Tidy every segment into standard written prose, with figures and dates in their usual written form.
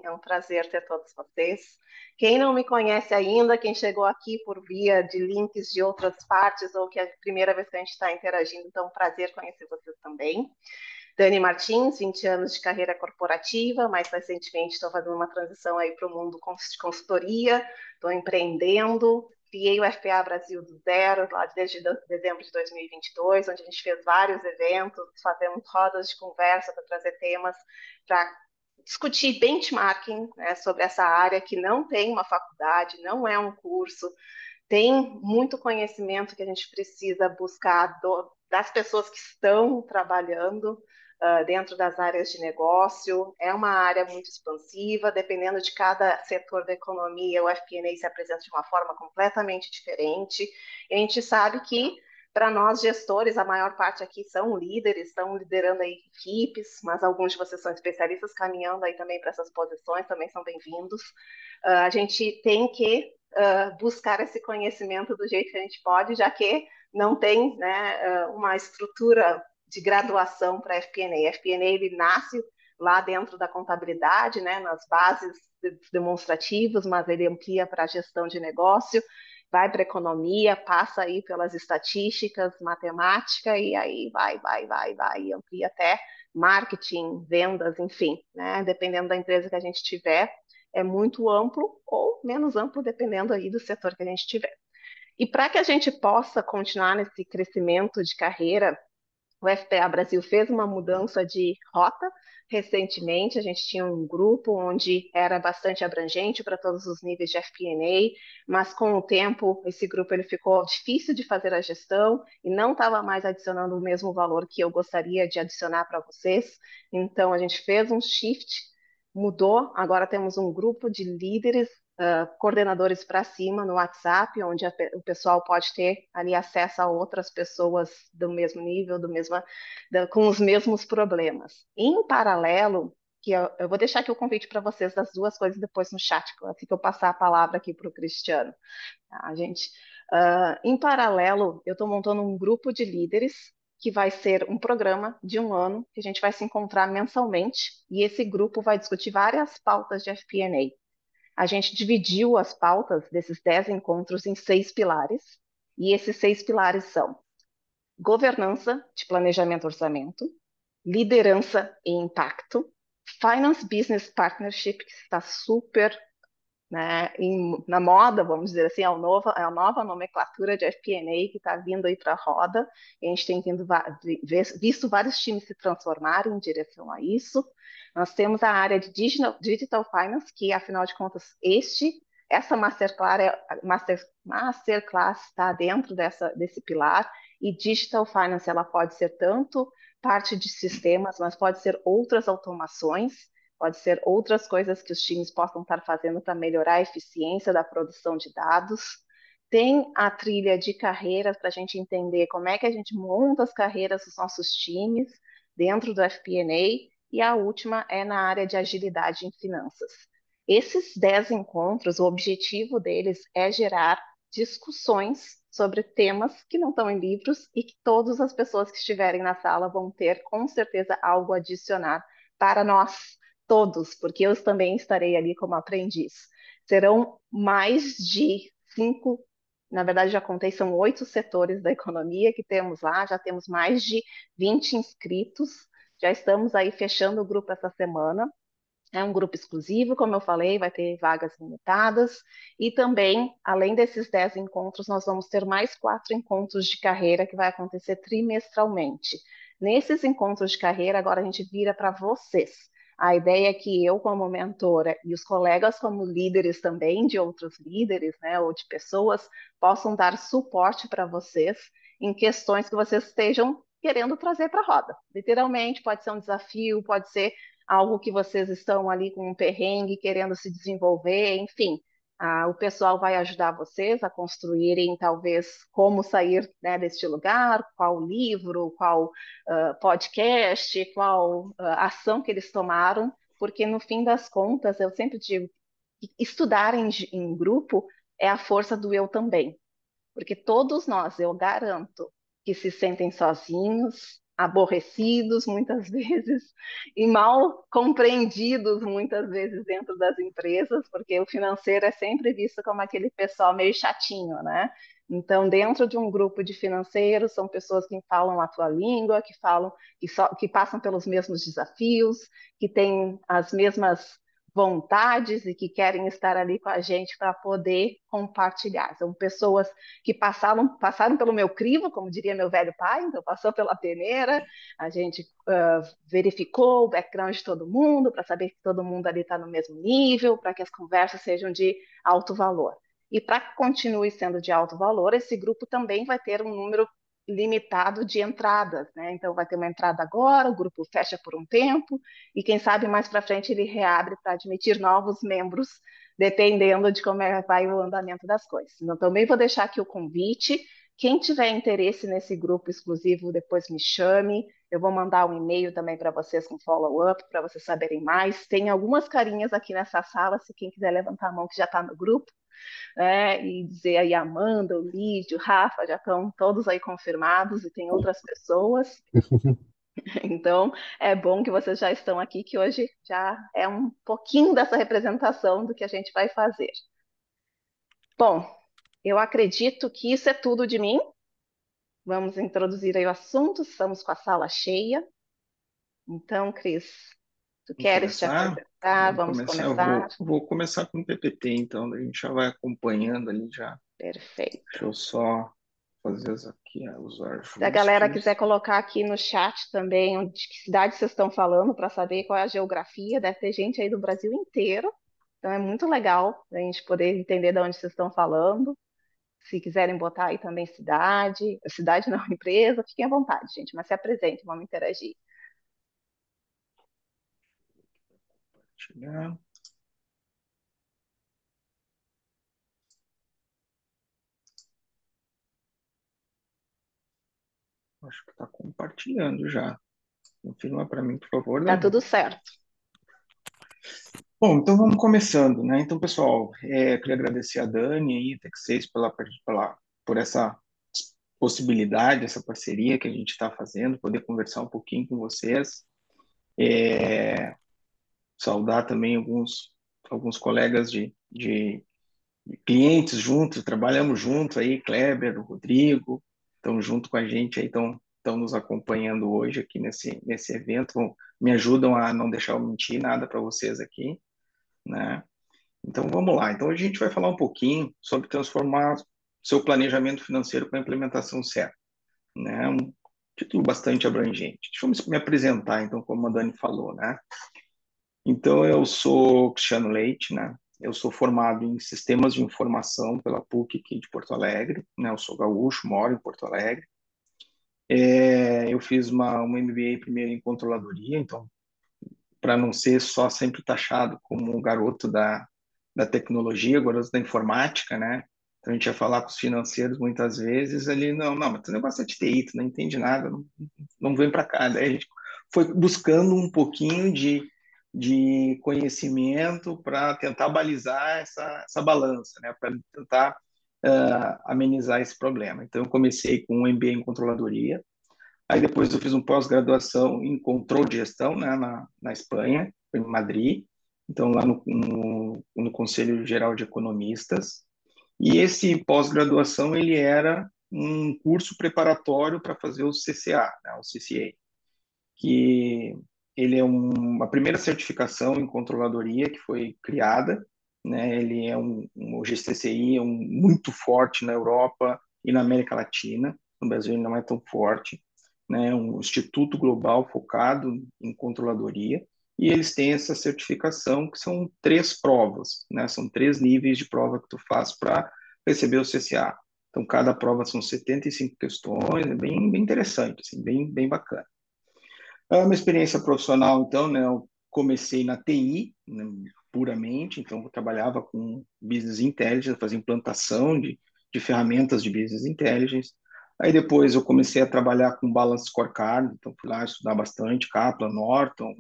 É um prazer ter todos vocês. Quem não me conhece ainda, quem chegou aqui por via de links de outras partes ou que é a primeira vez que a gente está interagindo, então é um prazer conhecer vocês também. Dani Martins, 20 anos de carreira corporativa, mais recentemente estou fazendo uma transição aí para o mundo de consultoria, estou empreendendo, criei o FPA Brasil do zero, lá desde dezembro de 2022, onde a gente fez vários eventos, fazemos rodas de conversa para trazer temas para discutir benchmarking, né, sobre essa área que não tem uma faculdade, não é um curso, tem muito conhecimento que a gente precisa buscar das pessoas que estão trabalhando dentro das áreas de negócio. É uma área muito expansiva, dependendo de cada setor da economia, o FP&A se apresenta de uma forma completamente diferente. E a gente sabe que, para nós gestores, a maior parte aqui são líderes, estão liderando aí equipes, mas alguns de vocês são especialistas caminhando aí também para essas posições, também são bem-vindos. A gente tem que buscar esse conhecimento do jeito que a gente pode, já que não tem, né, uma estrutura de graduação para FP&A. FP&A ele nasce lá dentro da contabilidade, né, nas bases demonstrativas, mas ele amplia para a gestão de negócio, vai para economia, passa aí pelas estatísticas, matemática e aí vai e amplia até marketing, vendas, enfim, né, dependendo da empresa que a gente tiver, é muito amplo ou menos amplo, dependendo aí do setor que a gente tiver. E para que a gente possa continuar nesse crescimento de carreira, o FPA Brasil fez uma mudança de rota recentemente. A gente tinha um grupo onde era bastante abrangente para todos os níveis de FP&A, mas com o tempo esse grupo ele ficou difícil de fazer a gestão e não estava mais adicionando o mesmo valor que eu gostaria de adicionar para vocês. Então a gente fez um shift, mudou. Agora temos um grupo de líderes coordenadores para cima no WhatsApp, onde o pessoal pode ter ali acesso a outras pessoas do mesmo nível, com os mesmos problemas. Em paralelo, que eu vou deixar aqui o convite para vocês das duas coisas depois no chat, assim que eu passar a palavra aqui para o Cristiano. Tá, gente? Em paralelo, eu estou montando um grupo de líderes que vai ser um programa de um ano, que a gente vai se encontrar mensalmente, e esse grupo vai discutir várias pautas de FP&A. A gente dividiu as pautas desses 10 encontros em 6 pilares, e esses 6 pilares são governança de planejamento e orçamento, liderança e impacto, finance business partnership, que está super, né, na moda, vamos dizer assim, é a nova nomenclatura de FP&A que está vindo aí para a roda, e a gente tem visto vários times se transformarem em direção a isso. Nós temos a área de digital finance, que afinal de contas, essa masterclass está dentro desse pilar, e digital finance ela pode ser tanto parte de sistemas, mas pode ser outras automações, pode ser outras coisas que os times possam estar fazendo para melhorar a eficiência da produção de dados. Tem a trilha de carreiras para a gente entender como é que a gente monta as carreiras dos nossos times dentro do FP&A, e a última é na área de agilidade em finanças. Esses 10 encontros, o objetivo deles é gerar discussões sobre temas que não estão em livros e que todas as pessoas que estiverem na sala vão ter, com certeza, algo a adicionar para nós todos, porque eu também estarei ali como aprendiz. Serão mais de 5, na verdade já contei, são 8 setores da economia que temos lá, já temos mais de 20 inscritos, já estamos aí fechando o grupo essa semana. É um grupo exclusivo, como eu falei, vai ter vagas limitadas. E também, além desses 10 encontros, nós vamos ter mais 4 encontros de carreira que vai acontecer trimestralmente. Nesses encontros de carreira, agora a gente vira para vocês. A ideia é que eu, como mentora, e os colegas, como líderes também de outros líderes, né, ou de pessoas, possam dar suporte para vocês em questões que vocês estejam querendo trazer para a roda. Literalmente, pode ser um desafio, pode ser algo que vocês estão ali com um perrengue, querendo se desenvolver, enfim. O pessoal vai ajudar vocês a construírem, talvez, como sair, né, deste lugar, qual livro, qual podcast, qual ação que eles tomaram, porque no fim das contas, eu sempre digo, que estudar em grupo é a força do eu também. Porque todos nós, eu garanto, que se sentem sozinhos, aborrecidos muitas vezes e mal compreendidos muitas vezes dentro das empresas, porque o financeiro é sempre visto como aquele pessoal meio chatinho, né? Então, dentro de um grupo de financeiros, são pessoas que falam a tua língua, que falam, que passam pelos mesmos desafios, que têm as mesmas vontades e que querem estar ali com a gente para poder compartilhar. São pessoas que passaram pelo meu crivo, como diria meu velho pai, então passou pela peneira, a gente verificou o background de todo mundo para saber que todo mundo ali está no mesmo nível, para que as conversas sejam de alto valor. E para que continue sendo de alto valor, esse grupo também vai ter um número limitado de entradas, né? Então vai ter uma entrada agora, o grupo fecha por um tempo e quem sabe mais para frente ele reabre para admitir novos membros, dependendo de como vai o andamento das coisas. Então também vou deixar aqui o convite. Quem tiver interesse nesse grupo exclusivo, depois me chame. Eu vou mandar um e-mail também para vocês com follow-up, para vocês saberem mais. Tem algumas carinhas aqui nessa sala, se quem quiser levantar a mão que já está no grupo, né? E dizer aí Amanda, o Lídio, o Rafa, já estão todos aí confirmados e tem outras pessoas. Então, é bom que vocês já estão aqui, que hoje já é um pouquinho dessa representação do que a gente vai fazer. Bom, eu acredito que isso é tudo de mim. Vamos introduzir aí o assunto, estamos com a sala cheia. Então, Cris, tu Vamos queres te começar? apresentar? Vamos Vamos começar. Eu começar? vou começar com o PPT, então, a gente já vai acompanhando ali já. Perfeito. Deixa eu só fazer aqui os Se a galera quiser ajustes. colocar aqui no chat também onde que cidade vocês estão falando para saber qual é a geografia, deve ter gente aí do Brasil inteiro. Então é muito legal a gente poder entender de onde vocês estão falando. Se quiserem botar aí também cidade não, empresa, fiquem à vontade, gente, mas se apresentem, vamos interagir. Chegar. Acho que está compartilhando já. Confirma para mim, por favor, Tá Dani. tudo certo. Bom, então vamos começando, né? Então, pessoal, eu queria agradecer a Dani e a Tech6 por essa possibilidade, essa parceria que a gente está fazendo, poder conversar um pouquinho com vocês. Saudar também alguns colegas de clientes juntos, trabalhamos juntos aí, Kleber, o Rodrigo, estão junto com a gente aí, estão nos acompanhando hoje aqui nesse evento, me ajudam a não deixar eu mentir nada para vocês aqui, né? Então vamos lá. Então a gente vai falar um pouquinho sobre transformar seu planejamento financeiro com a implementação certa, né? Um título bastante abrangente. Deixa eu me apresentar, então, como a Dani falou, né? Então, eu sou Cristiano Leite, né? Eu sou formado em Sistemas de Informação pela PUC aqui de Porto Alegre, né? Eu sou gaúcho, moro em Porto Alegre. Eu fiz uma MBA primeiro em Controladoria, então, para não ser só sempre taxado como um garoto da tecnologia, garoto da informática, né? Então, a gente ia falar com os financeiros muitas vezes, ali, não, mas tu negócio é de TI, tu não entende nada, não vem para cá. Daí a gente foi buscando um pouquinho de conhecimento para tentar balizar essa balança, né? Para tentar amenizar esse problema. Então, eu comecei com um MBA em controladoria, aí depois eu fiz um pós-graduação em controle de gestão, né, na Espanha, em Madrid, então lá no Conselho Geral de Economistas, e esse pós-graduação ele era um curso preparatório para fazer o CCA, né, o CCA, que ele é a primeira certificação em controladoria que foi criada, né? Ele é o GCCI é muito forte na Europa e na América Latina. No Brasil ele não é tão forte, né? Um instituto global focado em controladoria e eles têm essa certificação que são 3 provas, né? São 3 níveis de prova que tu faz para receber o CCA. Então cada prova são 75 questões, é bem interessante, assim, bem bacana. É uma experiência profissional, então, né? Eu comecei na TI, né, puramente, então eu trabalhava com Business Intelligence, fazia implantação de ferramentas de Business Intelligence. Aí depois eu comecei a trabalhar com Balance Scorecard, então fui lá estudar bastante, Kaplan, Norton,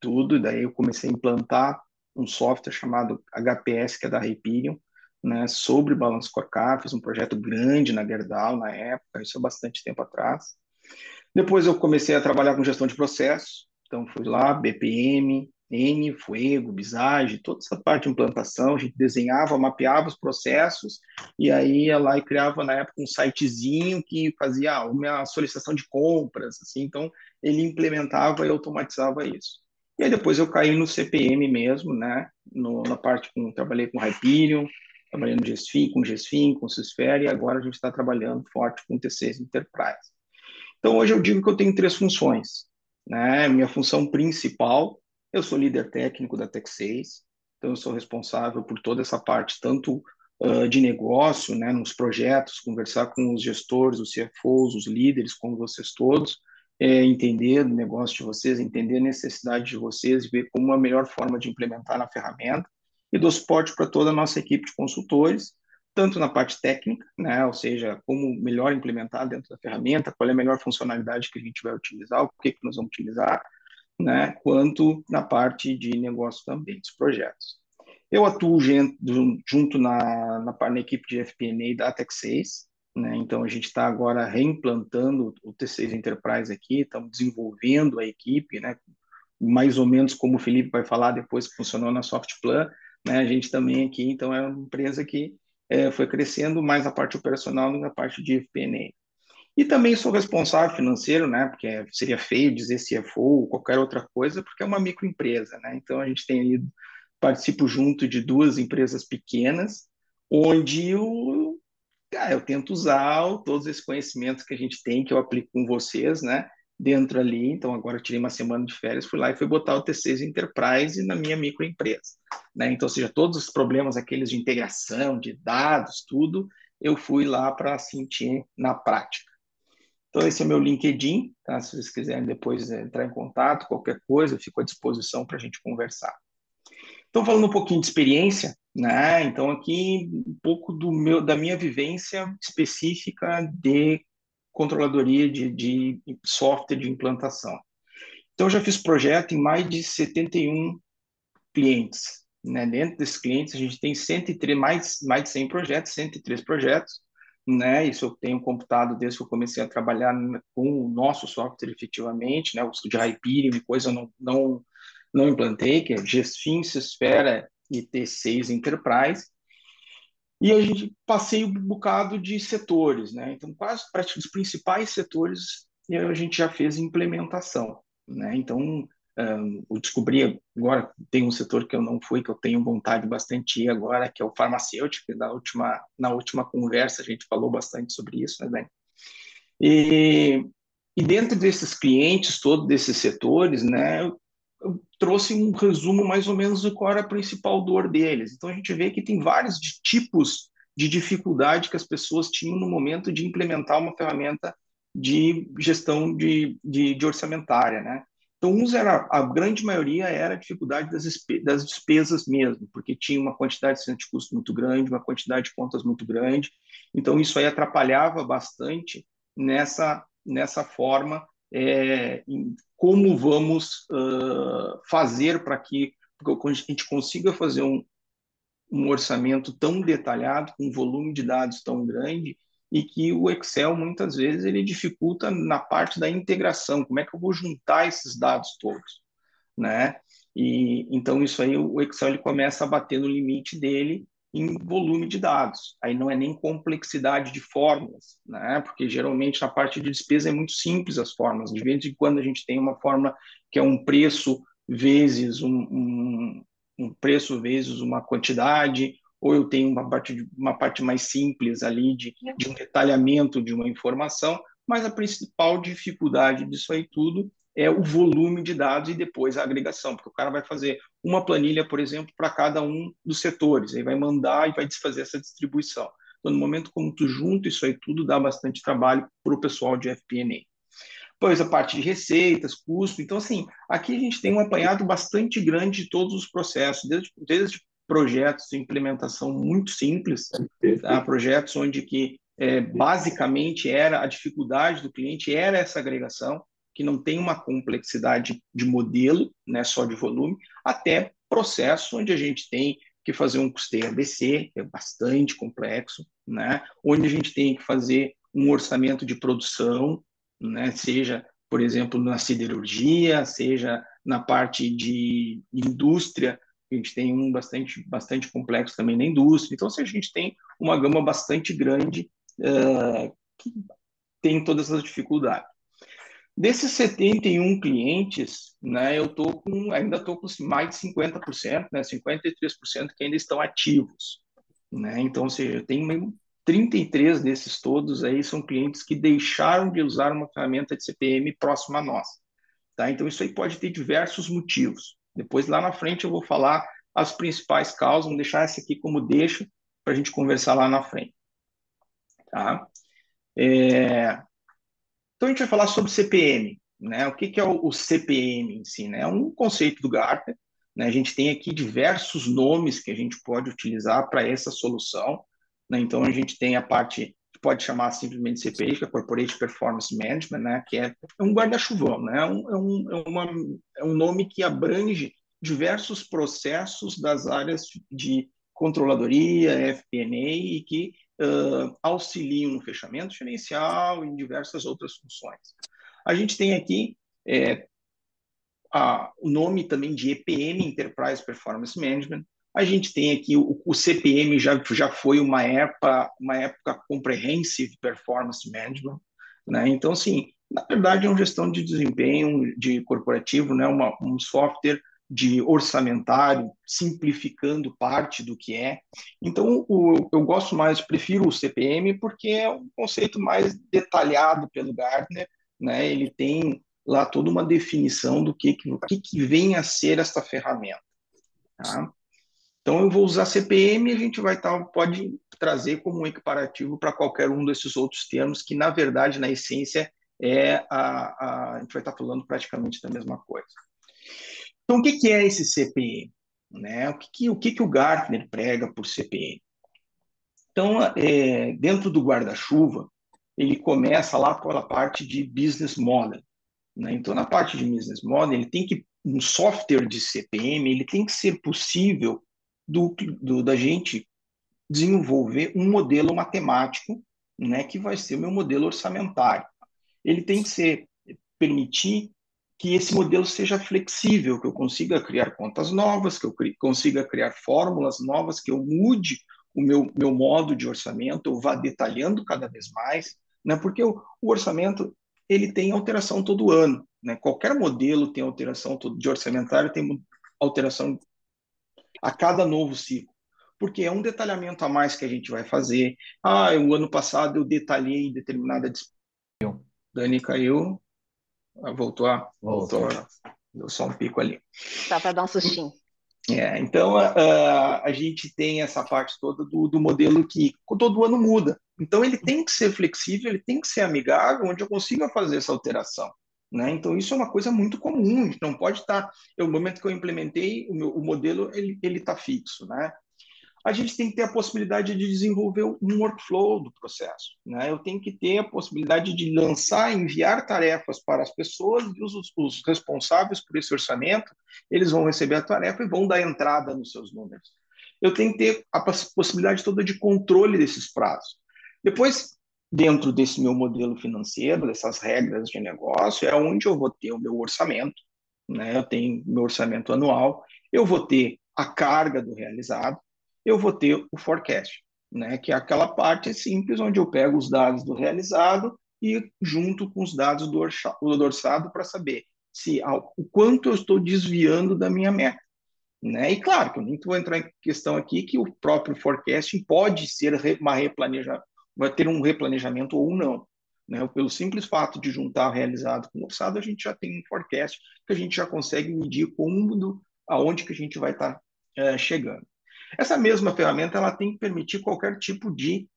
tudo, e daí eu comecei a implantar um software chamado HPS, que é da Hyperion, né, sobre Balance Scorecard, fiz um projeto grande na Gerdau na época, isso há bastante tempo atrás. Depois eu comecei a trabalhar com gestão de processos, então fui lá, BPM, N, Fuego, Visage, toda essa parte de implantação, a gente desenhava, mapeava os processos, e aí ia lá e criava, na época, um sitezinho que fazia uma solicitação de compras, assim, então ele implementava e automatizava isso. E aí depois eu caí no CPM mesmo, né, na parte trabalhei com Hyperion, trabalhei no GSFIN, com Sysfere, e agora a gente está trabalhando forte com T6 Enterprise. Então, hoje eu digo que eu tenho três funções, né? Minha função principal, eu sou líder técnico da Tech6, então eu sou responsável por toda essa parte, tanto de negócio, né, nos projetos, conversar com os gestores, os CFOs, os líderes, como vocês todos, entender o negócio de vocês, entender a necessidade de vocês, ver como a melhor forma de implementar na ferramenta, e dou suporte para toda a nossa equipe de consultores, tanto na parte técnica, né, ou seja, como melhor implementar dentro da ferramenta, qual é a melhor funcionalidade que a gente vai utilizar, o que nós vamos utilizar, né, quanto na parte de negócio também, dos projetos. Eu atuo junto na equipe de FP&A da Tech6, né, então a gente está agora reimplantando o T6 Enterprise aqui, estamos desenvolvendo a equipe, né, mais ou menos como o Felipe vai falar depois que funcionou na Softplan, né, a gente também aqui, então é uma empresa que foi crescendo mais a parte operacional do que a parte de FP&A. E também sou responsável financeiro, né, porque seria feio dizer CFO ou qualquer outra coisa, porque é uma microempresa, né, então a gente tem participo junto de duas empresas pequenas, onde eu tento usar todos esses conhecimentos que a gente tem, que eu aplico com vocês, né, dentro ali. Então, agora eu tirei uma semana de férias, fui lá e fui botar o T6 Enterprise na minha microempresa, né? Então, ou seja, todos os problemas, aqueles de integração, de dados, tudo, eu fui lá para sentir na prática. Então, esse é o meu LinkedIn, tá? Se vocês quiserem depois entrar em contato, qualquer coisa, eu fico à disposição para a gente conversar. Então, falando um pouquinho de experiência, né? Então, aqui um pouco da minha vivência específica de controladoria de software de implantação. Então, eu já fiz projeto em mais de 71 clientes, né? Dentro desses clientes, a gente tem 103, mais de 100 projetos, 103 projetos, né? Isso eu tenho computado desde que eu comecei a trabalhar com o nosso software efetivamente, né? O de Hyperion e coisa eu não implantei, que é GSFIN, Sysfera e T6 Enterprise. E a gente passei um bocado de setores, né? Então, quase para os principais setores a gente já fez implementação, né? Então, eu descobri agora, tem um setor que eu não fui, que eu tenho vontade bastante de ir agora, que é o farmacêutico, que na última conversa a gente falou bastante sobre isso, né, Ben? E, e dentro desses clientes, todos desses setores, né, eu trouxe um resumo mais ou menos do qual era a principal dor deles. Então a gente vê que tem vários tipos de dificuldade que as pessoas tinham no momento de implementar uma ferramenta de gestão de orçamentária, né? Então, a grande maioria era a dificuldade das despesas mesmo, porque tinha uma quantidade de custo muito grande, uma quantidade de contas muito grande. Então, isso aí atrapalhava bastante nessa forma, como vamos fazer para que a gente consiga fazer um orçamento tão detalhado, com um volume de dados tão grande, e que o Excel, muitas vezes, ele dificulta na parte da integração, como é que eu vou juntar esses dados todos, né? E então isso aí o Excel ele começa a bater no limite dele em volume de dados. Aí não é nem complexidade de fórmulas, né? Porque geralmente na parte de despesa é muito simples as fórmulas. De vez em quando a gente tem uma fórmula que é um preço vezes um preço vezes uma quantidade, ou eu tenho uma parte mais simples ali de um detalhamento de uma informação, mas a principal dificuldade disso aí tudo é o volume de dados e depois a agregação, porque o cara vai fazer uma planilha, por exemplo, para cada um dos setores, aí vai mandar e vai desfazer essa distribuição. Então, no momento como tu junta isso aí tudo, dá bastante trabalho para o pessoal de FP&A. Pois a parte de receitas, custo. Então, assim, aqui a gente tem um apanhado bastante grande de todos os processos, desde projetos de implementação muito simples, tá? Projetos onde que basicamente era a dificuldade do cliente, era essa agregação, que não tem uma complexidade de modelo, né, só de volume, até processos onde a gente tem que fazer um custeio ABC, que é bastante complexo, né, onde a gente tem que fazer um orçamento de produção, né? Seja, por exemplo, na siderurgia, seja na parte de indústria, a gente tem um bastante complexo também na indústria. Então, se a gente tem uma gama bastante grande que tem todas as dificuldades. Desses 71 clientes, né, ainda estou com mais de 50%, né, 53% que ainda estão ativos, né? Então, ou seja, tem 33 desses todos aí são clientes que deixaram de usar uma ferramenta de CPM próxima a nós, tá? Então, isso aí pode ter diversos motivos. Depois, lá na frente, eu vou falar as principais causas, vamos deixar essa aqui como deixa para a gente conversar lá na frente, tá? Então, a gente vai falar sobre CPM, né? O que que é o CPM em si, né? É um conceito do Gartner, né? A gente tem aqui diversos nomes que a gente pode utilizar para essa solução, né? Então, a gente tem a parte que pode chamar simplesmente CPI, que é Corporate Performance Management, né? Que é um guarda-chuvão, né? É um nome que abrange diversos processos das áreas de controladoria, FP&A, e que auxiliam no fechamento gerencial e em diversas outras funções. A gente tem aqui o nome também de EPM, Enterprise Performance Management. A gente tem aqui o CPM, já foi uma época Comprehensive Performance Management, né? Então, assim, na verdade é uma gestão de desempenho de corporativo, né? Um software de orçamentário, simplificando parte do que é. Então, eu gosto mais, prefiro o CPM porque é um conceito mais detalhado pelo Gartner, né? Ele tem lá toda uma definição do que vem a ser esta ferramenta, tá? Então, eu vou usar CPM e a gente pode trazer como um equiparativo para qualquer um desses outros termos, que, na verdade, na essência, a gente vai estar falando praticamente da mesma coisa. Então, o que é esse CPM? Né? O que o Gartner prega por CPM? Então, dentro do guarda-chuva, ele começa lá pela parte de business model, né? Então, na parte de business model, um software de CPM, ele tem que ser possível da gente desenvolver um modelo matemático, né, que vai ser o meu modelo orçamentário. Ele tem que permitir que esse modelo seja flexível, que eu consiga criar contas novas, que eu consiga criar fórmulas novas, que eu mude o meu modo de orçamento, eu vá detalhando cada vez mais, né? Porque o orçamento ele tem alteração todo ano, né? Qualquer modelo tem alteração de orçamentário, tem alteração a cada novo ciclo, porque é um detalhamento a mais que a gente vai fazer. O ano passado eu detalhei determinada despesa. Dani caiu. Voltou, deu só um pico ali. Só para dar um sustinho. Então, a gente tem essa parte toda do modelo que todo ano muda. Então, ele tem que ser flexível, ele tem que ser amigável, onde eu consiga fazer essa alteração, né? Então, isso é uma coisa muito comum. A gente não pode estar... No momento que eu implementei, o modelo ele está fixo, né? A gente tem que ter a possibilidade de desenvolver um workflow do processo, né? Eu tenho que ter a possibilidade de lançar, enviar tarefas para as pessoas e os responsáveis por esse orçamento, eles vão receber a tarefa e vão dar entrada nos seus números. Eu tenho que ter a possibilidade toda de controle desses prazos. Depois, dentro desse meu modelo financeiro, dessas regras de negócio, é onde eu vou ter o meu orçamento, né? Eu tenho meu orçamento anual, eu vou ter a carga do realizado, eu vou ter o forecast, né? Que é aquela parte simples onde eu pego os dados do realizado e junto com os dados do orçado para saber o quanto eu estou desviando da minha meta, né? E claro que eu nem vou entrar em questão aqui que o próprio forecasting pode ser vai ter um replanejamento ou não, né? Pelo simples fato de juntar o realizado com o orçado, a gente já tem um forecast que a gente já consegue medir aonde que a gente vai estar chegando. Essa mesma ferramenta ela tem que permitir qualquer tipo de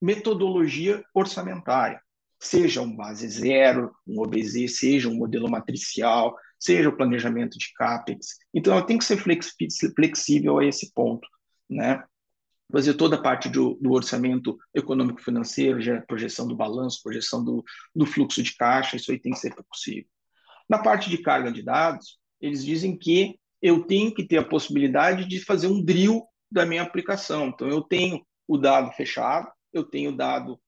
metodologia orçamentária, seja um base zero, um OBZ, seja um modelo matricial, seja o planejamento de CAPEX. Então, ela tem que ser flexível a esse ponto, né? Fazer toda a parte do orçamento econômico-financeiro, projeção do balanço, projeção do fluxo de caixa, isso aí tem que ser possível. Na parte de carga de dados, eles dizem que eu tenho que ter a possibilidade de fazer um drill da minha aplicação. Então, eu tenho o dado fechado, eu tenho o dado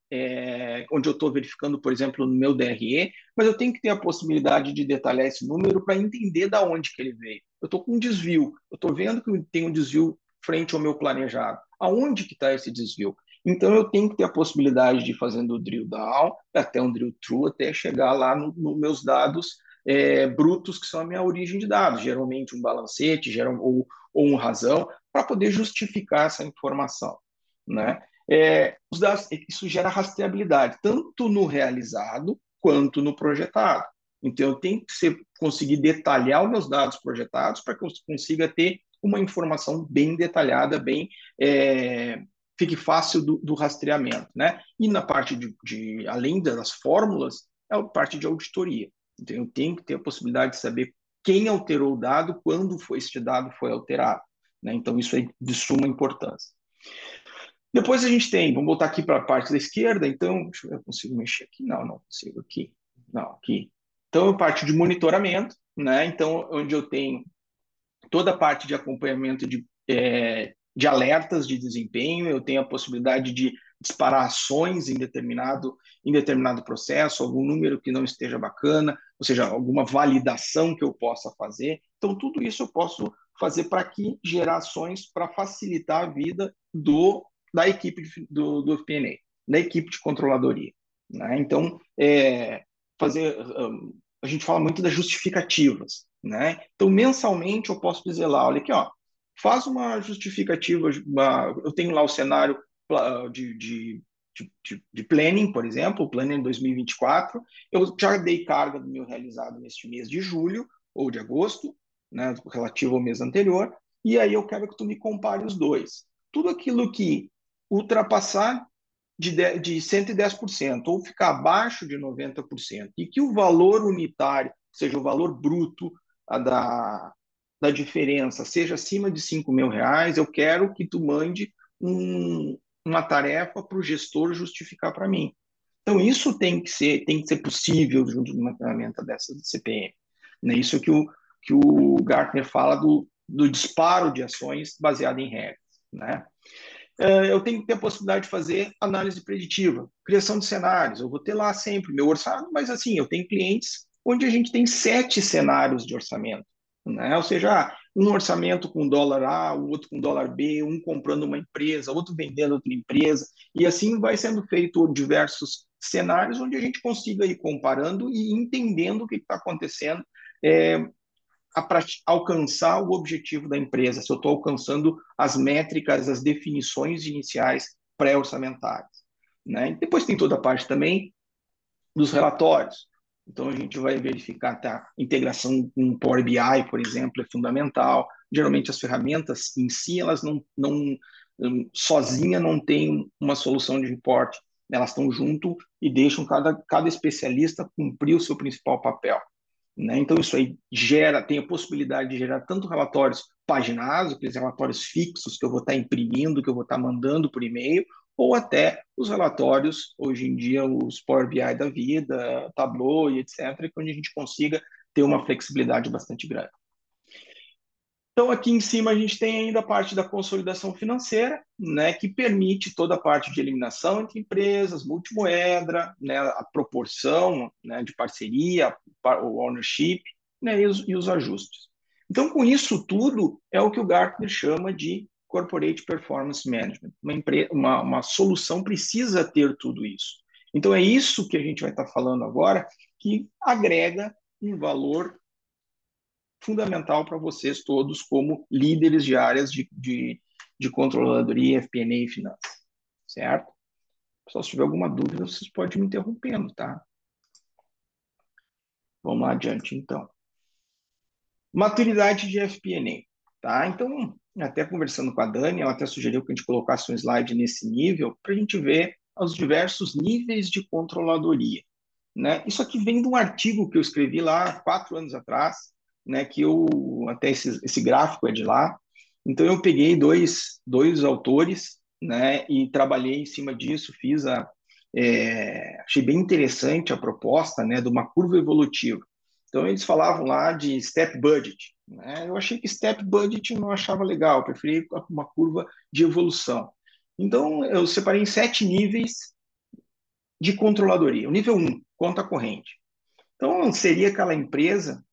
onde eu estou verificando, por exemplo, no meu DRE, mas eu tenho que ter a possibilidade de detalhar esse número para entender da onde que ele veio. Eu estou com um desvio, eu estou vendo que tem um desvio frente ao meu planejado. Aonde que está esse desvio? Então, eu tenho que ter a possibilidade de ir fazendo o drill down, até um drill through, até chegar lá nos meus dados brutos, que são a minha origem de dados, geralmente um balancete, ou um razão, para poder justificar essa informação, né? Os dados, isso gera rastreabilidade, tanto no realizado quanto no projetado. Então, eu tenho que conseguir detalhar os meus dados projetados para que eu consiga ter uma informação bem detalhada, fique fácil do rastreamento, né? E na parte além das fórmulas, é a parte de auditoria. Então, eu tenho que ter a possibilidade de saber quem alterou o dado, quando este dado foi alterado, né? Então, isso é de suma importância. Depois a gente tem, vamos voltar aqui para a parte da esquerda, então, deixa eu ver, eu consigo mexer aqui? Não consigo aqui. Não, aqui. Então, a parte de monitoramento, né? Então, onde eu tenho toda a parte de acompanhamento de alertas de desempenho, eu tenho a possibilidade de disparar ações em determinado processo, algum número que não esteja bacana, ou seja, alguma validação que eu possa fazer. Então, tudo isso eu posso fazer para aqui gerar ações para facilitar a vida da equipe do FP&A, da equipe de controladoria, né? Então, a gente fala muito das justificativas, né? Então, mensalmente, eu posso dizer lá, olha aqui, ó, faz uma justificativa, eu tenho lá o cenário de planning, por exemplo, o planning 2024, eu já dei carga do meu realizado neste mês de julho ou de agosto, né, relativo ao mês anterior, e aí eu quero que tu me compare os dois. Tudo aquilo que ultrapassar de 110%, ou ficar abaixo de 90%, e que o valor unitário, ou seja, o valor bruto da diferença, seja acima de R$ 5.000, eu quero que tu mande uma tarefa para o gestor justificar para mim. Então, isso tem que ser possível junto de uma ferramenta dessa do CPM. Né? Isso é que o Gartner fala do disparo de ações baseado em regras. Né? Eu tenho que ter a possibilidade de fazer análise preditiva, criação de cenários. Eu vou ter lá sempre meu orçamento, mas assim, eu tenho clientes onde a gente tem 7 cenários de orçamento. Né? Ou seja, um orçamento com dólar A, o outro com dólar B, um comprando uma empresa, outro vendendo outra empresa, e assim vai sendo feito diversos cenários onde a gente consiga ir comparando e entendendo o que está acontecendo para alcançar o objetivo da empresa, se eu estou alcançando as métricas, as definições iniciais pré-orçamentárias. Né? E depois tem toda a parte também dos relatórios. Então, a gente vai verificar a integração com o Power BI, por exemplo, é fundamental. Geralmente, as ferramentas em si, elas sozinha não tem uma solução de reporte. Elas estão junto e deixam cada especialista cumprir o seu principal papel. Né? Então, isso aí tem a possibilidade de gerar tanto relatórios paginados, aqueles relatórios fixos que eu vou estar imprimindo, que eu vou estar mandando por e-mail, ou até os relatórios, hoje em dia, os Power BI da vida, Tableau e etc., onde a gente consiga ter uma flexibilidade bastante grande. Então, aqui em cima, a gente tem ainda a parte da consolidação financeira, né, que permite toda a parte de eliminação entre empresas, multimoeda, né, a proporção, né, de parceria, o ownership, né, e os ajustes. Então, com isso tudo, é o que o Gartner chama de Corporate Performance Management. Uma solução precisa ter tudo isso. Então, é isso que a gente vai estar falando agora, que agrega um valor fundamental para vocês todos como líderes de áreas de controladoria, FP&A e finanças, certo? Pessoal, se tiver alguma dúvida, vocês podem me interrompendo, tá? Vamos lá adiante, então. Maturidade de FP&A, tá? Então, até conversando com a Dani, ela até sugeriu que a gente colocasse um slide nesse nível para a gente ver os diversos níveis de controladoria, né? Isso aqui vem de um artigo que eu escrevi lá 4 anos atrás, né, que até esse gráfico é de lá. Então eu peguei dois autores, né, e trabalhei em cima disso, achei bem interessante a proposta, né, de uma curva evolutiva. Então eles falavam lá de step budget, né? Eu achei que step budget eu não achava legal, eu preferi uma curva de evolução. Então eu separei em 7 níveis de controladoria. O nível 1, conta corrente. Então, seria aquela empresa,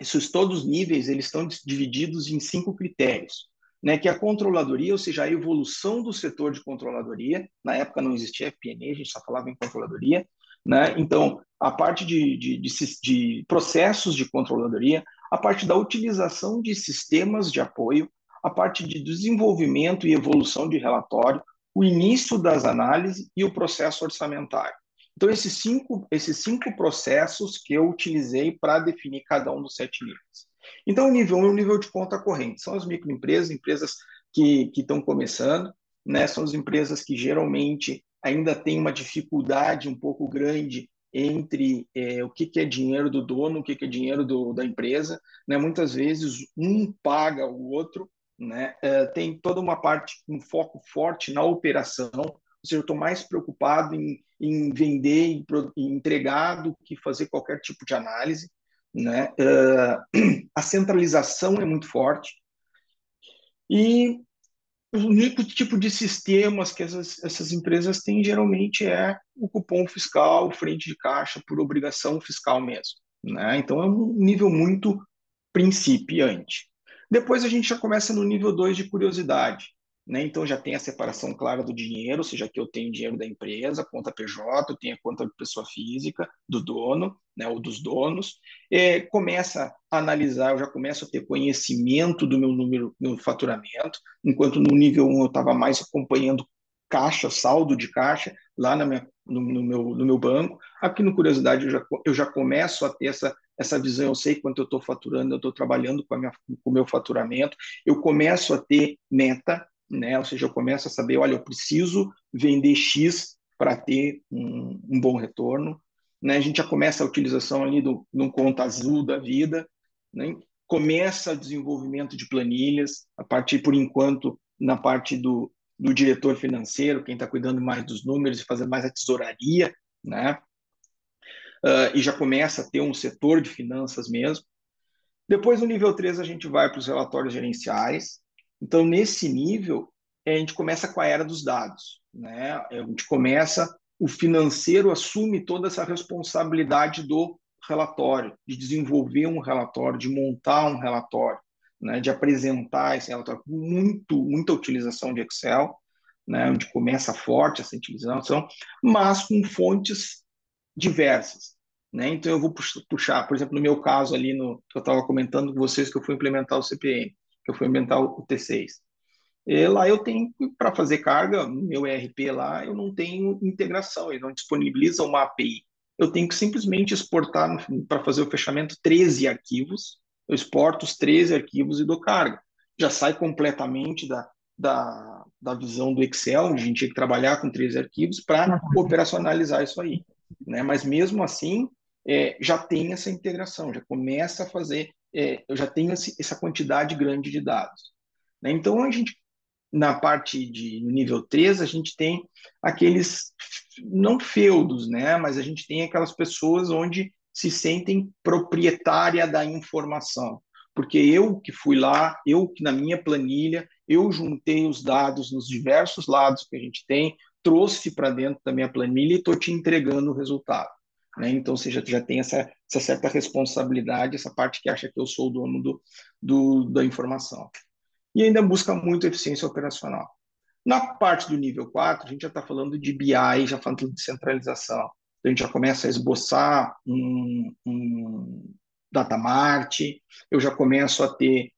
esses todos os níveis, eles estão divididos em 5 critérios, né? Que é a controladoria, ou seja, a evolução do setor de controladoria. Na época não existia FP&A, a gente só falava em controladoria, né? Então, a parte de processos de controladoria, a parte da utilização de sistemas de apoio, a parte de desenvolvimento e evolução de relatório, o início das análises e o processo orçamentário. Então, esses cinco processos que eu utilizei para definir cada um dos 7 níveis. Então, o nível 1 é o nível de conta corrente. São as microempresas, empresas que estão começando, né? São as empresas que geralmente ainda têm uma dificuldade um pouco grande entre o que é dinheiro do dono, o que é dinheiro da empresa, né? Muitas vezes um paga o outro, né? Tem toda uma parte, um foco forte na operação, ou seja, eu estou mais preocupado em vender e entregar do que fazer qualquer tipo de análise, né? A centralização é muito forte e o único tipo de sistemas que essas empresas têm geralmente é o cupom fiscal, frente de caixa por obrigação fiscal mesmo, né? Então é um nível muito principiante. Depois a gente já começa no nível 2 de curiosidade, né? Então já tem a separação clara do dinheiro, ou seja, que eu tenho dinheiro da empresa, conta PJ, eu tenho a conta de pessoa física, do dono, né, ou dos donos. Começa a analisar, eu já começo a ter conhecimento do meu número, meu faturamento, enquanto no nível 1 eu estava mais acompanhando caixa, saldo de caixa, lá no meu banco. Aqui no Curiosidade eu já começo a ter essa visão, eu sei quanto eu estou faturando, eu estou trabalhando com o meu faturamento, eu começo a ter meta, né? Ou seja, eu começo a saber, olha, eu preciso vender X para ter um bom retorno, né? A gente já começa a utilização ali do conta azul da vida, né? Começa o desenvolvimento de planilhas, a partir, por enquanto, na parte do diretor financeiro, quem está cuidando mais dos números e fazendo mais a tesouraria, né? E já começa a ter um setor de finanças mesmo. Depois, no nível 3 a gente vai para os relatórios gerenciais. Então, nesse nível, a gente começa com a era dos dados, né? A gente começa, o financeiro assume toda essa responsabilidade do relatório, de desenvolver um relatório, de montar um relatório, né? De apresentar esse relatório com muita utilização de Excel, né? Onde começa forte essa utilização, mas com fontes diversas, né? Então eu vou puxar, por exemplo, no meu caso ali que eu estava comentando com vocês que eu fui implementar o CPM, que eu fui implementar o T6. E lá eu tenho, para fazer carga, no meu ERP lá, eu não tenho integração, ele não disponibiliza uma API. Eu tenho que simplesmente exportar para fazer o fechamento 13 arquivos, eu exporto os 13 arquivos e dou carga. Já sai completamente da visão do Excel, onde a gente tinha que trabalhar com 13 arquivos para operacionalizar isso aí, né? Mas mesmo assim, já tem essa integração, já começa a fazer, eu já tenho essa quantidade grande de dados, né? Então, a gente, na parte no nível 3, a gente tem aqueles, não feudos, né? Mas a gente tem aquelas pessoas onde se sentem proprietária da informação. Porque eu que fui lá, eu que na minha planilha, eu juntei os dados nos diversos lados que a gente tem, trouxe para dentro da minha planilha e estou te entregando o resultado, né? Então, você já tem essa certa responsabilidade, essa parte que acha que eu sou o dono da informação. E ainda busca muito eficiência operacional. Na parte do nível 4, a gente já está falando de BI, já falando de centralização. Então, a gente já começa a esboçar um data mart, eu já começo a ter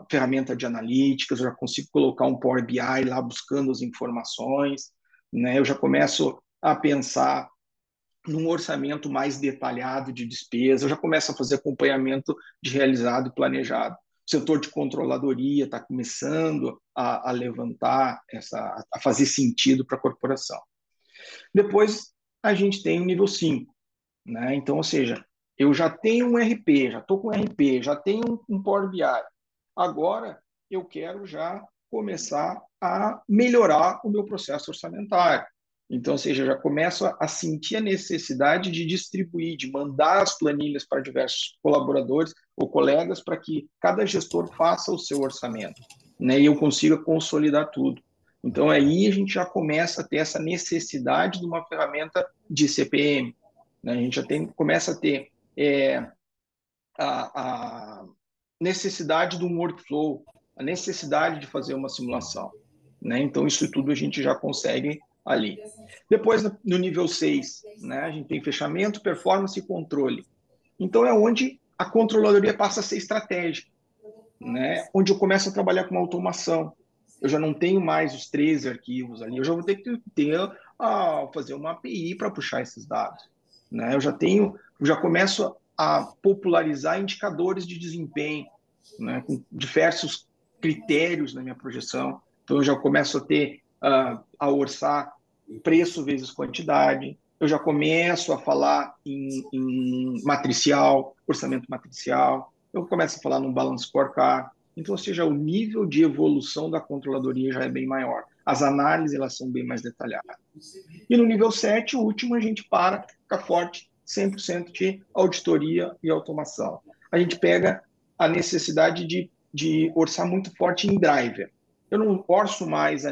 ferramenta de analíticas, eu já consigo colocar um Power BI lá buscando as informações, né? Eu já começo a pensar num orçamento mais detalhado de despesa, eu já começo a fazer acompanhamento de realizado e planejado. O setor de controladoria está começando a levantar, a fazer sentido para a corporação. Depois, a gente tem o nível 5, né? Então, ou seja, eu já tenho um RP, já estou com RP, já tenho um Power BI. Agora, eu quero já começar a melhorar o meu processo orçamentário. Então, ou seja, eu já começo a sentir a necessidade de distribuir, de mandar as planilhas para diversos colaboradores ou colegas para que cada gestor faça o seu orçamento, né? E eu consiga consolidar tudo. Então, aí a gente já começa a ter essa necessidade de uma ferramenta de CPM, né? A gente já começa a ter a necessidade de um workflow, a necessidade de fazer uma simulação, né? Então, isso tudo a gente já consegue ali. Depois, no nível 6, né, a gente tem fechamento, performance e controle. Então, é onde a controladoria passa a ser estratégica, né? Onde eu começo a trabalhar com automação. Eu já não tenho mais os 13 arquivos ali, eu já vou ter que fazer uma API para puxar esses dados, né? Eu já começo a popularizar indicadores de desempenho, né? Com diversos critérios na minha projeção. Então, eu já começo a ter, a orçar preço vezes quantidade, eu já começo a falar em matricial, orçamento matricial, eu começo a falar no balance scorecard. Então, ou seja, o nível de evolução da controladoria já é bem maior. As análises elas são bem mais detalhadas. E no nível 7, o último, a gente fica forte 100% de auditoria e automação. A gente pega a necessidade de orçar muito forte em driver. Eu não orço mais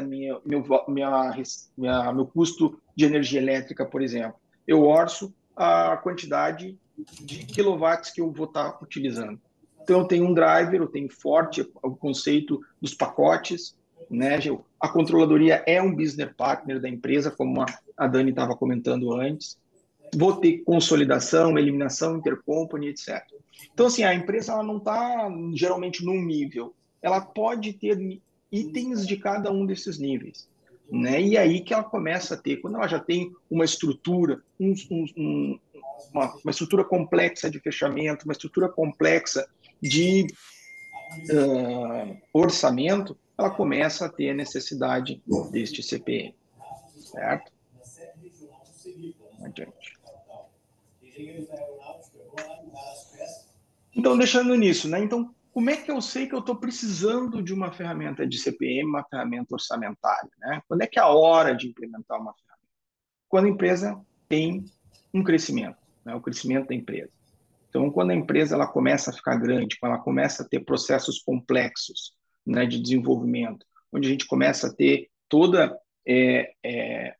meu custo de energia elétrica, por exemplo. Eu orço a quantidade de quilowatts que eu vou estar utilizando. Então, eu tenho um driver, eu tenho forte o conceito dos pacotes, né, Gil? A controladoria é um business partner da empresa, como a Dani estava comentando antes. Vou ter consolidação, eliminação, intercompany, etc. Então, assim, a empresa ela não está geralmente num nível. Ela pode ter itens de cada um desses níveis, né? E aí que ela começa a ter, quando ela já tem uma estrutura, uma estrutura complexa de fechamento, uma estrutura complexa de orçamento, ela começa a ter a necessidade deste CPM, certo? Adiante. Então, deixando nisso, né? Então, como é que eu sei que eu estou precisando de uma ferramenta de CPM, uma ferramenta orçamentária, né? Quando é que é a hora de implementar uma ferramenta? Quando a empresa tem um crescimento, né? O crescimento da empresa. Então, quando a empresa ela começa a ficar grande, quando ela começa a ter processos complexos, né, de desenvolvimento, onde a gente começa a ter toda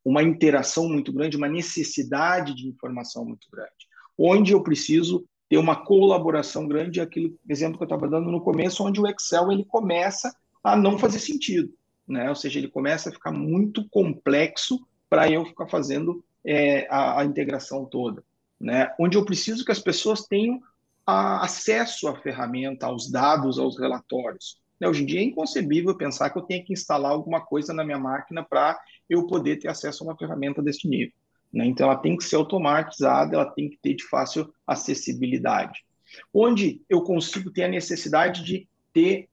uma interação muito grande, uma necessidade de informação muito grande, onde eu preciso ter uma colaboração grande, aquele exemplo que eu estava dando no começo, onde o Excel ele começa a não fazer sentido, né? Ou seja, ele começa a ficar muito complexo para eu ficar fazendo a integração toda, né? Onde eu preciso que as pessoas tenham acesso à ferramenta, aos dados, aos relatórios. Né? Hoje em dia é inconcebível pensar que eu tenha que instalar alguma coisa na minha máquina para eu poder ter acesso a uma ferramenta desse nível. Né? Então, ela tem que ser automatizada, ela tem que ter de fácil acessibilidade. Onde eu consigo ter a necessidade de ter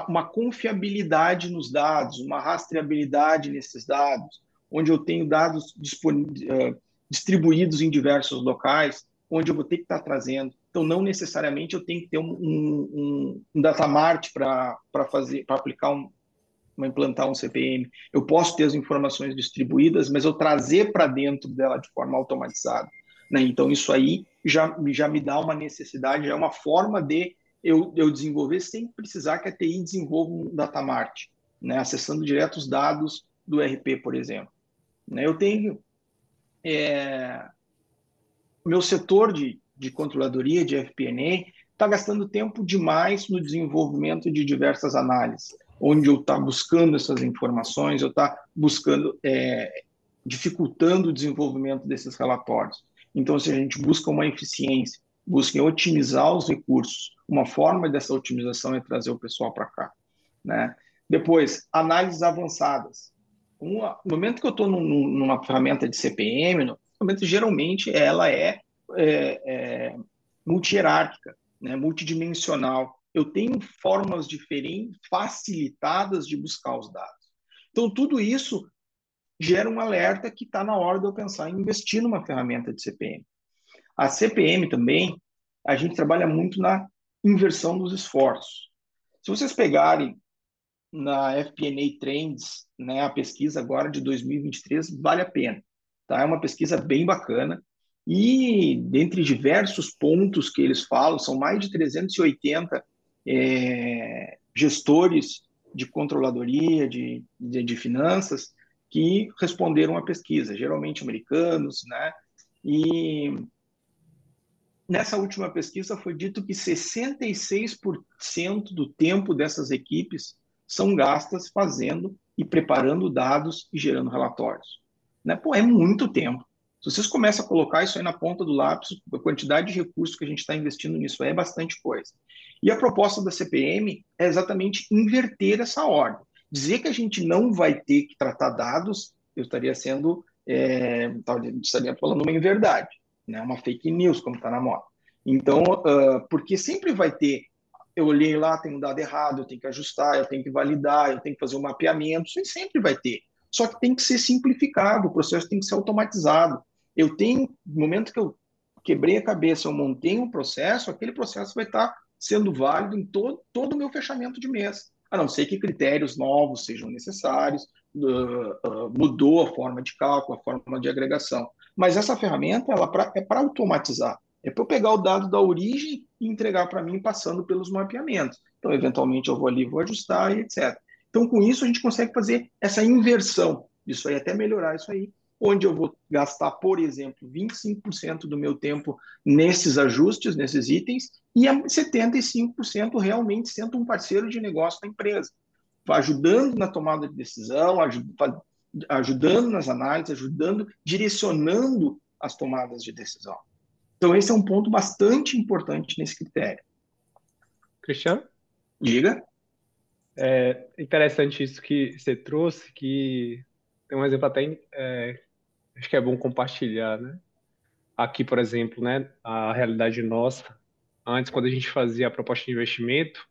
uma confiabilidade nos dados, uma rastreabilidade nesses dados, onde eu tenho dados distribuídos em diversos locais, onde eu vou ter que estar trazendo. Então, não necessariamente eu tenho que ter um data mart para aplicar implantar um CPM. Eu posso ter as informações distribuídas, mas eu trazer para dentro dela de forma automatizada. Né? Então, isso aí já me dá uma necessidade, já é uma forma de eu desenvolver sem precisar que a TI desenvolva um data mart, né? Acessando direto os dados do RP, por exemplo. Né? Eu tenho meu setor de controladoria, de FP&A, está gastando tempo demais no desenvolvimento de diversas análises, onde eu estou buscando essas informações, eu estou buscando, dificultando o desenvolvimento desses relatórios. Então, se a gente busca uma eficiência, busca otimizar os recursos, uma forma dessa otimização é trazer o pessoal para cá. Né? Depois, análises avançadas. No momento que eu estou numa ferramenta de CPM, geralmente ela é multi-hierárquica, né, multidimensional. Eu tenho formas diferentes, facilitadas de buscar os dados. Então, tudo isso gera um alerta que está na hora de eu pensar em investir numa ferramenta de CPM. A CPM também, a gente trabalha muito na inversão dos esforços. Se vocês pegarem na FP&A Trends, né, a pesquisa agora de 2023, vale a pena. Tá? É uma pesquisa bem bacana e, dentre diversos pontos que eles falam, são mais de 380 gestores de controladoria, de finanças, que responderam à pesquisa, geralmente americanos, né? E nessa última pesquisa foi dito que 66% do tempo dessas equipes são gastas fazendo e preparando dados e gerando relatórios. Né? Pô, é muito tempo. Se vocês começam a colocar isso aí na ponta do lápis, a quantidade de recursos que a gente está investindo nisso aí é bastante coisa. E a proposta da CPM é exatamente inverter essa ordem. Dizer que a gente não vai ter que tratar dados, eu estaria estaria falando uma inverdade, né? Uma fake news, como está na moda. Então, porque sempre vai ter, eu olhei lá, tem um dado errado, eu tenho que ajustar, eu tenho que validar, eu tenho que fazer um mapeamento, isso sempre vai ter. Só que tem que ser simplificado, o processo tem que ser automatizado. Eu tenho, no momento que eu quebrei a cabeça, eu montei um processo, aquele processo vai estar sendo válido em todo o meu fechamento de mês, a não ser que critérios novos sejam necessários, mudou a forma de cálculo, a forma de agregação. Mas essa ferramenta é para automatizar. É para eu pegar o dado da origem e entregar para mim passando pelos mapeamentos. Então, eventualmente, eu vou ali, vou ajustar e etc. Então, com isso, a gente consegue fazer essa inversão disso aí, até melhorar isso aí, onde eu vou gastar, por exemplo, 25% do meu tempo nesses ajustes, nesses itens, e 75% realmente sendo um parceiro de negócio da empresa, ajudando na tomada de decisão, ajudando nas análises, ajudando, direcionando as tomadas de decisão. Então, esse é um ponto bastante importante nesse critério. Cristiano? Diga. É interessante isso que você trouxe, que tem um exemplo até, acho que é bom compartilhar, né? Aqui, por exemplo, né, a realidade nossa, antes, quando a gente fazia a proposta de investimento,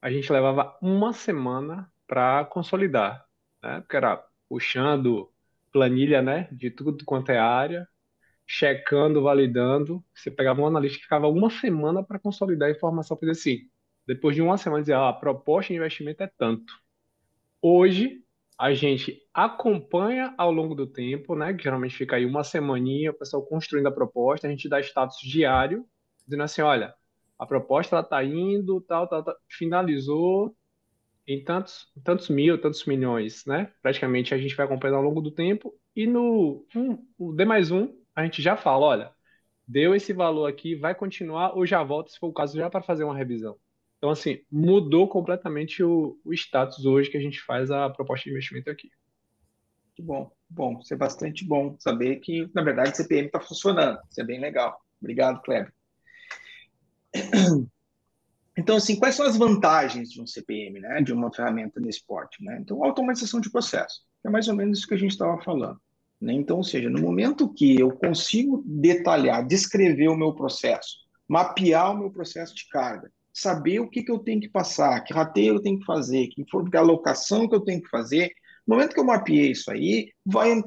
a gente levava uma semana para consolidar, né? Porque era puxando planilha, né, de tudo quanto é área, checando, validando. Você pegava um analista que ficava uma semana para consolidar a informação, para dizer assim, depois de uma semana, dizer, a proposta de investimento é tanto. Hoje, a gente acompanha ao longo do tempo, né? Que geralmente fica aí uma semaninha, o pessoal construindo a proposta, a gente dá status diário, dizendo assim, olha, a proposta ela está indo, tal, finalizou em tantos mil, tantos milhões, né? Praticamente a gente vai acompanhando ao longo do tempo e o D mais um, a gente já fala, olha, deu esse valor aqui, vai continuar ou já volta, se for o caso, já para fazer uma revisão. Então, assim, mudou completamente o status hoje que a gente faz a proposta de investimento aqui. Que bom, bom, isso é bastante bom saber que, na verdade, o CPM está funcionando. Isso é bem legal. Obrigado, Kleber. Então, assim, quais são as vantagens de um CPM, né, de uma ferramenta desse porte, né? Então, automatização de processo, é mais ou menos isso que a gente estava falando, né? Então, ou seja, no momento que eu consigo detalhar, descrever o meu processo, mapear o meu processo de carga, saber o que eu tenho que passar, que rateio eu tenho que fazer, que alocação que eu tenho que fazer, no momento que eu mapeei isso aí,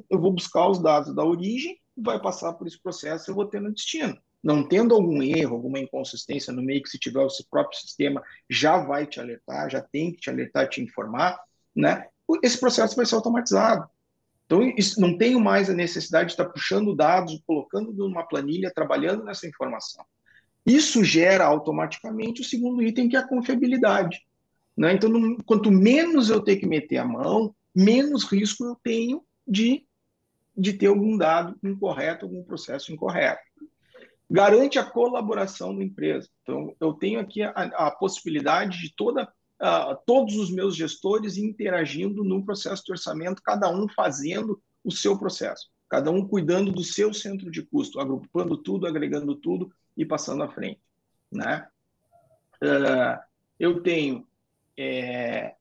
eu vou buscar os dados da origem, vai passar por esse processo e eu vou ter no destino. Não tendo algum erro, alguma inconsistência no meio, que se tiver o seu próprio sistema já vai te alertar, já tem que te alertar, te informar, né? Esse processo vai ser automatizado. Então, isso, não tenho mais a necessidade de estar puxando dados, colocando numa planilha, trabalhando nessa informação. Isso gera automaticamente o segundo item, que é a confiabilidade, né? Então, quanto menos eu ter que meter a mão, menos risco eu tenho de ter algum dado incorreto, algum processo incorreto. Garante a colaboração da empresa. Então, eu tenho aqui a possibilidade de todos os meus gestores interagindo no processo de orçamento, cada um fazendo o seu processo, cada um cuidando do seu centro de custo, agrupando tudo, agregando tudo e passando à frente, né? Eu tenho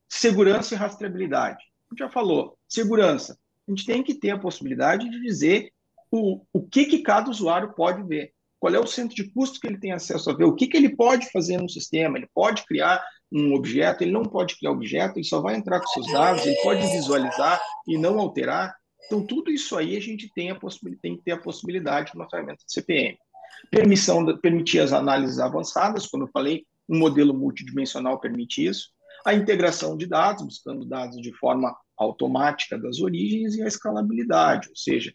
segurança e rastreabilidade. A gente já falou, segurança. A gente tem que ter a possibilidade de dizer o que cada usuário pode ver. Qual é o centro de custo que ele tem acesso a ver? O que ele pode fazer no sistema? Ele pode criar um objeto, ele não pode criar objeto, ele só vai entrar com seus dados, ele pode visualizar e não alterar. Então, tudo isso aí a gente tem que ter a possibilidade de uma ferramenta de CPM. Permitir as análises avançadas, como eu falei, um modelo multidimensional permite isso. A integração de dados, buscando dados de forma automática das origens, e a escalabilidade, ou seja,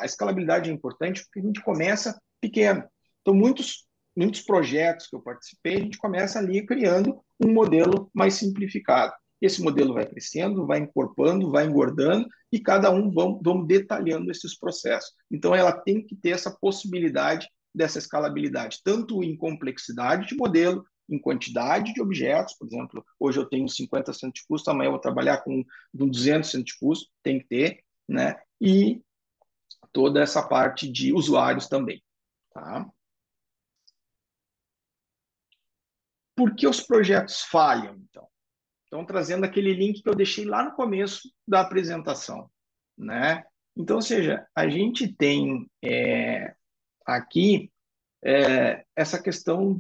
a escalabilidade é importante porque a gente começa pequeno. Então, muitos muitos projetos que eu participei, a gente começa ali criando um modelo mais simplificado. Esse modelo vai crescendo, vai encorpando, vai engordando, e cada um vamos detalhando esses processos. Então, ela tem que ter essa possibilidade dessa escalabilidade, tanto em complexidade de modelo, em quantidade de objetos. Por exemplo, hoje eu tenho 50 centros de custo, amanhã eu vou trabalhar com 200 centros de custo, tem que ter, né? E toda essa parte de usuários também, tá? Por que os projetos falham, então? Então, trazendo aquele link que eu deixei lá no começo da apresentação, né? Então, ou seja, a gente tem aqui essa questão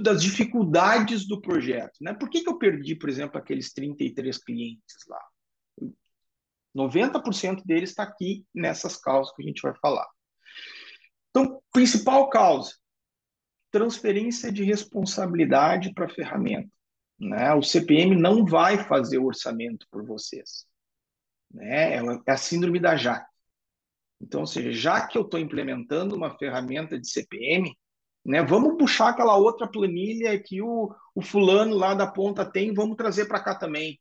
das dificuldades do projeto, né? Por que eu perdi, por exemplo, aqueles 33 clientes lá? 90% deles está aqui nessas causas que a gente vai falar. Então, principal causa, transferência de responsabilidade para a ferramenta, né? O CPM não vai fazer o orçamento por vocês, né? É a síndrome da Jaque. Então, ou seja, já que eu estou implementando uma ferramenta de CPM, né, vamos puxar aquela outra planilha que o fulano lá da ponta tem, vamos trazer para cá também.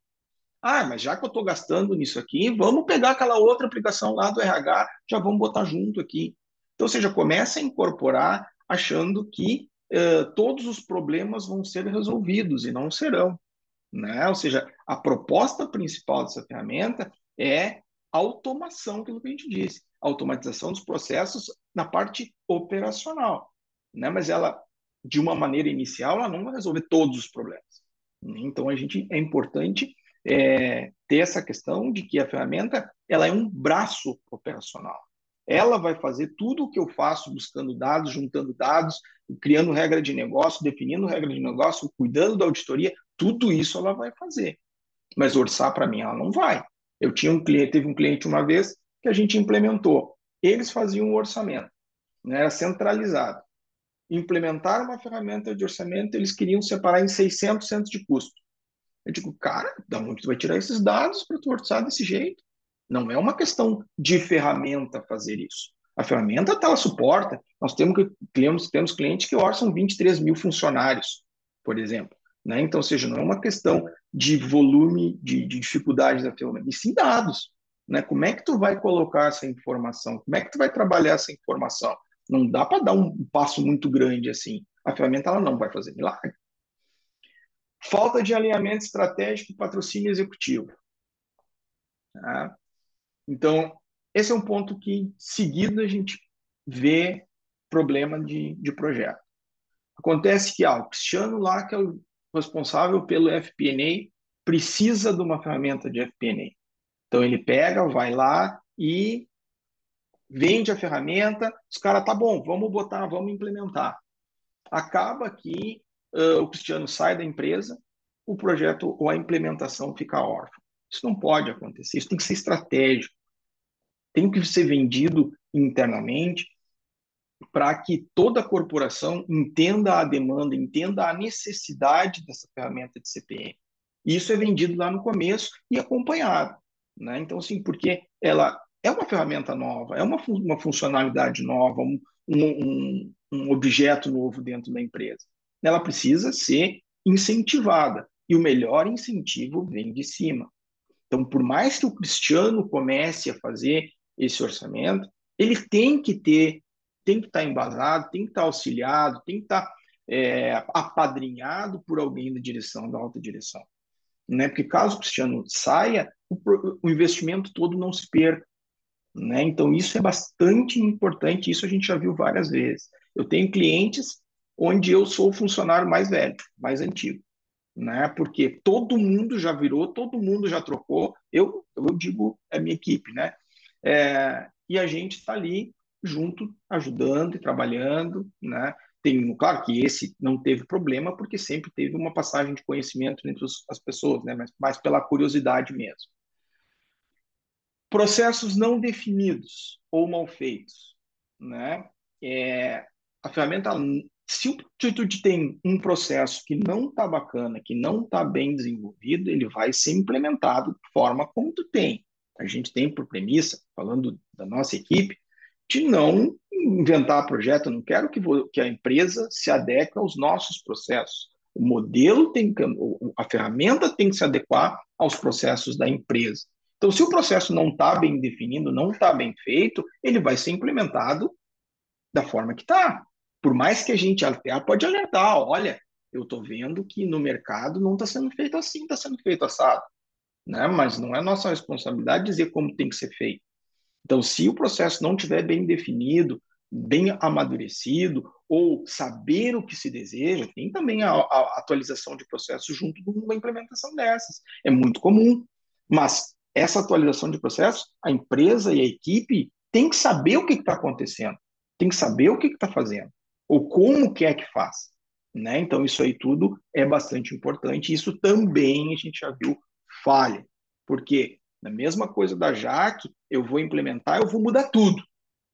Ah, mas já que eu estou gastando nisso aqui, vamos pegar aquela outra aplicação lá do RH, já vamos botar junto aqui. Então, ou seja, começa a incorporar achando que todos os problemas vão ser resolvidos e não serão, né? Ou seja, a proposta principal dessa ferramenta é automação, aquilo que a gente disse, automatização dos processos na parte operacional, né? Mas ela, de uma maneira inicial, ela não vai resolver todos os problemas. Então, é importante ter essa questão de que a ferramenta ela é um braço operacional. Ela vai fazer tudo o que eu faço, buscando dados, juntando dados, criando regra de negócio, definindo regra de negócio, cuidando da auditoria, tudo isso ela vai fazer. Mas orçar para mim ela não vai. Eu tinha teve um cliente uma vez que a gente implementou. Eles faziam um orçamento, né, era centralizado. Implementaram uma ferramenta de orçamento, eles queriam separar em 600 centros de custo. Eu digo, cara, da onde tu vai tirar esses dados para tu orçar desse jeito? Não é uma questão de ferramenta fazer isso. A ferramenta ela suporta. Nós temos clientes que orçam 23 mil funcionários, por exemplo. Né? Então, ou seja, não é uma questão de volume, de dificuldade da ferramenta, e sim dados. Né? Como é que tu vai colocar essa informação? Como é que tu vai trabalhar essa informação? Não dá para dar um passo muito grande assim. A ferramenta ela não vai fazer milagre. Falta de alinhamento estratégico e patrocínio executivo. Tá? Então, esse é um ponto que, seguido, a gente vê problema de projeto. Acontece que o Cristiano lá, que é o responsável pelo FP&A, precisa de uma ferramenta de FP&A. Então, ele pega, vai lá e vende a ferramenta, os caras, tá bom, vamos botar, vamos implementar. Acaba que o Cristiano sai da empresa, o projeto ou a implementação fica órfã. Isso não pode acontecer, isso tem que ser estratégico, tem que ser vendido internamente para que toda a corporação entenda a demanda, entenda a necessidade dessa ferramenta de CPM. Isso é vendido lá no começo e acompanhado, né? Então, assim, porque ela é uma ferramenta nova, é uma funcionalidade nova, um objeto novo dentro da empresa. Ela precisa ser incentivada, e o melhor incentivo vem de cima. Então, por mais que o Cristiano comece a fazer esse orçamento, ele tem que estar embasado, tem que estar auxiliado, tem que estar apadrinhado por alguém da direção, da alta direção. Né? Porque caso o Cristiano saia, o investimento todo não se perca. Né? Então, isso é bastante importante, isso a gente já viu várias vezes. Eu tenho clientes onde eu sou o funcionário mais velho, mais antigo. Né? Porque todo mundo já virou, todo mundo já trocou. Eu digo a minha equipe, né? E a gente está ali junto, ajudando e trabalhando, né? Claro que esse não teve problema, porque sempre teve uma passagem de conhecimento entre as pessoas, né? Mas mais pela curiosidade mesmo. Processos não definidos ou mal feitos, né? A ferramenta, se tu tem um processo que não está bacana, que não está bem desenvolvido, ele vai ser implementado de forma como tu tem. A gente tem por premissa, falando da nossa equipe, de não inventar projeto, eu não quero que a empresa se adeque aos nossos processos. O modelo a ferramenta tem que se adequar aos processos da empresa. Então, se o processo não está bem definido, não está bem feito, ele vai ser implementado da forma que está. Por mais que a gente até pode alertar, olha, eu estou vendo que no mercado não está sendo feito assim, está sendo feito assado, né? Mas não é nossa responsabilidade dizer como tem que ser feito. Então, se o processo não estiver bem definido, bem amadurecido, ou saber o que se deseja, tem também a atualização de processo junto de uma implementação dessas. É muito comum. Mas essa atualização de processo, a empresa e a equipe tem que saber o que está acontecendo, tem que saber o que está fazendo, ou como que é que faz. Né? Então, isso aí tudo é bastante importante. Isso também a gente já viu falha. Por quê? Na mesma coisa da Jaque, eu vou implementar, eu vou mudar tudo.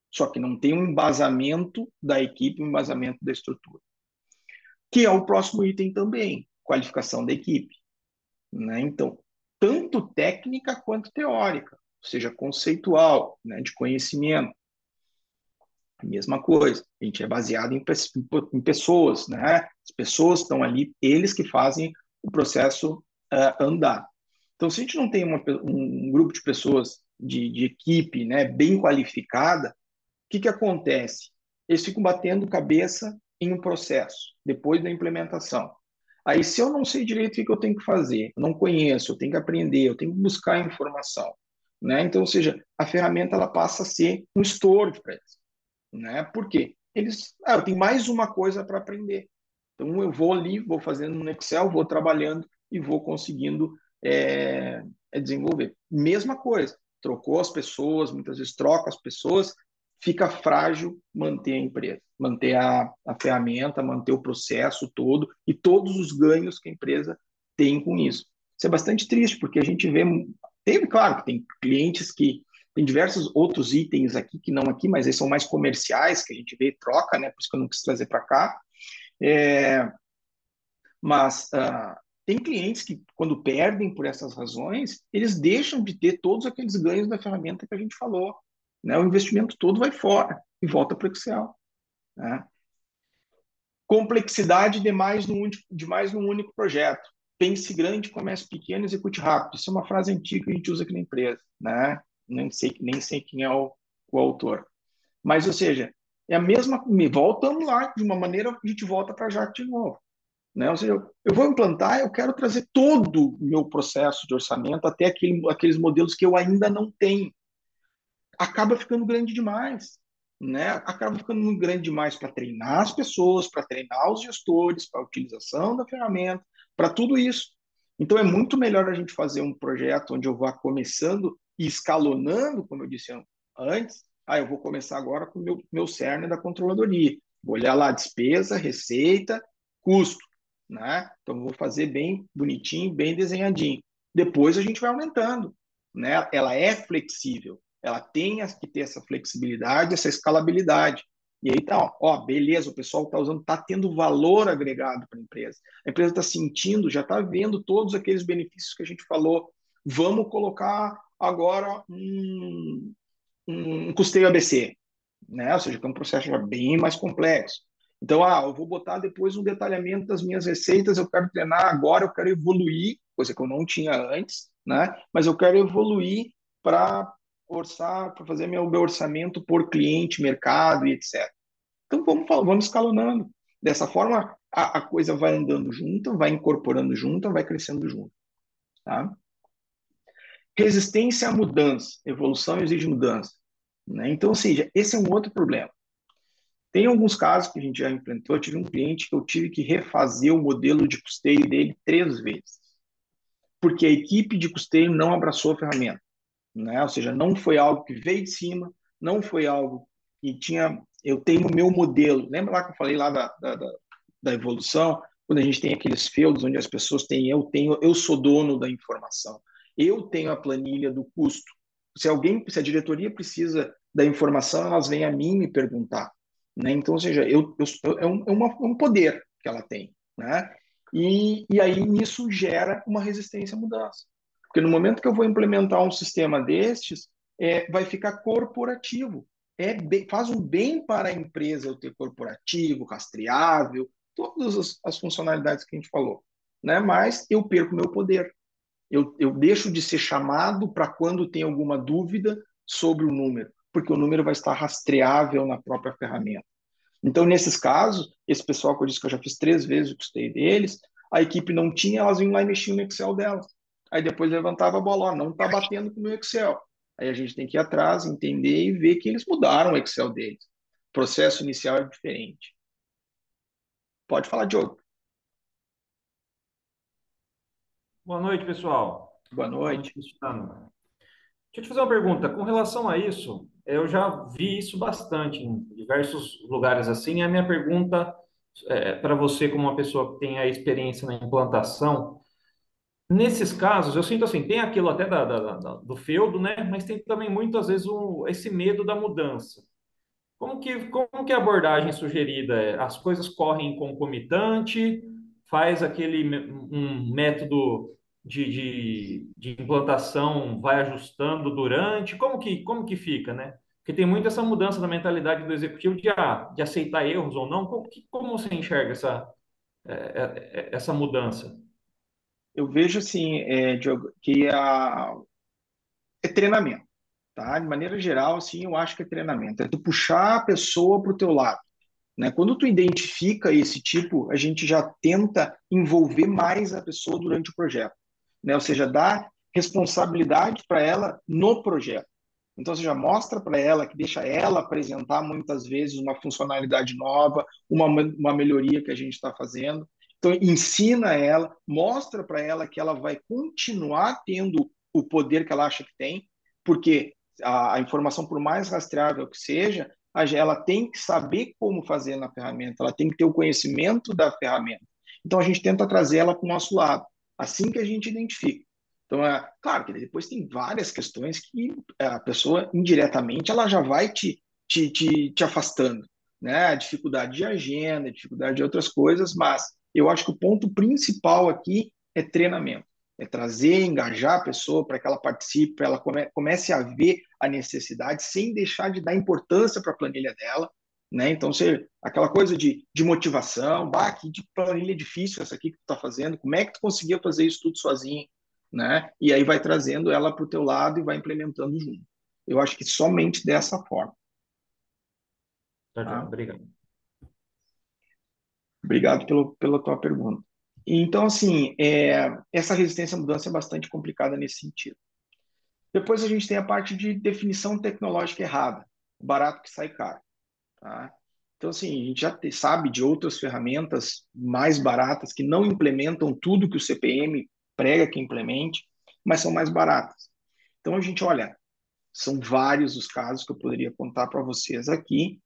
Só que não tem um embasamento da equipe, um embasamento da estrutura. Que é o próximo item também, qualificação da equipe. Né? Então, tanto técnica quanto teórica, ou seja, conceitual, né, de conhecimento. A mesma coisa, a gente é baseado em pessoas, né? As pessoas estão ali, eles que fazem o processo andar. Então, se a gente não tem um grupo de pessoas de equipe, né, bem qualificada, o que acontece? Eles ficam batendo cabeça em um processo, depois da implementação. Aí, se eu não sei direito o que eu tenho que fazer, eu não conheço, eu tenho que aprender, eu tenho que buscar informação. Né? Então, ou seja, a ferramenta ela passa a ser um estorvo para eles. Né? Por quê? Eu tenho mais uma coisa para aprender. Então, eu vou ali, vou fazendo no Excel, vou trabalhando e vou conseguindo desenvolver. Mesma coisa, trocou as pessoas, muitas vezes troca as pessoas, fica frágil manter a empresa, manter a ferramenta, manter o processo todo e todos os ganhos que a empresa tem com isso. Isso é bastante triste, porque a gente vê, claro, que tem clientes que tem diversos outros itens aqui que não aqui, mas eles são mais comerciais, que a gente vê e troca, né? Por isso que eu não quis trazer para cá. Mas tem clientes que, quando perdem por essas razões, eles deixam de ter todos aqueles ganhos da ferramenta que a gente falou. Né? O investimento todo vai fora e volta para o Excel. Né? Complexidade de mais num único projeto. Pense grande, comece pequeno, execute rápido. Isso é uma frase antiga que a gente usa aqui na empresa. Né? Nem sei quem é o autor. Mas, ou seja, é a mesma. Voltamos lá, de uma maneira, a gente volta para a Jaque de novo. Né? Ou seja, eu vou implantar, eu quero trazer todo o meu processo de orçamento até aqueles modelos que eu ainda não tenho. Acaba ficando grande demais. Né? Acaba ficando muito grande demais para treinar as pessoas, para treinar os gestores, para a utilização da ferramenta, para tudo isso. Então, é muito melhor a gente fazer um projeto onde eu vá começando e escalonando, como eu disse antes. Eu vou começar agora com o meu cerne da controladoria. Vou olhar lá despesa, receita, custo. Né? Então, vou fazer bem bonitinho, bem desenhadinho. Depois a gente vai aumentando. Né? Ela é flexível. Ela tem que ter essa flexibilidade, essa escalabilidade. E aí tá, beleza, o pessoal está usando, está tendo valor agregado para a empresa está sentindo, já está vendo todos aqueles benefícios que a gente falou. Vamos colocar agora um custeio ABC, né? Ou seja, que é um processo já bem mais complexo. Então, eu vou botar depois um detalhamento das minhas receitas, eu quero treinar agora, eu quero evoluir, coisa que eu não tinha antes, né? Mas eu quero evoluir para fazer meu orçamento por cliente, mercado e etc. Então, vamos escalonando. Dessa forma, a coisa vai andando junto, vai incorporando junto, vai crescendo junto. Tá? Resistência à mudança. Evolução exige mudança. Né? Então, ou seja, esse é um outro problema. Tem alguns casos que a gente já implementou. Eu tive um cliente que eu tive que refazer o modelo de custeio dele 3 vezes, porque a equipe de custeio não abraçou a ferramenta. Né? Ou seja, não foi algo que veio de cima, não foi algo que tinha. Eu tenho o meu modelo. Lembra lá que eu falei lá da evolução, quando a gente tem aqueles feudos onde as pessoas têm, eu sou dono da informação, eu tenho a planilha do custo. Se a diretoria precisa da informação, elas vêm a mim me perguntar. Né? Então, ou seja, é um poder que ela tem. Né? E aí isso gera uma resistência à mudança. Porque no momento que eu vou implementar um sistema destes, vai ficar corporativo. faz um bem para a empresa eu ter corporativo, rastreável, todas as funcionalidades que a gente falou, né? Mas eu perco meu poder. Eu deixo de ser chamado para quando tem alguma dúvida sobre o número, porque o número vai estar rastreável na própria ferramenta. Então, nesses casos, esse pessoal que eu disse que eu já fiz 3 vezes o custeio deles, a equipe não tinha, elas iam lá e mexiam no Excel delas. Aí depois levantava a bola, ó, não está batendo com o meu Excel. Aí a gente tem que ir atrás, entender e ver que eles mudaram o Excel deles. O processo inicial é diferente. Pode falar, Diogo. Boa noite, pessoal. Boa Boa noite, noite. Cristiano. Deixa eu te fazer uma pergunta. Com relação a isso, eu já vi isso bastante em diversos lugares assim. A minha pergunta para você, como uma pessoa que tem a experiência na implantação, nesses casos, eu sinto assim, tem aquilo até do feudo, né? Mas tem também muitas vezes esse medo da mudança. Como que é a abordagem sugerida é? As coisas correm concomitante, faz um método de implantação, vai ajustando durante, como que fica, né? Porque tem muito essa mudança da mentalidade do executivo de aceitar erros ou não. Como você enxerga essa mudança? Eu vejo assim, Diogo, que é treinamento, tá? De maneira geral, assim, eu acho que é treinamento. É tu puxar a pessoa para o teu lado, né? Quando tu identifica esse tipo, a gente já tenta envolver mais a pessoa durante o projeto, né? Ou seja, dar responsabilidade para ela no projeto. Então, você já mostra para ela, que deixa ela apresentar muitas vezes uma funcionalidade nova, uma melhoria que a gente está fazendo. Então, ensina ela, mostra para ela que ela vai continuar tendo o poder que ela acha que tem, porque a informação, por mais rastreável que seja, ela tem que saber como fazer na ferramenta, ela tem que ter o conhecimento da ferramenta. Então, a gente tenta trazer ela para o nosso lado, assim que a gente identifica. Então, é claro que depois tem várias questões que a pessoa, indiretamente, ela já vai te afastando, né? A dificuldade de agenda, a dificuldade de outras coisas, mas eu acho que o ponto principal aqui é treinamento. É trazer, engajar a pessoa para que ela participe, para ela comece a ver a necessidade, sem deixar de dar importância para a planilha dela, né? Então, aquela coisa de motivação, bah, que de planilha difícil essa aqui que tu está fazendo, como é que tu conseguia fazer isso tudo sozinho? Né? E aí vai trazendo ela para o teu lado e vai implementando junto. Eu acho que somente dessa forma. Tá, João? Tá? Obrigado. Obrigado pela tua pergunta. Então, assim, essa resistência à mudança é bastante complicada nesse sentido. Depois a gente tem a parte de definição tecnológica errada, barato que sai caro. Tá? Então, assim, a gente já sabe de outras ferramentas mais baratas que não implementam tudo que o CPM prega que implemente, mas são mais baratas. Então, a gente olha, são vários os casos que eu poderia contar para vocês aqui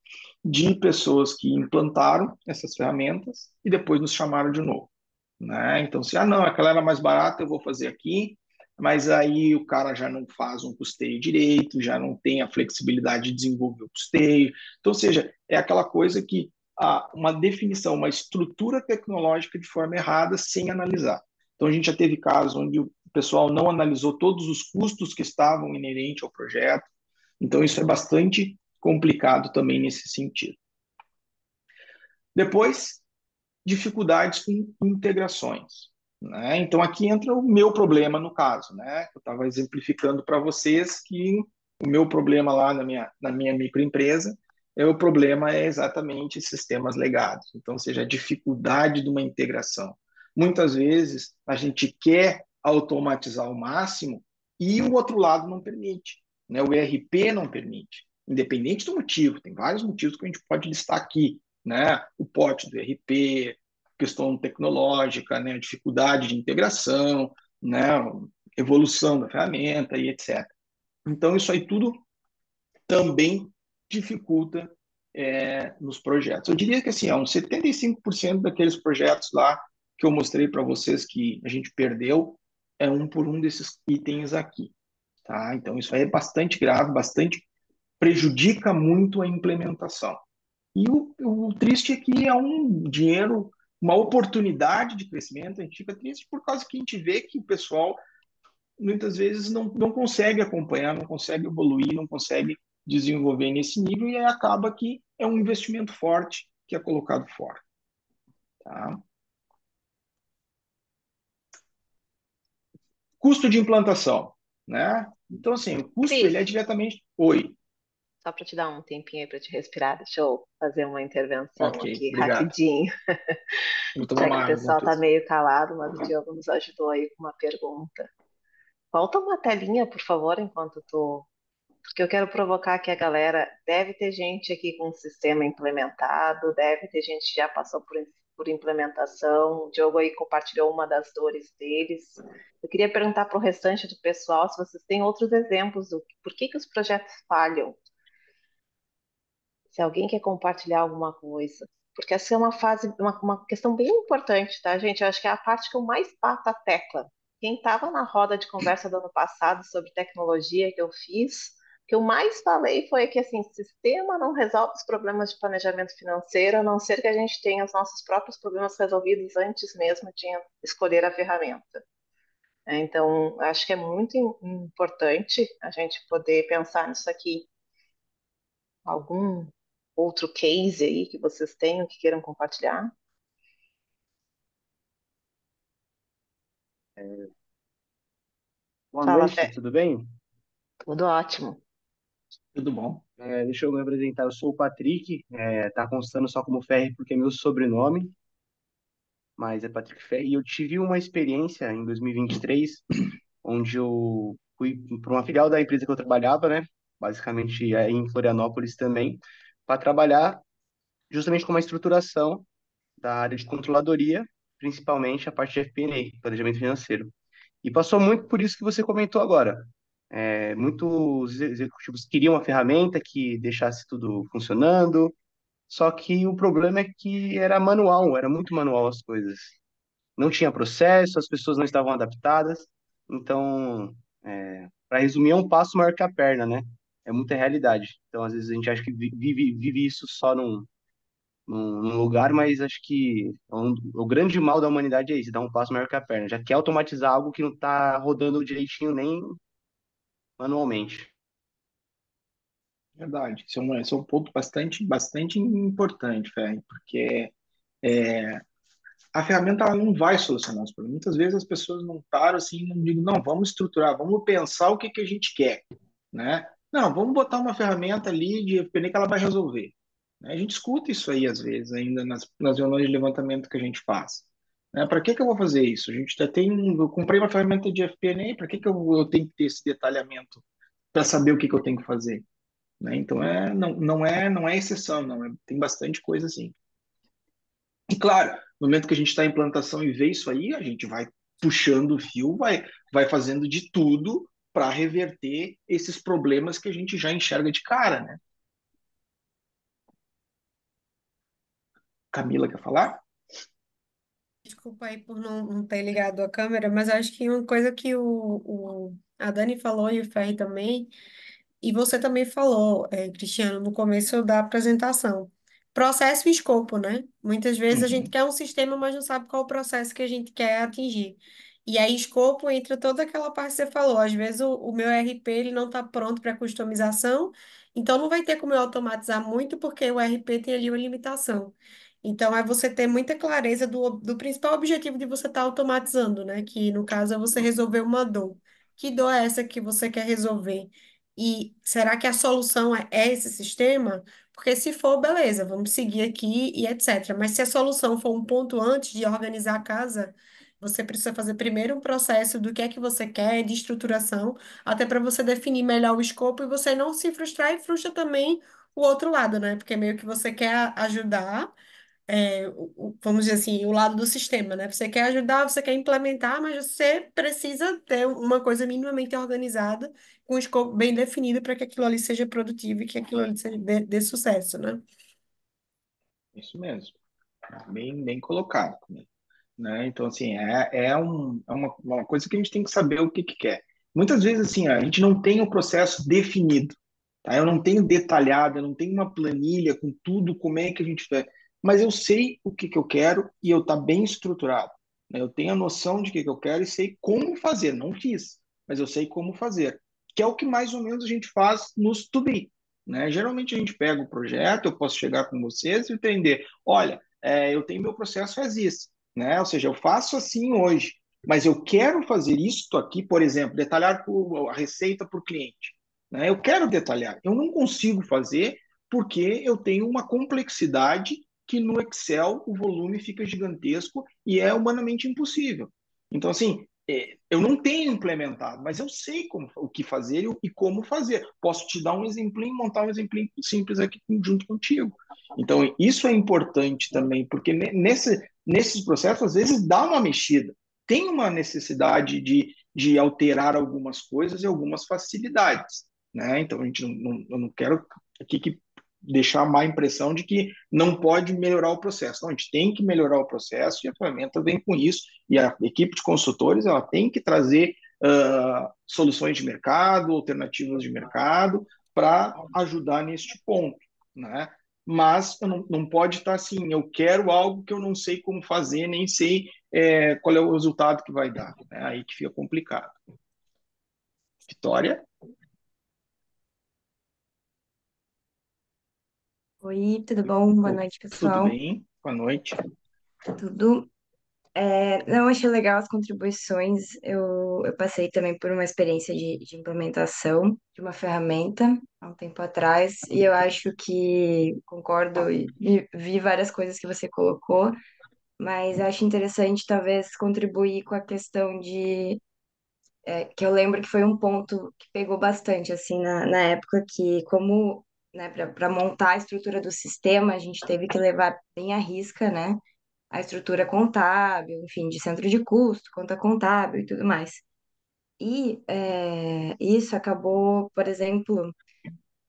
de pessoas que implantaram essas ferramentas e depois nos chamaram de novo, né? Então, se não, aquela era mais barata, eu vou fazer aqui, mas aí o cara já não faz um custeio direito, já não tem a flexibilidade de desenvolver o custeio. Então, ou seja, é aquela coisa que uma definição, uma estrutura tecnológica de forma errada, sem analisar. Então, a gente já teve casos onde o pessoal não analisou todos os custos que estavam inerentes ao projeto. Então, isso é bastante complicado também nesse sentido. Depois, dificuldades com integrações. Né? Então, aqui entra o meu problema no caso. Né? Eu estava exemplificando para vocês que o meu problema lá na minha microempresa, o problema é exatamente sistemas legados. Então, ou seja, a dificuldade de uma integração. Muitas vezes, a gente quer automatizar ao máximo e o outro lado não permite. Né? O ERP não permite, independente do motivo. Tem vários motivos que a gente pode listar aqui. Né? O porte do ERP, questão tecnológica, né? Dificuldade de integração, né? Evolução da ferramenta e etc. Então, isso aí tudo também dificulta nos projetos. Eu diria que assim, uns 75% daqueles projetos lá que eu mostrei para vocês que a gente perdeu é um por um desses itens aqui. Tá? Então, isso aí é bastante grave, bastante prejudica muito a implementação. E o triste é que é um dinheiro, uma oportunidade de crescimento. A gente fica triste por causa que a gente vê que o pessoal muitas vezes não consegue acompanhar, não consegue evoluir, não consegue desenvolver nesse nível e aí acaba que é um investimento forte que é colocado fora. Tá? Custo de implantação, né? Então, assim, o custo Cris, ele é diretamente... Oi, só para te dar um tempinho aí para te respirar, deixa eu fazer uma intervenção ok, aqui obrigado. rapidinho, Vou tomar já que uma o água pessoal enquanto está isso. meio calado, mas o Diogo nos ajudou aí com uma pergunta. Volta uma telinha, por favor, enquanto tu. Porque eu quero provocar que a galera. Deve ter gente aqui com o sistema implementado, deve ter gente que já passou por implementação. O Diogo aí compartilhou uma das dores deles. Eu queria perguntar para o restante do pessoal se vocês têm outros exemplos do por que os projetos falham. Se alguém quer compartilhar alguma coisa. Porque essa é uma fase, uma questão bem importante, tá, gente? Eu acho que é a parte que eu mais bato a tecla. Quem estava na roda de conversa do ano passado sobre tecnologia que eu fiz, o que eu mais falei foi que assim, sistema não resolve os problemas de planejamento financeiro, a não ser que a gente tenha os nossos próprios problemas resolvidos antes mesmo de escolher a ferramenta. Então, acho que é muito importante a gente poder pensar nisso aqui. Algum outro case aí que vocês tenham que queiram compartilhar? Boa Fala, noite, Fé. tudo bem? Tudo ótimo. Tudo bom? Deixa eu me apresentar, eu sou o Patrick, tá constando só como Ferri porque é meu sobrenome, mas é Patrick Ferri, e eu tive uma experiência em 2023, onde eu fui para uma filial da empresa que eu trabalhava, né, basicamente em Florianópolis também, para trabalhar justamente com uma estruturação da área de controladoria, principalmente a parte de FP&A, planejamento financeiro. E passou muito por isso que você comentou agora. Muitos executivos queriam uma ferramenta que deixasse tudo funcionando, só que o problema é que era manual, era muito manual as coisas. Não tinha processo, as pessoas não estavam adaptadas. Então, para resumir, é um passo maior que a perna, né? É muita realidade. Então, às vezes a gente acha que vive isso só num lugar, mas acho que o grande mal da humanidade é isso, dar um passo maior que a perna. Já quer automatizar algo que não está rodando direitinho nem manualmente. Verdade. Esse é um ponto bastante importante, Ferri, porque a ferramenta ela não vai solucionar os problemas. Muitas vezes as pessoas não param assim, não digam, não, vamos estruturar, vamos pensar o que que a gente quer, né? Não, vamos botar uma ferramenta ali de FP&A que ela vai resolver. Né? A gente escuta isso aí às vezes ainda nas reuniões de levantamento que a gente faz. Né? Para que que eu vou fazer isso? A gente já tem, eu comprei uma ferramenta de FP&A, para que que eu tenho que ter esse detalhamento para saber o que que eu tenho que fazer? Né? Então não é exceção, não. Tem bastante coisa assim. E claro, no momento que a gente está em implantação e vê isso aí, a gente vai puxando o fio, vai fazendo de tudo para reverter esses problemas que a gente já enxerga de cara, né? Camila quer falar? Desculpa aí por não ter ligado a câmera, mas acho que uma coisa que a Dani falou e o Ferri também, e você também falou, Cristiano, no começo da apresentação. Processo e escopo, né? Muitas vezes a gente Uhum, quer um sistema, mas não sabe qual o processo que a gente quer atingir. E aí, escopo entra toda aquela parte que você falou. Às vezes o meu RP ele não está pronto para customização, então não vai ter como eu automatizar muito, porque o RP tem ali uma limitação. Então, é você ter muita clareza do principal objetivo de você estar automatizando, né? Que no caso é você resolver uma dor. Que dor é essa que você quer resolver? E será que a solução é esse sistema? Porque se for, beleza, vamos seguir aqui e etc. Mas se a solução for um ponto antes de organizar a casa, você precisa fazer primeiro um processo do que é que você quer, de estruturação, até para você definir melhor o escopo e você não se frustrar e frustra também o outro lado, né? Porque meio que você quer ajudar, vamos dizer assim, o lado do sistema, né? Você quer ajudar, você quer implementar, mas você precisa ter uma coisa minimamente organizada, com um escopo bem definido para que aquilo ali seja produtivo e que aquilo ali seja dê sucesso, né? isso mesmo. Bem colocado. Né? Então, assim, é uma coisa que a gente tem que saber o que que quer. Muitas vezes, assim, a gente não tem o processo definido, tá? Eu não tenho detalhado, eu não tenho uma planilha com tudo, como é que a gente vai. Mas eu sei o que que eu quero e eu tá bem estruturado. Né? Eu tenho a noção de o que que eu quero e sei como fazer. Não fiz, mas eu sei como fazer. Que é o que mais ou menos a gente faz nos to be. né? Geralmente a gente pega o projeto, eu posso chegar com vocês e entender, olha, eu tenho meu processo faz isso, né? Ou seja, eu faço assim hoje, mas eu quero fazer isto aqui, por exemplo, detalhar a receita para o cliente, né? Eu quero detalhar, eu não consigo fazer porque eu tenho uma complexidade que no Excel o volume fica gigantesco e é humanamente impossível. Então, assim, eu não tenho implementado, mas eu sei o que fazer e como fazer. Posso te dar um exemplinho, montar um exemplinho simples aqui junto contigo. Então, isso é importante também, porque nesses processos, às vezes, dá uma mexida. Tem uma necessidade de alterar algumas coisas e algumas facilidades, né? Então, eu não quero aqui que deixar a má impressão de que não pode melhorar o processo. Não, a gente tem que melhorar o processo e a ferramenta vem com isso. E a equipe de consultores ela tem que trazer soluções de mercado, alternativas de mercado, para ajudar neste ponto, né? Mas não pode estar assim, eu quero algo que eu não sei como fazer, nem sei qual é o resultado que vai dar. Né? Aí que fica complicado. Vitória? Oi, tudo bom? Boa noite, Tudo pessoal. bem? Boa noite. Tudo. Não, achei legal as contribuições. Eu passei também por uma experiência de implementação de uma ferramenta há um tempo atrás, e eu acho que concordo e vi várias coisas que você colocou, mas acho interessante talvez contribuir com a questão que eu lembro que foi um ponto que pegou bastante, assim, na época que, como, né, para montar a estrutura do sistema, a gente teve que levar bem à risca, né, a estrutura contábil, enfim, de centro de custo, conta contábil e tudo mais. E isso acabou, por exemplo,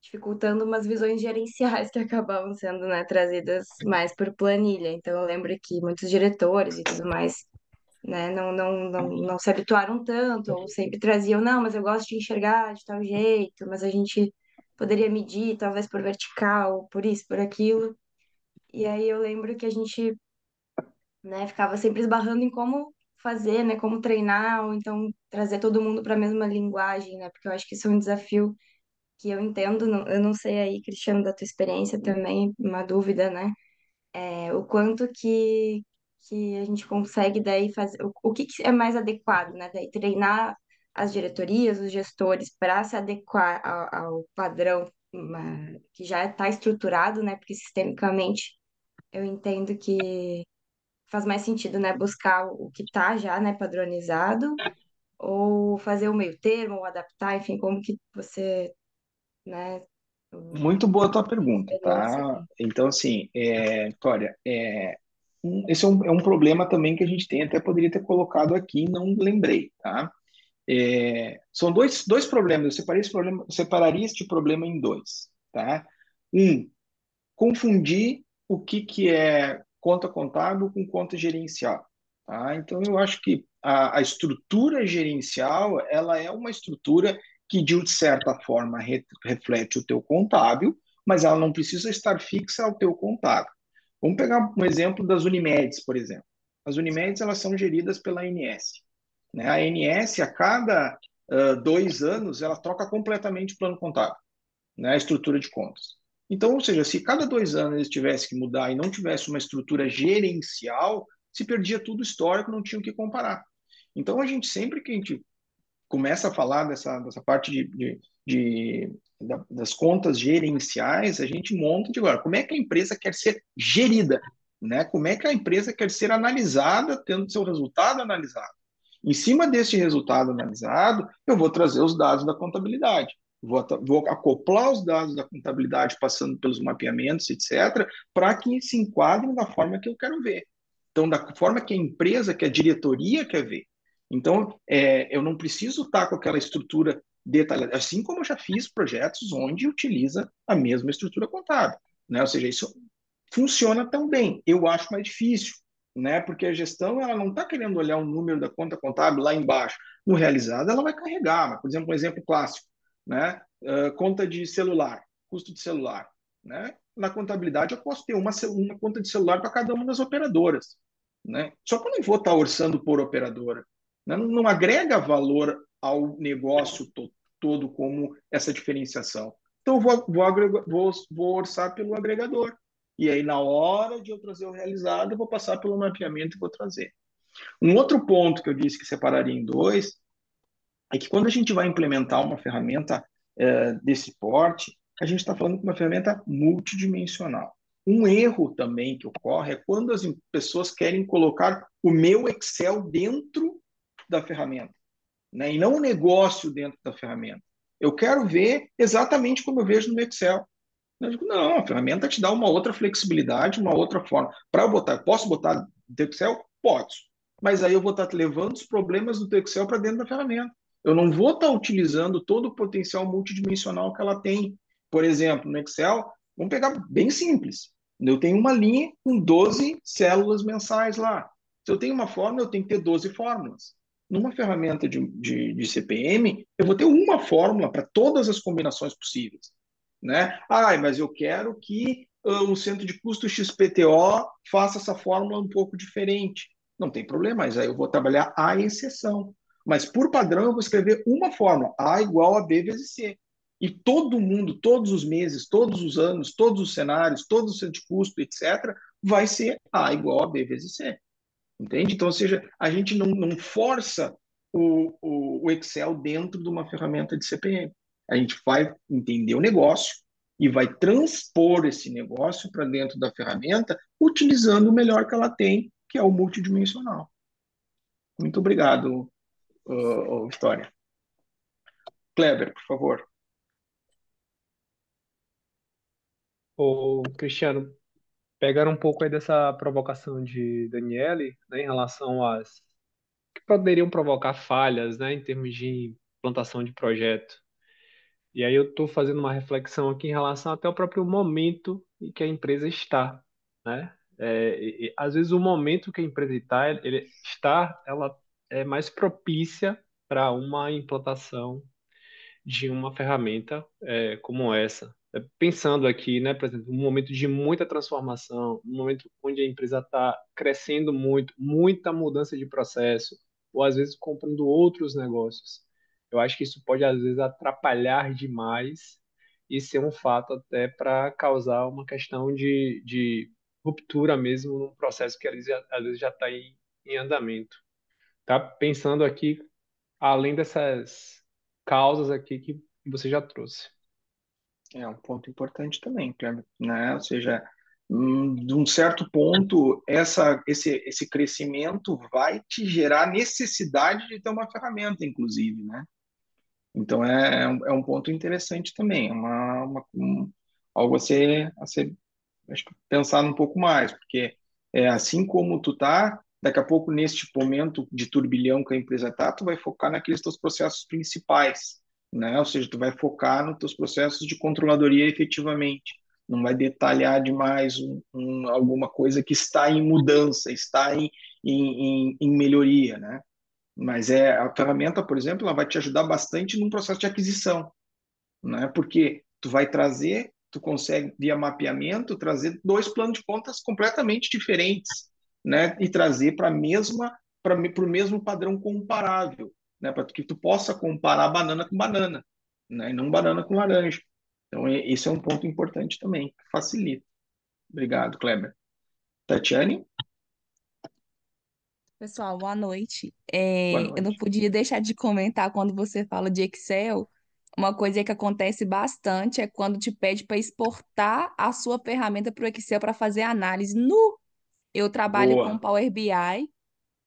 dificultando umas visões gerenciais que acabavam sendo, né, trazidas mais por planilha. Então, eu lembro que muitos diretores e tudo mais, né, não se habituaram tanto, ou sempre traziam, não, mas eu gosto de enxergar de tal jeito, mas a gente poderia medir, talvez por vertical, por isso, por aquilo. E aí eu lembro que a gente, né, ficava sempre esbarrando em como fazer, né, como treinar, ou então trazer todo mundo para a mesma linguagem, né, porque eu acho que isso é um desafio que eu entendo, eu não sei aí, Cristiano, da tua experiência também, uma dúvida, né, o quanto que a gente consegue daí fazer, o que é mais adequado, né? Daí treinar as diretorias, os gestores para se adequar ao padrão que já está estruturado, né? Porque sistemicamente eu entendo que faz mais sentido, né? Buscar o que está já, né? Padronizado ou fazer o meio termo, ou adaptar, enfim, como que você, né? Muito boa a tua pergunta, Experiência, tá? assim. Então, assim, Vitória, esse é um problema também que a gente tem, até poderia ter colocado aqui, não lembrei, tá? São dois problemas, eu separaria este problema em dois, tá? Um, confundir o que é conta contábil com conta gerencial, tá? Então, eu acho que a estrutura gerencial, ela é uma estrutura que, de certa forma, reflete o teu contábil, mas ela não precisa estar fixa ao teu contábil. Vamos pegar um exemplo das Unimedes, por exemplo. As Unimedes, elas são geridas pela ANS, né? A ANS, a cada 2 anos, ela troca completamente o plano contábil, né? A estrutura de contas. Então, ou seja, se cada 2 anos eles tivessem que mudar e não tivesse uma estrutura gerencial, se perdia tudo histórico, não tinha o que comparar. Então, sempre que a gente começa a falar dessa parte das contas gerenciais, a gente monta de agora, como é que a empresa quer ser gerida, né? Como é que a empresa quer ser analisada, tendo seu resultado analisado. Em cima desse resultado analisado, eu vou trazer os dados da contabilidade. Vou acoplar os dados da contabilidade, passando pelos mapeamentos, etc., para que se enquadrem da forma que eu quero ver. Então, da forma que a empresa, que a diretoria quer ver. Então, eu não preciso estar com aquela estrutura detalhada, assim como eu já fiz projetos onde utiliza a mesma estrutura contábil, né? Ou seja, isso funciona também. Eu acho mais difícil, né? Porque a gestão ela não está querendo olhar o número da conta contábil lá embaixo. No realizado, ela vai carregar. Mas, por exemplo, um exemplo clássico, né? Conta de celular, custo de celular, né? Na contabilidade, eu posso ter uma conta de celular para cada uma das operadoras, né? Só que eu não vou estar orçando por operadora, né? Não agrega valor ao negócio todo como essa diferenciação. então eu vou orçar pelo agregador. E aí, na hora de eu trazer o realizado, eu vou passar pelo mapeamento e vou trazer. Um outro ponto que eu disse que separaria em dois é que quando a gente vai implementar uma ferramenta desse porte, a gente está falando de uma ferramenta multidimensional. Um erro também que ocorre é quando as pessoas querem colocar o meu Excel dentro da ferramenta, né? E não o negócio dentro da ferramenta. Eu quero ver exatamente como eu vejo no Excel. Eu digo, não, a ferramenta te dá uma outra flexibilidade, uma outra forma. Para eu botar, posso botar no teu Excel? Posso. Mas aí eu vou estar levando os problemas do teu Excel para dentro da ferramenta. Eu não vou estar utilizando todo o potencial multidimensional que ela tem. Por exemplo, no Excel, vamos pegar bem simples. Eu tenho uma linha com 12 células mensais lá. Se eu tenho uma fórmula, eu tenho que ter 12 fórmulas. Numa ferramenta de CPM, eu vou ter uma fórmula para todas as combinações possíveis, né? Ah, mas eu quero que o centro de custo XPTO faça essa fórmula um pouco diferente. Não tem problema, mas aí eu vou trabalhar a exceção. Mas por padrão eu vou escrever uma fórmula, A igual a B vezes C. E todo mundo, todos os meses, todos os anos, todos os cenários, todo o centro de custo, etc., vai ser A igual a B vezes C. Entende? Então, ou seja, a gente não força o Excel dentro de uma ferramenta de CPM. A gente vai entender o negócio e vai transpor esse negócio para dentro da ferramenta, utilizando o melhor que ela tem, que é o multidimensional. Muito obrigado, Vitória. Kleber, por favor. Ô, Cristiano, pegaram um pouco aí dessa provocação de Daniele, né, em relação às que poderiam provocar falhas, né, em termos de implantação de projeto. E aí eu estou fazendo uma reflexão aqui em relação até ao próprio momento em que a empresa está, né? Às vezes o momento que a empresa está, ela é mais propícia para uma implantação de uma ferramenta como essa. Pensando aqui, né, por exemplo, um momento de muita transformação, um momento onde a empresa está crescendo muito, muita mudança de processo, ou às vezes comprando outros negócios. Eu acho que isso pode, às vezes, atrapalhar demais e ser um fato até para causar uma questão de ruptura mesmo num processo que às vezes já está em andamento. Tá pensando aqui, além dessas causas aqui que você já trouxe. É um ponto importante também, né? Ou seja, de um certo ponto, esse crescimento vai te gerar necessidade de ter uma ferramenta, inclusive, né? Então, é um ponto interessante também, algo a ser acho que pensar um pouco mais, porque assim como tu tá, daqui a pouco neste momento de turbilhão que a empresa tá, tu vai focar naqueles teus processos principais, né? Ou seja, tu vai focar nos teus processos de controladoria efetivamente. Não vai detalhar demais alguma coisa que está em mudança, está em melhoria, né? Mas a ferramenta, por exemplo, ela vai te ajudar bastante num processo de aquisição, né? Porque tu consegue via mapeamento trazer dois planos de contas completamente diferentes, né? E trazer para o mesmo padrão comparável, né? Para que tu possa comparar banana com banana, né? E não banana com laranja. Então esse é um ponto importante também, que facilita. Obrigado, Kleber. Tatiane, Pessoal, boa noite. boa Eu não noite. podia deixar de comentar quando você fala de Excel. Uma coisa que acontece bastante é quando te pede para exportar a sua ferramenta para o Excel para fazer análise. Eu trabalho com Boa. Power BI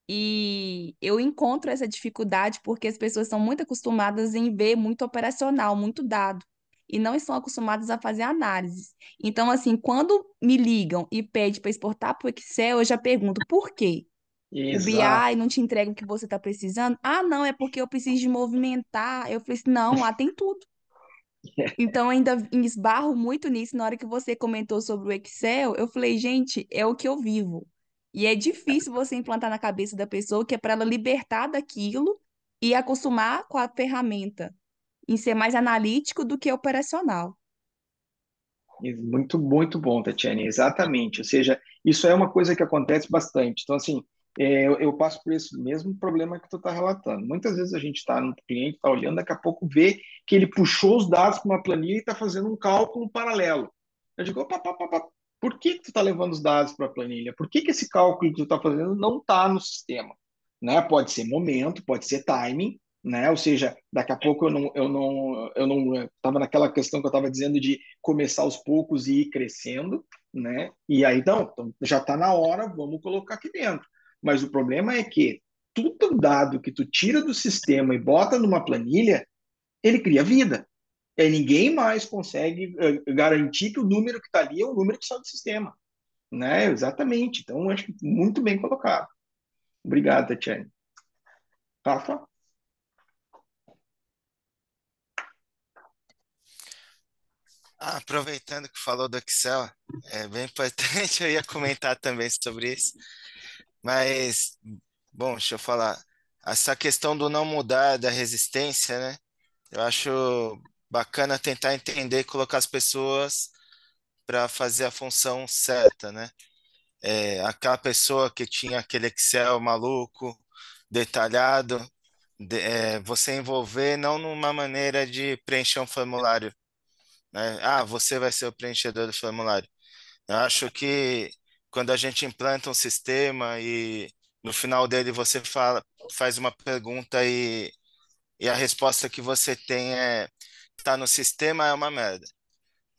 e eu encontro essa dificuldade porque as pessoas são muito acostumadas em ver muito operacional, muito dado, e não estão acostumadas a fazer análises. Então, assim, quando me ligam e pedem para exportar para o Excel, eu já pergunto por quê? O BI Exato. não te entrega o que você está precisando? Ah, não, é porque eu preciso de movimentar. Eu falei assim, não, lá tem tudo. Então, eu ainda esbarro muito nisso. Na hora que você comentou sobre o Excel, eu falei, gente, é o que eu vivo. E é difícil você implantar na cabeça da pessoa que é para ela libertar daquilo e acostumar com a ferramenta, em ser mais analítico do que operacional. Muito, muito bom, Tatiane, exatamente. Ou seja, isso é uma coisa que acontece bastante. Então, assim, eu passo por esse mesmo problema que tu está relatando. Muitas vezes a gente está no cliente, está olhando, daqui a pouco vê que ele puxou os dados para uma planilha e está fazendo um cálculo paralelo. Eu digo, opa, opa, opa, por que que tu está levando os dados para a planilha? Por que que esse cálculo que tu está fazendo não está no sistema? Né? Pode ser momento, pode ser timing, né? Ou seja, daqui a pouco eu não estava naquela questão que eu estava dizendo de começar aos poucos e ir crescendo, né? E aí, não, então já está na hora, vamos colocar aqui dentro. Mas o problema é que todo dado que tu tira do sistema e bota numa planilha, ele cria vida. E ninguém mais consegue garantir que o número que está ali é o número que sai do sistema. Né? Exatamente. Então, acho que muito bem colocado. Obrigado, Tatiane. Rafa? Aproveitando que falou do Excel, é bem importante, eu ia comentar também sobre isso, mas, bom, deixa eu falar. Essa questão do não mudar, da resistência, né? Eu acho bacana tentar entender e colocar as pessoas para fazer a função certa, né? Aquela pessoa que tinha aquele Excel maluco, detalhado, você envolver não numa maneira de preencher um formulário, né? Ah, você vai ser o preenchedor do formulário. Eu acho que quando a gente implanta um sistema e no final dele você faz uma pergunta e a resposta que você tem tá no sistema é uma merda,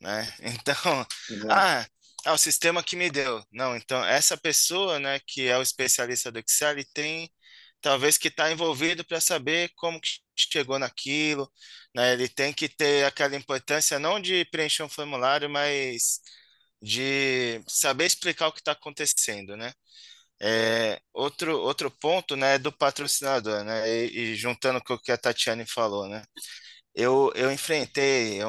né? Então, Exato. ah, o sistema que me deu. Não, então essa pessoa, né, que é o especialista do Excel, ele tem talvez que está envolvido para saber como que chegou naquilo, né? Ele tem que ter aquela importância não de preencher um formulário, mas de saber explicar o que está acontecendo, né? Outro ponto, né, é do patrocinador, né? E juntando com o que a Tatiane falou, né? Eu enfrentei,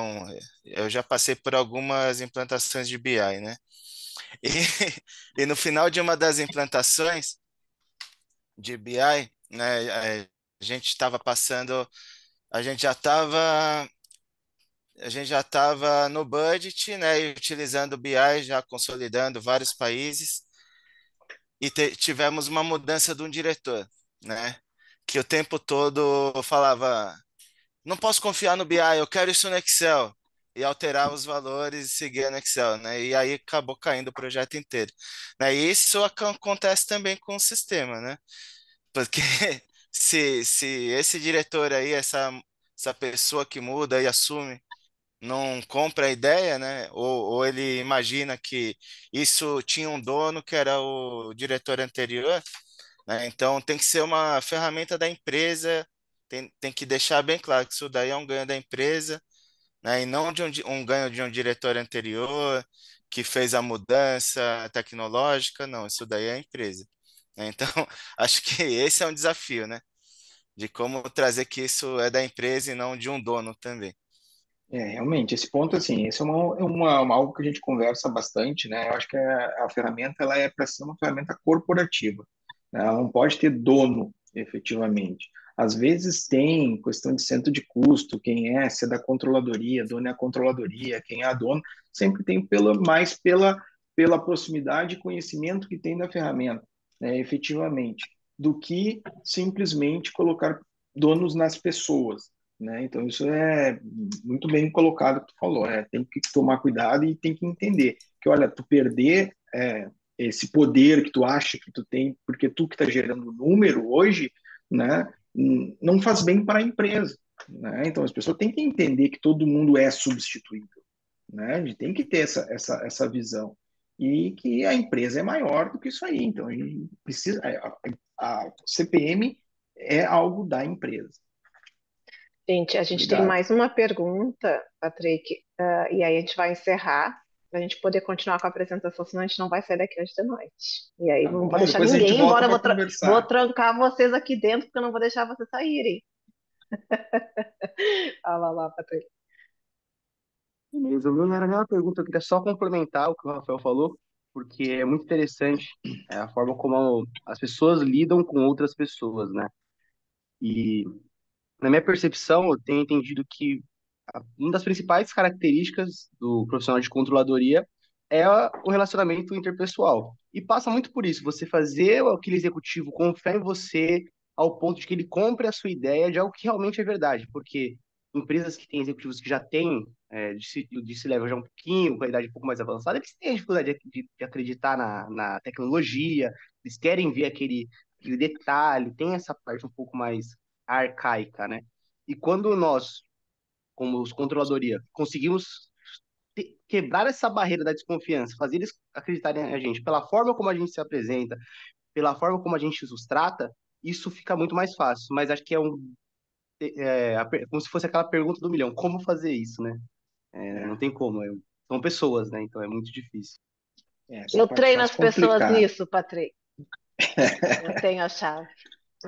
eu já passei por algumas implantações de BI, né? E, e no final de uma das implantações de BI, né, a gente estava passando, a gente já estava a gente já estava no budget, né, e utilizando o BI, já consolidando vários países, e tivemos uma mudança de um diretor, né, que o tempo todo falava, não posso confiar no BI, eu quero isso no Excel. E alterar os valores e seguir no Excel, né? E aí acabou caindo o projeto inteiro. Né? E isso acontece também com o sistema, né? Porque se esse diretor aí, essa pessoa que muda e assume, não compra a ideia, né? Ou ele imagina que isso tinha um dono que era o diretor anterior, né? Então tem que ser uma ferramenta da empresa, tem que deixar bem claro que isso daí é um ganho da empresa, né? E não de um ganho de um diretor anterior que fez a mudança tecnológica, não, isso daí é a empresa. Né? Então, acho que esse é um desafio, né? De como trazer que isso é da empresa e não de um dono também. Realmente, esse ponto, assim, esse é algo que a gente conversa bastante, né? Eu acho que a ferramenta, ela é para ser uma ferramenta corporativa, né? Ela não pode ter dono, efetivamente. Às vezes tem questão de centro de custo, quem é, se é da controladoria, dono é a controladoria, quem é a dona, sempre tem pela proximidade e conhecimento que tem da ferramenta, né, efetivamente, do que simplesmente colocar donos nas pessoas, né? Então, isso é muito bem colocado que tu falou, tem que tomar cuidado e tem que entender que, olha, tu perder esse poder que tu acha que tu tem, porque tu que está gerando o número hoje, né, não faz bem para a empresa, né? Então, as pessoas têm que entender que todo mundo é substituível, né? A gente tem que ter essa visão e que a empresa é maior do que isso aí. Então, a gente precisa, a CPM é algo da empresa. Gente, a gente tem Obrigado. mais uma pergunta, Patrick, e aí a gente vai encerrar para a gente poder continuar com a apresentação, senão a gente não vai sair daqui hoje de noite. E aí Tá não bom. vou Não, deixar depois a gente ninguém volta embora, para vou conversar. trancar vocês aqui dentro, porque eu não vou deixar vocês saírem. Fala lá, Patrick. Beleza, o meu não era nenhuma pergunta, eu queria só complementar o que o Rafael falou, porque é muito interessante a forma como as pessoas lidam com outras pessoas, né? E na minha percepção, eu tenho entendido que uma das principais características do profissional de controladoria é o relacionamento interpessoal. E passa muito por isso, você fazer aquele executivo confiar em você ao ponto de que ele compre a sua ideia de algo que realmente é verdade, porque empresas que têm executivos que já têm de se level já um pouquinho, com a idade um pouco mais avançada, eles têm a dificuldade de acreditar na tecnologia, eles querem ver aquele detalhe, tem essa parte um pouco mais arcaica, né? E quando nós, como os controladoria, conseguimos quebrar essa barreira da desconfiança, fazer eles acreditarem a gente pela forma como a gente se apresenta, pela forma como a gente os trata, isso fica muito mais fácil. Mas acho que como se fosse aquela pergunta do milhão, como fazer isso, né? Não tem como, são pessoas, né? Então é muito difícil. Essa é a Eu parte treino mais as pessoas complicada. nisso, Patrick. Eu tenho a chave.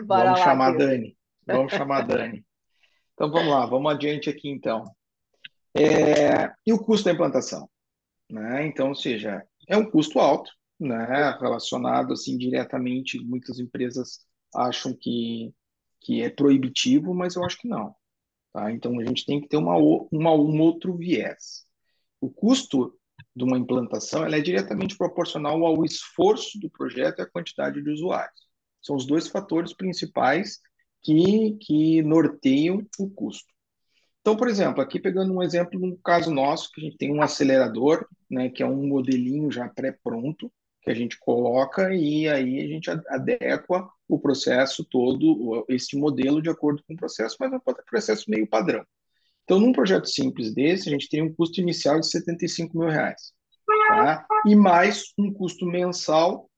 Bora Vamos lá, chamar a Cris. Dani. Vamos chamar a Dani. Então vamos lá, vamos adiante aqui então. E o custo da implantação, né? Então, ou seja, é um custo alto, né? Relacionado assim diretamente, muitas empresas acham que é proibitivo, mas eu acho que não, tá? Então a gente tem que ter um outro viés. O custo de uma implantação ela é diretamente proporcional ao esforço do projeto e à quantidade de usuários. São os dois fatores principais que norteiam o custo. Então, por exemplo, aqui pegando um exemplo, um caso nosso, que a gente tem um acelerador, né, que é um modelinho já pré-pronto, que a gente coloca e aí a gente adequa o processo todo, esse modelo de acordo com o processo, mas é um processo meio padrão. Então, num projeto simples desse, a gente tem um custo inicial de R$ 75.000, tá? E mais um custo mensal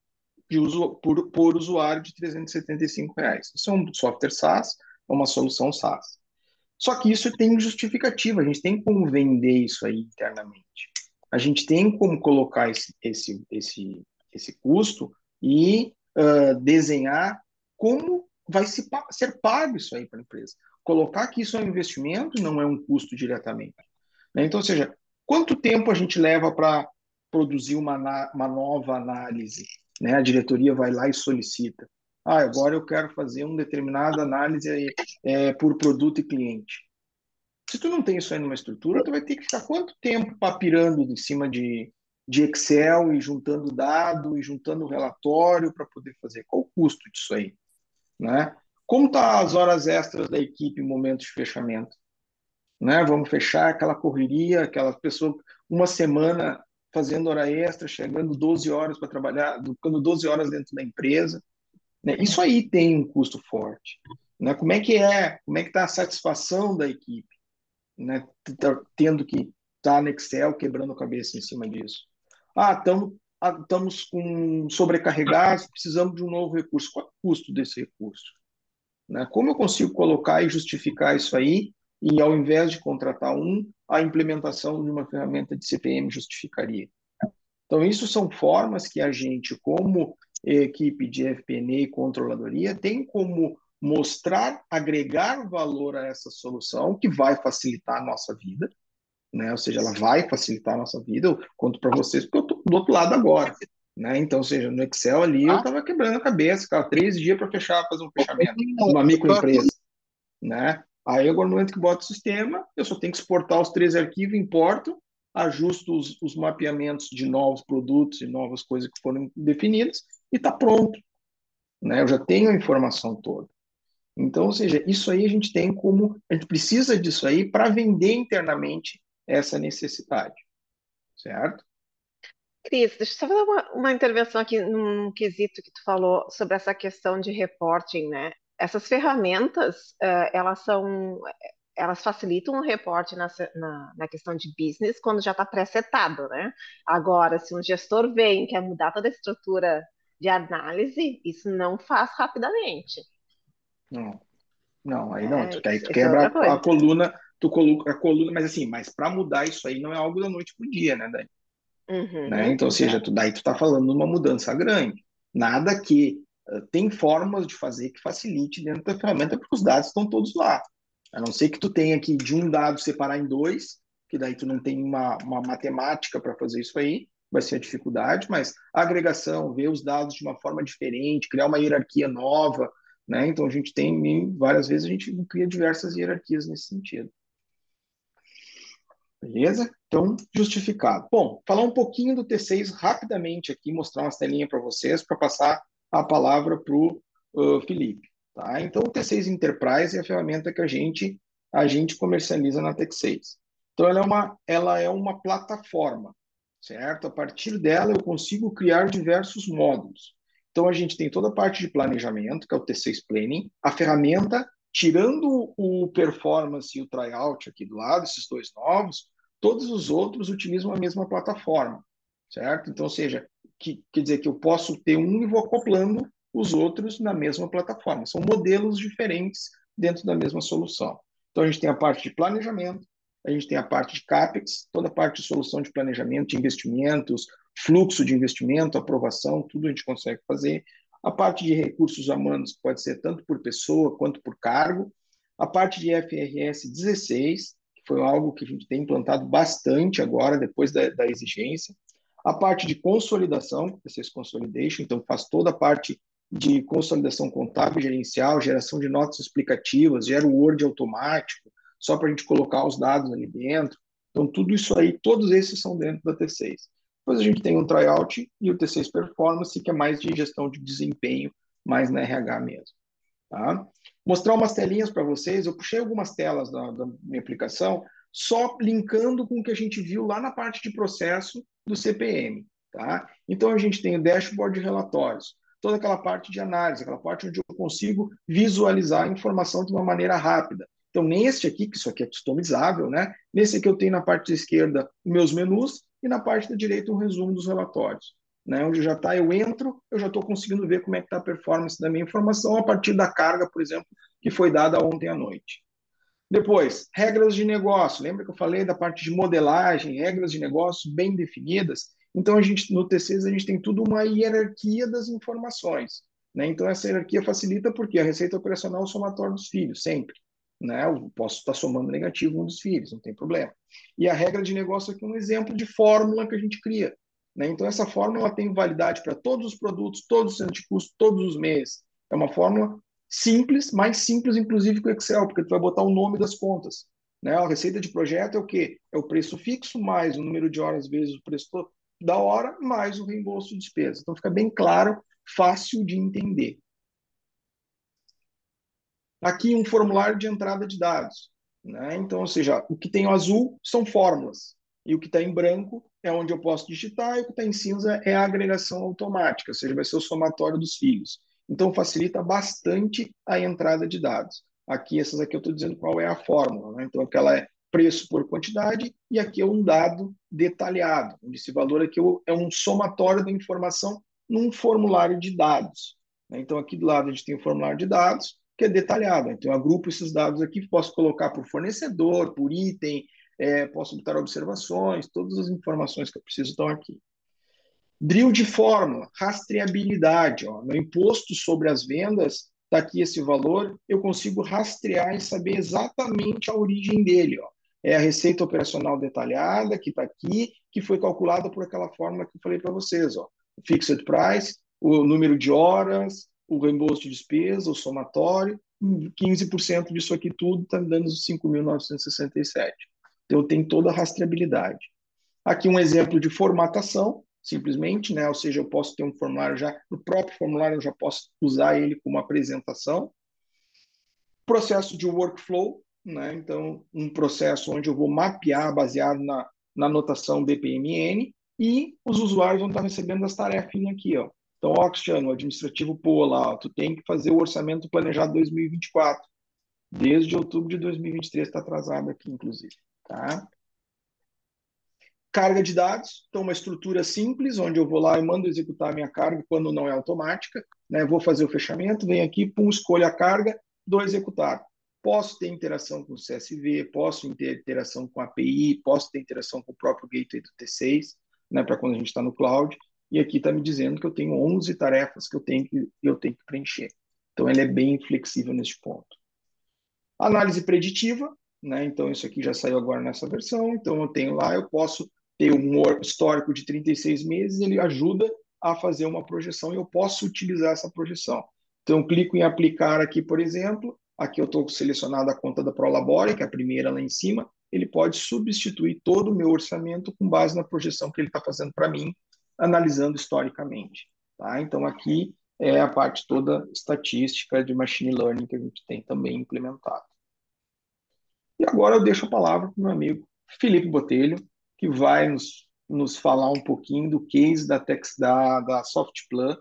por usuário de R$ 375. Isso é um software SaaS, é uma solução SaaS. Só que isso tem justificativa, a gente tem como vender isso aí internamente. A gente tem como colocar esse custo e desenhar como vai ser pago isso aí para a empresa. Colocar que isso é um investimento, não é um custo diretamente, né? Então, ou seja, quanto tempo a gente leva para produzir uma nova análise, né? A diretoria vai lá e solicita. Agora eu quero fazer uma determinada análise por produto e cliente. Se tu não tem isso aí numa estrutura, tu vai ter que ficar quanto tempo papirando em cima de Excel e juntando dado e juntando relatório para poder fazer? Qual o custo disso aí, né? Como tá as horas extras da equipe em momentos de fechamento, né? Vamos fechar aquela correria, aquela pessoa uma semana fazendo hora extra, chegando 12 horas para trabalhar, ficando 12 horas dentro da empresa, né? Isso aí tem um custo forte, né? Como é que tá a satisfação da equipe, né? Tendo que estar no Excel quebrando a cabeça em cima disso. Estamos sobrecarregados, precisamos de um novo recurso. Qual é o custo desse recurso, né? Como eu consigo colocar e justificar isso aí e, ao invés de contratar a implementação de uma ferramenta de CPM justificaria? Então, isso são formas que a gente, como equipe de FP&A e controladoria, tem como mostrar, agregar valor a essa solução, que vai facilitar a nossa vida, né? Ou seja, ela vai facilitar a nossa vida. Eu conto para vocês porque eu estou do outro lado agora, né? Então, ou seja, no Excel ali eu estava quebrando a cabeça, cara, 3 dias para fazer um fechamento de uma microempresa, né? Aí, agora, no momento que boto o sistema, eu só tenho que exportar os 3 arquivos, importo, ajusto os mapeamentos de novos produtos e novas coisas que foram definidas e está pronto, né? Eu já tenho a informação toda. Então, ou seja, isso aí a gente precisa disso aí para vender internamente essa necessidade, certo? Cris, deixa eu só fazer uma intervenção aqui num quesito que tu falou sobre essa questão de reporting, né? Essas ferramentas, elas facilitam o reporte na questão de business quando já está pré-setado, né? Agora, se um gestor vem e quer mudar toda a estrutura de análise, isso não faz rapidamente, Não, não, aí não. né? Aí tu Isso é outra quebra a coisa. coluna, tu coloca a coluna, mas para mudar isso aí não é algo da noite pro dia, né, Dani? Né? Uhum, Então, ou seja, exato. daí tu está falando de uma mudança grande. Nada que tem formas de fazer que facilite dentro da ferramenta, porque os dados estão todos lá. A não ser que tu tenha que de um dado separar em dois, que daí tu não tem uma matemática para fazer isso aí, vai ser a dificuldade, mas a agregação, ver os dados de uma forma diferente, criar uma hierarquia nova, né? Então a gente tem várias vezes a gente cria diversas hierarquias nesse sentido. Beleza? Então, justificado. Bom, falar um pouquinho do T6 rapidamente aqui, mostrar umas telinhas para vocês, para passar a palavra para o Felipe. Tá? Então, o T6 Enterprise é a ferramenta que a gente comercializa na Tech6. Então, ela é uma plataforma, certo? A partir dela, eu consigo criar diversos módulos. Então, a gente tem toda a parte de planejamento, que é o T6 Planning, a ferramenta, tirando o performance e o tryout aqui do lado, esses dois novos, todos os outros utilizam a mesma plataforma, certo? Então, ou seja, quer dizer que eu posso ter um e vou acoplando os outros na mesma plataforma. São modelos diferentes dentro da mesma solução. Então, a gente tem a parte de planejamento, a gente tem a parte de CAPEX, toda a parte de solução de planejamento, de investimentos, fluxo de investimento, aprovação, tudo a gente consegue fazer. A parte de recursos humanos pode ser tanto por pessoa quanto por cargo. A parte de FRS 16, que foi algo que a gente tem implantado bastante agora, depois da exigência. A parte de consolidação, T6 Consolidation, então faz toda a parte de consolidação contábil, gerencial, geração de notas explicativas, gera o Word automático, só para a gente colocar os dados ali dentro. Então, tudo isso aí, todos esses são dentro da T6. Depois a gente tem um tryout e o T6 Performance, que é mais de gestão de desempenho, mais na RH mesmo. Tá? Mostrar umas telinhas para vocês. Eu puxei algumas telas da minha aplicação, só linkando com o que a gente viu lá na parte de processo do CPM. Tá? Então, a gente tem o dashboard de relatórios, toda aquela parte de análise, aquela parte onde eu consigo visualizar a informação de uma maneira rápida. Então, neste aqui, que isso aqui é customizável, né? Nesse aqui eu tenho na parte esquerda os meus menus e na parte da direita um resumo dos relatórios. Né? Onde já está, eu entro, eu já estou conseguindo ver como é que está a performance da minha informação a partir da carga, por exemplo, que foi dada ontem à noite. Depois, regras de negócio. Lembra que eu falei da parte de modelagem, regras de negócio bem definidas? Então, no T6, a gente tem tudo uma hierarquia das informações. Né? Então, essa hierarquia facilita porque a receita operacional é o somatório dos filhos, sempre. Né? Eu posso estar somando negativo um dos filhos, não tem problema. E a regra de negócio aqui é um exemplo de fórmula que a gente cria. Né? Então, essa fórmula tem validade para todos os produtos, todos os centros de custo, todos os meses. É uma fórmula simples, mais simples, inclusive, que o Excel, porque tu vai botar o nome das contas. Né? A receita de projeto é o quê? É o preço fixo, mais o número de horas vezes o preço da hora, mais o reembolso de despesa. Então, fica bem claro, fácil de entender. Aqui um formulário de entrada de dados. Né? Então, ou seja, o que tem o azul são fórmulas, e o que está em branco é onde eu posso digitar, e o que está em cinza é a agregação automática, ou seja, vai ser o somatório dos filhos. Então, facilita bastante a entrada de dados. Aqui, essas aqui eu estou dizendo qual é a fórmula. Né? Então, aquela é preço por quantidade, e aqui é um dado detalhado, onde esse valor aqui é um somatório da informação num formulário de dados. Né? Então, aqui do lado a gente tem o formulário de dados, que é detalhado. Então, eu agrupo esses dados aqui, posso colocar por fornecedor, por item, posso botar observações, todas as informações que eu preciso estão aqui. Drill de fórmula, rastreabilidade. Ó, no imposto sobre as vendas, está aqui esse valor, eu consigo rastrear e saber exatamente a origem dele. Ó. É a receita operacional detalhada, que está aqui, que foi calculada por aquela fórmula que eu falei para vocês. Ó. O fixed price, o número de horas, o reembolso de despesa, o somatório, 15% disso aqui tudo está me dando os 5.967. Então, eu tenho toda a rastreabilidade. Aqui um exemplo de formatação, simplesmente, né? Ou seja, eu posso ter um formulário já, no próprio formulário eu já posso usar ele como apresentação. Processo de workflow, né? Então, um processo onde eu vou mapear baseado na notação BPMN e os usuários vão estar recebendo as tarefinhas aqui, ó. Então, ó, Cristiano, o administrativo pô lá, ó, tu tem que fazer o orçamento planejado 2024. Desde outubro de 2023 está atrasado aqui, inclusive. Tá? Carga de dados, então uma estrutura simples, onde eu vou lá e mando executar a minha carga quando não é automática. Né? Vou fazer o fechamento, venho aqui, pum, escolho a carga, dou executar. Posso ter interação com o CSV, posso ter interação com a API, posso ter interação com o próprio gateway do T6, né, para quando a gente está no cloud. E aqui está me dizendo que eu tenho 11 tarefas que eu tenho que preencher. Então, ele é bem flexível nesse ponto. Análise preditiva, né? Então, isso aqui já saiu agora nessa versão. Então, eu tenho lá, eu posso ter um histórico de 36 meses, ele ajuda a fazer uma projeção e eu posso utilizar essa projeção. Então, eu clico em aplicar aqui, por exemplo. Aqui eu estou selecionado a conta da Prolabore, que é a primeira lá em cima. ele pode substituir todo o meu orçamento com base na projeção que ele está fazendo para mim, analisando historicamente. Tá? Então, aqui é a parte toda estatística de machine learning que a gente tem também implementado. E agora eu deixo a palavra para o meu amigo Felipe Botelho, que vai nos falar um pouquinho do case da Softplan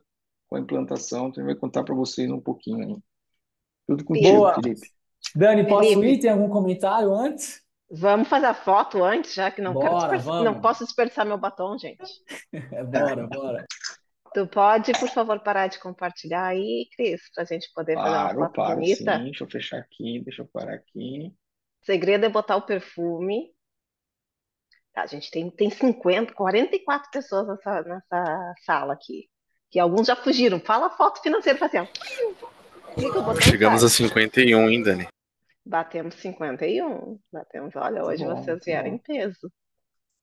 com a implantação. Então, ele vai contar para vocês um pouquinho aí. Tudo contigo, Boa. Felipe. Dani, posso ir? Felipe, Tem algum comentário antes? vamos fazer a foto antes, já que não Bora, não vamos. posso desperdiçar meu batom, gente. Bora. Tu pode, por favor, parar de compartilhar aí, Cris, para a gente poder fazer uma foto Paro, sim. bonita. Deixa eu fechar aqui, deixa eu parar aqui. O segredo é botar o perfume. Tá, a gente tem 50, 44 pessoas nessa sala aqui. Que alguns já fugiram. Fala a foto financeira, fala assim, ó. Clica o botão e Chegamos sai. a 51, hein, Dani? Batemos 51. Batemos, olha, hoje bom, vocês muito vieram bom. em peso.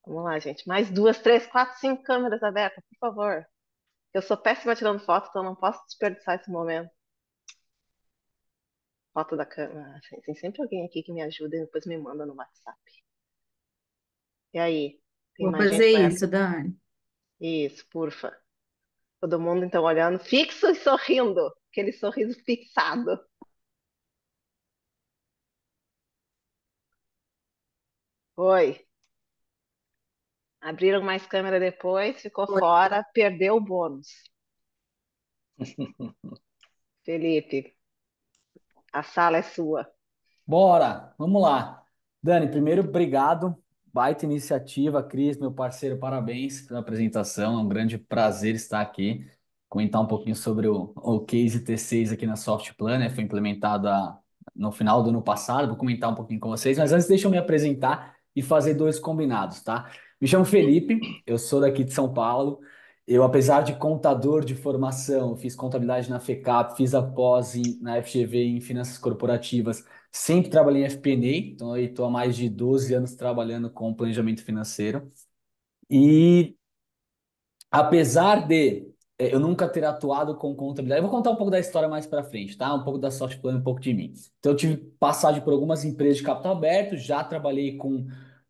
Vamos lá, gente. Mais 2, 3, 4, 5 câmeras abertas, por favor. Eu sou péssima tirando foto, então não posso desperdiçar esse momento. Foto da câmera. Tem sempre alguém aqui que me ajuda e depois me manda no WhatsApp. E aí? Tem Vou mais gente fazer com isso, Dani. Isso, porfa. Todo mundo então olhando fixo e sorrindo. Aquele sorriso fixado. Oi. Abriram mais câmera depois, ficou Oi. fora, perdeu o bônus. Felipe, a sala é sua. Bora, vamos lá. Dani, primeiro, obrigado. Baita iniciativa, Cris, meu parceiro, parabéns pela apresentação. É um grande prazer estar aqui. Comentar um pouquinho sobre o case T6 aqui na Softplan, né? Foi implementado no final do ano passado. Vou comentar um pouquinho com vocês, mas antes deixa eu me apresentar e fazer dois combinados, tá? Me chamo Felipe, eu sou daqui de São Paulo. Eu, apesar de contador de formação, fiz contabilidade na FECAP, fiz a pós na FGV em finanças corporativas. Sempre trabalhei em FP&A, então eu estou há mais de 12 anos trabalhando com planejamento financeiro. E apesar de eu nunca ter atuado com contabilidade, eu vou contar um pouco da história mais para frente, tá? Um pouco da Softplan, um pouco de mim. Então eu tive passagem por algumas empresas de capital aberto, já trabalhei com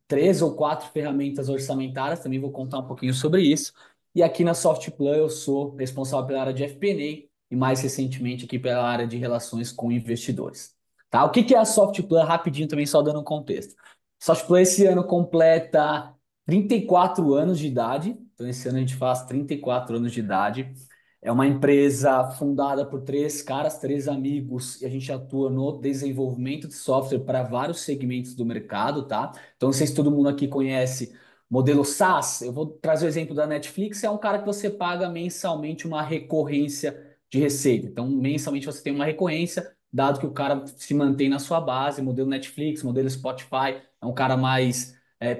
3 ou 4 ferramentas orçamentárias, também vou contar um pouquinho sobre isso. E aqui na Softplan eu sou responsável pela área de FP&A e mais recentemente aqui pela área de relações com investidores. Tá? O que é a Softplan? Rapidinho também, só dando um contexto. Softplan esse ano completa 34 anos de idade, então esse ano a gente faz 34 anos de idade. É uma empresa fundada por 3 caras, 3 amigos, e a gente atua no desenvolvimento de software para vários segmentos do mercado, tá? Então, não sei se todo mundo aqui conhece modelo SaaS. Eu vou trazer o exemplo da Netflix, é um cara que você paga mensalmente uma recorrência de receita. Então, mensalmente você tem uma recorrência, dado que o cara se mantém na sua base, modelo Netflix, modelo Spotify, é um cara mais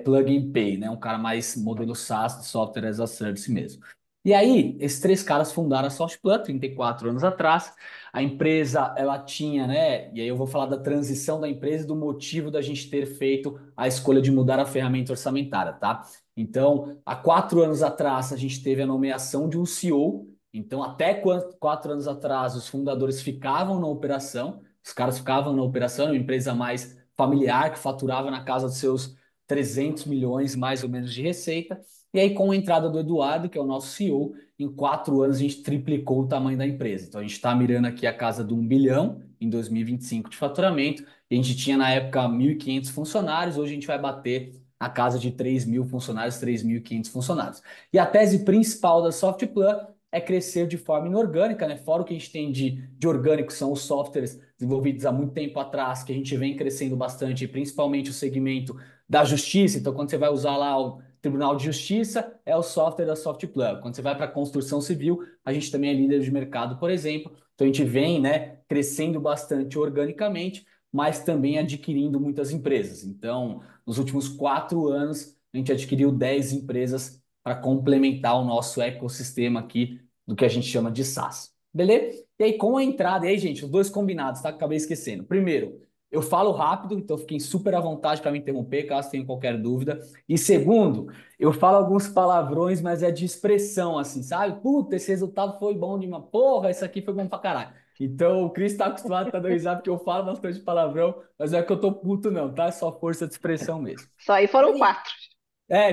plug and pay, né? Um cara mais modelo SaaS, de software as a service mesmo. E aí, esses 3 caras fundaram a Softplan 34 anos atrás. A empresa, ela tinha, né? E aí eu vou falar da transição da empresa e do motivo da gente ter feito a escolha de mudar a ferramenta orçamentária, tá? Então, há 4 anos atrás, a gente teve a nomeação de um CEO. Então, até 4 anos atrás, os fundadores ficavam na operação, os caras ficavam na operação, uma empresa mais familiar, que faturava na casa dos seus 300 milhões mais ou menos de receita. E aí, com a entrada do Eduardo, que é o nosso CEO, em 4 anos a gente triplicou o tamanho da empresa. Então, a gente está mirando aqui a casa de 1 bilhão em 2025 de faturamento. E a gente tinha na época 1.500 funcionários, hoje a gente vai bater a casa de 3.000 funcionários, 3.500 funcionários. E a tese principal da Softplan é crescer de forma inorgânica, né? Fora o que a gente tem de orgânico, são os softwares desenvolvidos há muito tempo atrás, que a gente vem crescendo bastante, principalmente o segmento da justiça. Então, quando você vai usar lá o Tribunal de Justiça, é o software da Softplan. Quando você vai para a construção civil, a gente também é líder de mercado, por exemplo. Então, a gente vem, né, crescendo bastante organicamente, mas também adquirindo muitas empresas. Então, nos últimos 4 anos, a gente adquiriu 10 empresas para complementar o nosso ecossistema aqui do que a gente chama de SaaS. Beleza? E aí, com a entrada, e aí, gente, os dois combinados, tá? Acabei esquecendo. Primeiro, eu falo rápido, então fiquem super à vontade para me interromper, caso tenham qualquer dúvida. E segundo, eu falo alguns palavrões, mas é de expressão, assim, sabe? Puta, esse resultado foi bom de uma porra, isso aqui foi bom pra caralho. Então, o Cris está acostumado a dar risada porque eu falo bastante palavrão, mas não é que eu tô puto, não, tá? É só força de expressão mesmo. Só aí E foram aí, 4.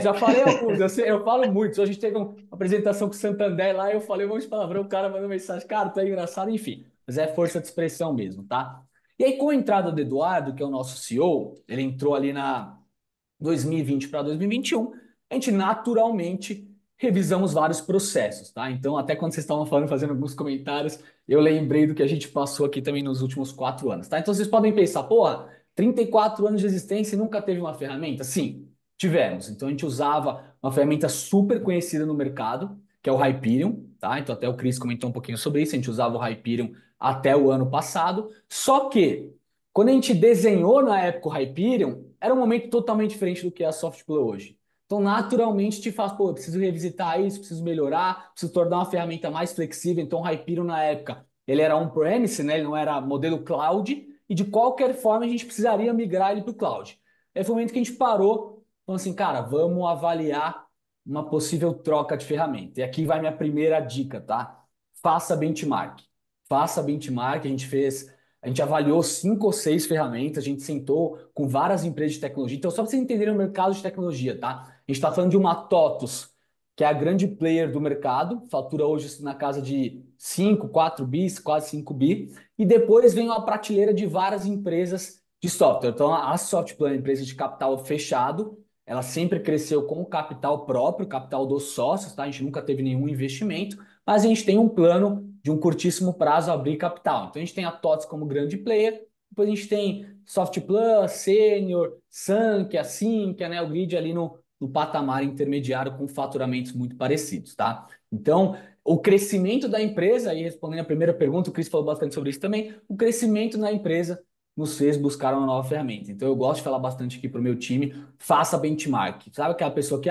já falei alguns, eu falo muitos. Hoje a gente teve uma apresentação com o Santander lá, eu falei um monte de palavrão, o cara mandou mensagem, cara, tá engraçado, enfim. Mas é força de expressão mesmo, tá? E aí, com a entrada do Eduardo, que é o nosso CEO, ele entrou ali na 2020 para 2021, a gente naturalmente revisamos vários processos, tá? Então, até quando vocês estavam falando, fazendo alguns comentários, eu lembrei do que a gente passou aqui também nos últimos 4 anos, tá? Então, vocês podem pensar, porra, 34 anos de existência e nunca teve uma ferramenta? Sim, tivemos. Então, a gente usava uma ferramenta super conhecida no mercado, que é o Hyperion, tá? Então, até o Cris comentou um pouquinho sobre isso, a gente usava o Hyperion até o ano passado, só que quando a gente desenhou na época o Hyperion, era um momento totalmente diferente do que é a Softplay hoje. Então, naturalmente, te faz, pô, eu preciso revisitar isso, preciso melhorar, preciso tornar uma ferramenta mais flexível. Então, o Hyperion, na época, ele era on-premise, né? Ele não era modelo cloud, e de qualquer forma a gente precisaria migrar ele para o cloud. Aí foi o momento que a gente parou, falando assim, cara, vamos avaliar uma possível troca de ferramenta. E aqui vai minha primeira dica, tá? Faça benchmark. Faça benchmark, a gente avaliou 5 ou 6 ferramentas, a gente sentou com várias empresas de tecnologia. Então, só para vocês entenderem o mercado de tecnologia, tá? A gente está falando de uma TOTUS, que é a grande player do mercado, fatura hoje na casa de 5, 4 bis, quase 5 bi, e depois vem uma prateleira de várias empresas de software. Então, a Softplay é uma empresa de capital fechado, ela sempre cresceu com o capital próprio, capital dos sócios, tá? A gente nunca teve nenhum investimento, mas a gente tem um plano de um curtíssimo prazo abrir capital. Então a gente tem a TOTS como grande player, depois a gente tem Softplus, Senior, Sunkia, Sinqia, né, o Grid ali no patamar intermediário com faturamentos muito parecidos, tá? Então, o crescimento da empresa, aí respondendo a primeira pergunta, o Cris falou bastante sobre isso também, o crescimento na empresa nos fez buscar uma nova ferramenta. Então eu gosto de falar bastante aqui para o meu time, faça benchmark. Sabe aquela pessoa que,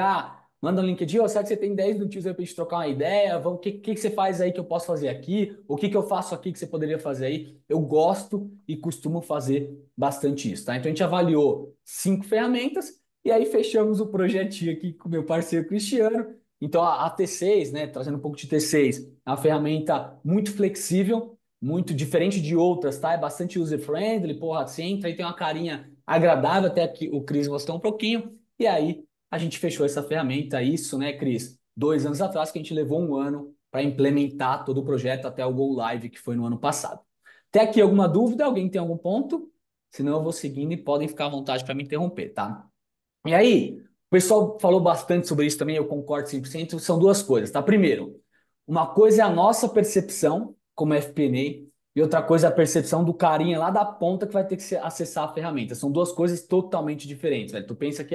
manda um LinkedIn, ou será que você tem 10 minutinhos aí para a gente trocar uma ideia? O que você faz aí que eu posso fazer aqui? O que eu faço aqui que você poderia fazer aí? Eu gosto e costumo fazer bastante isso, tá? Então a gente avaliou 5 ferramentas e aí fechamos o projetinho aqui com o meu parceiro Cristiano. Então a T6, né, trazendo um pouco de T6, é uma ferramenta muito flexível, muito diferente de outras, tá? É bastante user-friendly, porra, você entra e tem uma carinha agradável, até que o Cris gostou um pouquinho, e aí a gente fechou essa ferramenta, isso, né, Cris? 2 anos atrás, que a gente levou um ano para implementar todo o projeto até o Go Live, que foi no ano passado. Até aqui alguma dúvida? Alguém tem algum ponto? Senão eu vou seguindo e podem ficar à vontade para me interromper, tá? E aí, o pessoal falou bastante sobre isso também, eu concordo 100%. São duas coisas, tá? Primeiro, uma coisa é a nossa percepção como FP&A e outra coisa é a percepção do carinha lá da ponta que vai ter que acessar a ferramenta. São duas coisas totalmente diferentes, velho. Tu pensa que,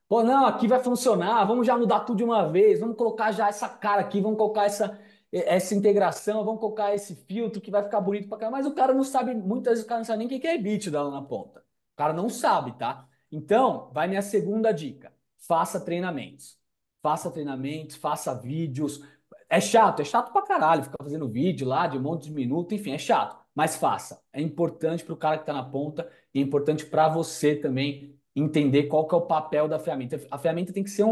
pô, não, aqui vai funcionar, vamos já mudar tudo de uma vez, vamos colocar já essa cara aqui, vamos colocar essa integração, vamos colocar esse filtro que vai ficar bonito pra caramba. Mas o cara não sabe, muitas vezes o cara não sabe nem o que é EBITDA lá na ponta. O cara não sabe, tá? Então, vai minha segunda dica. Faça treinamentos. Faça treinamentos, faça vídeos. É chato pra caralho ficar fazendo vídeo lá de um monte de minuto, enfim, é chato. Mas faça. É importante para o cara que está na ponta e é importante para você também entender qual que é o papel da ferramenta. A ferramenta tem que ser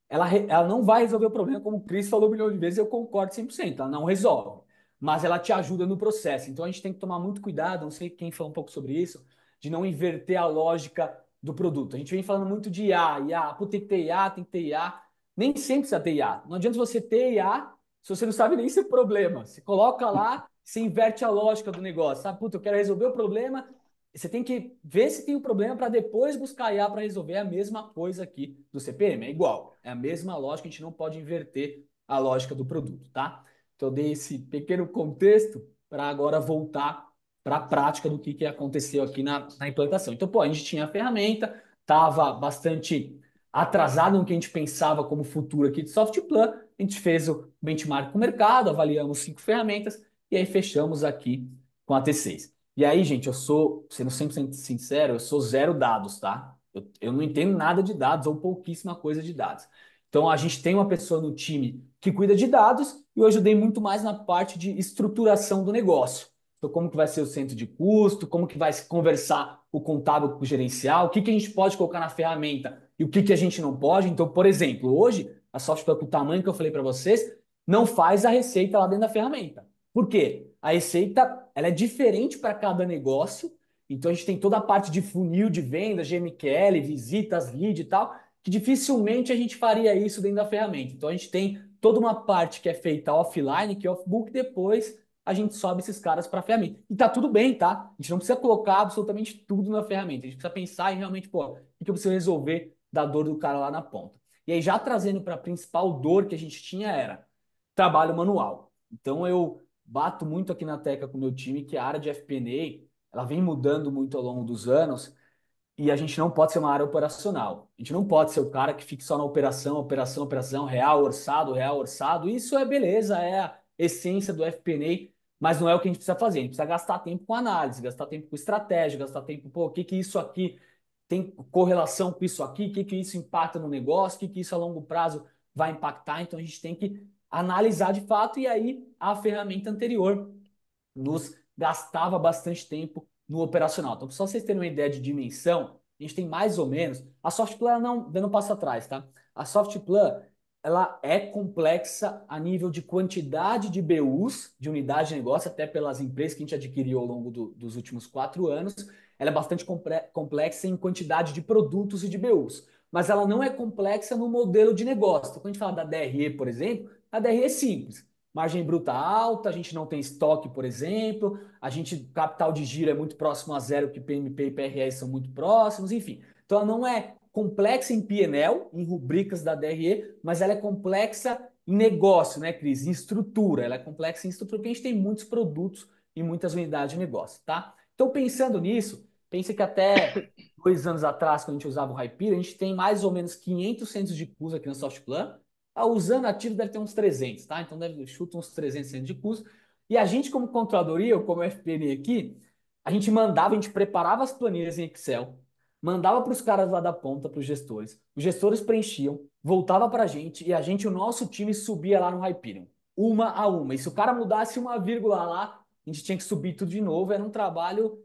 ela não vai resolver o problema, como o Cris falou um milhão de vezes, eu concordo 100%, ela não resolve. Mas ela te ajuda no processo. Então a gente tem que tomar muito cuidado, não sei quem falou um pouco sobre isso, de não inverter a lógica do produto. A gente vem falando muito de IA, pô, tem que ter IA, tem que ter IA. Nem sempre precisa ter IA. Não adianta você ter IA se você não sabe nem se é problema. Você coloca lá, você inverte a lógica do negócio. Sabe, puta, eu quero resolver o problema. Você tem que ver se tem o problema para depois buscar IA para resolver. É a mesma coisa aqui do CPM, é igual. É a mesma lógica, a gente não pode inverter a lógica do produto, tá? Então eu dei esse pequeno contexto para agora voltar para a prática do que aconteceu aqui na implantação. Então, pô, a gente tinha a ferramenta, estava bastante atrasado no que a gente pensava como futuro aqui de Softplan, a gente fez o benchmark com o mercado, avaliamos 5 ferramentas e aí fechamos aqui com a T6. E aí, gente, eu sou, sendo 100% sincero, eu sou zero dados, tá? Eu não entendo nada de dados ou pouquíssima coisa de dados. Então, a gente tem uma pessoa no time que cuida de dados e eu ajudei muito mais na parte de estruturação do negócio. Então, como que vai ser o centro de custo, como que vai se conversar o contábil com o gerencial, o que a gente pode colocar na ferramenta e o que a gente não pode. Então, por exemplo, hoje, a Softplay, com o tamanho que eu falei para vocês, não faz a receita lá dentro da ferramenta. Por quê? a receita ela é diferente para cada negócio. Então a gente tem toda a parte de funil de venda, GMQL, visitas, lead e tal, que dificilmente a gente faria isso dentro da ferramenta. Então a gente tem toda uma parte que é feita offline, que é off-book, depois a gente sobe esses caras para a ferramenta. E tá tudo bem, tá? A gente não precisa colocar absolutamente tudo na ferramenta. A gente precisa pensar em realmente, pô, o que eu preciso resolver da dor do cara lá na ponta. E aí, já trazendo para a principal dor que a gente tinha era trabalho manual. Então eu bato muito aqui na tecla com o meu time que a área de FP&A ela vem mudando muito ao longo dos anos e a gente não pode ser uma área operacional. A gente não pode ser o cara que fica só na operação, operação, operação, real, orçado, real, orçado. Isso é beleza, é a essência do FP&A, mas não é o que a gente precisa fazer. A gente precisa gastar tempo com análise, gastar tempo com estratégia, gastar tempo, pô, o que que isso aqui tem correlação com isso aqui, o que que isso impacta no negócio, o que que isso a longo prazo vai impactar. Então a gente tem que analisar de fato e aí a ferramenta anterior nos gastava bastante tempo no operacional. Então, só vocês terem uma ideia de dimensão, a gente tem mais ou menos. A Softplan não, dando um passo atrás, tá? A Softplan ela é complexa a nível de quantidade de BUs, de unidade de negócio, até pelas empresas que a gente adquiriu ao longo dos últimos 4 anos. Ela é bastante complexa em quantidade de produtos e de BUs. Mas ela não é complexa no modelo de negócio. Então, quando a gente fala da DRE, por exemplo, a DRE é simples. Margem bruta alta, a gente não tem estoque, por exemplo, a gente, capital de giro é muito próximo a zero, que PMP e PRS são muito próximos, enfim. Então ela não é complexa em P&L, em rubricas da DRE, mas ela é complexa em negócio, né, Cris? Em estrutura, ela é complexa em estrutura, porque a gente tem muitos produtos e muitas unidades de negócio, tá? Então pensando nisso, pense que até 2 anos atrás, quando a gente usava o Hyperion, a gente tem mais ou menos 500 centros de custo aqui na Softplan. Usando ativo deve ter uns 300, tá? Então deve chutar uns 300 centros de custo. E a gente, como controladoria, ou como FP&A aqui, a gente mandava, a gente preparava as planilhas em Excel, mandava para os caras lá da ponta, para os gestores preenchiam, voltava para a gente e a gente, o nosso time, subia lá no Hyperion, uma a uma. E se o cara mudasse uma vírgula lá, a gente tinha que subir tudo de novo. Era um trabalho,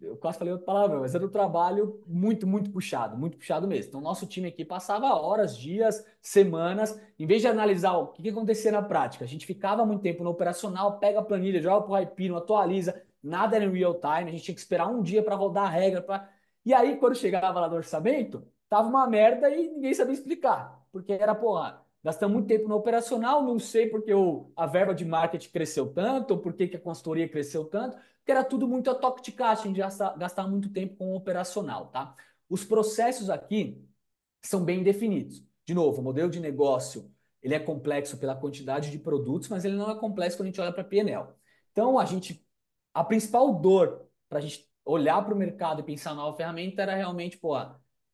eu quase falei outra palavra, mas era um trabalho muito muito puxado mesmo. Então, nosso time aqui passava horas, dias, semanas, em vez de analisar o que acontecia na prática, a gente ficava muito tempo no operacional, pega a planilha, joga pro Hyperion, atualiza, nada era em real time, a gente tinha que esperar um dia para rodar a regra. E aí, quando chegava lá no orçamento, tava uma merda e ninguém sabia explicar, porque era, porra, gastamos muito tempo no operacional, não sei porque a verba de marketing cresceu tanto, ou por que a consultoria cresceu tanto, porque era tudo muito a toque de caixa, a gente gastava muito tempo com o operacional, tá? Os processos aqui são bem definidos. De novo, o modelo de negócio ele é complexo pela quantidade de produtos, mas ele não é complexo quando a gente olha para P&L. Então, a principal dor para a gente olhar para o mercado e pensar na nova ferramenta era realmente, pô,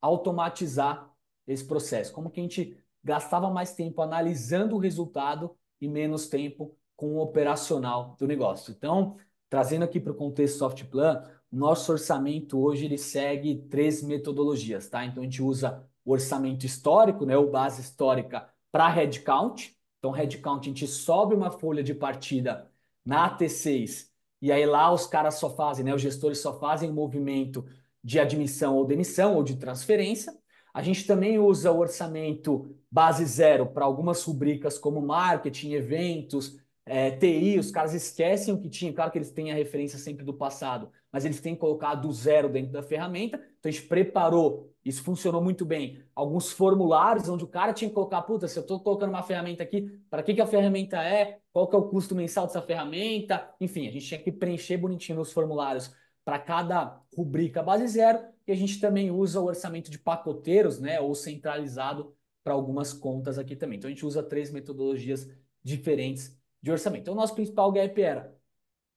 automatizar esse processo. Como que a gente gastava mais tempo analisando o resultado e menos tempo com o operacional do negócio. Então, trazendo aqui para o contexto Softplan, o nosso orçamento hoje ele segue 3 metodologias, tá? Então a gente usa o orçamento histórico, né, o base histórica para headcount. Então headcount a gente sobe uma folha de partida na AT6 e aí lá os caras só fazem, né, os gestores só fazem o movimento de admissão ou demissão ou de transferência. A gente também usa o orçamento base zero para algumas rubricas como marketing, eventos, TI, os caras esquecem o que tinha, claro que eles têm a referência sempre do passado, mas eles têm que colocar do zero dentro da ferramenta. Então a gente preparou, isso funcionou muito bem, alguns formulários onde o cara tinha que colocar, puta, se eu estou colocando uma ferramenta aqui, para que a ferramenta é, qual que é o custo mensal dessa ferramenta, enfim, a gente tinha que preencher bonitinho nos formulários para cada rubrica base zero, e a gente também usa o orçamento de pacoteiros, né, ou centralizado para algumas contas aqui também. Então a gente usa 3 metodologias diferentes de orçamento. Então, o nosso principal gap era: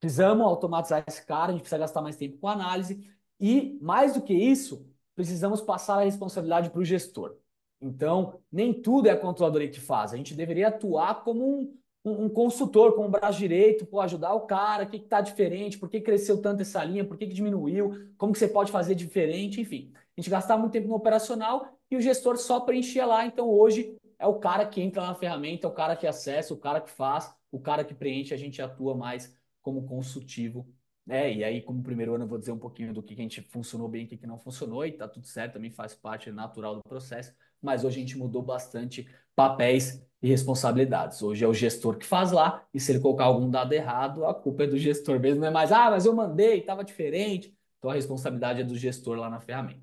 precisamos automatizar esse cara, a gente precisa gastar mais tempo com análise, e, mais do que isso, precisamos passar a responsabilidade para o gestor. Então, nem tudo é a controladoria que faz. A gente deveria atuar como um consultor, como um braço direito, pô, ajudar o cara, o que está diferente, por que cresceu tanto essa linha, por que diminuiu, como que você pode fazer diferente, enfim. A gente gastava muito tempo no operacional e o gestor só preenchia lá. Então, hoje, é o cara que entra na ferramenta, é o cara que acessa, o cara que faz, o cara que preenche, a gente atua mais como consultivo né? E aí, como primeiro ano, eu vou dizer um pouquinho do que a gente funcionou bem e o que não funcionou, e tá tudo certo, também faz parte natural do processo, mas hoje a gente mudou bastante papéis e responsabilidades. Hoje é o gestor que faz lá, e se ele colocar algum dado errado, a culpa é do gestor mesmo, não é mais, mas eu mandei, estava diferente. Então a responsabilidade é do gestor lá na ferramenta.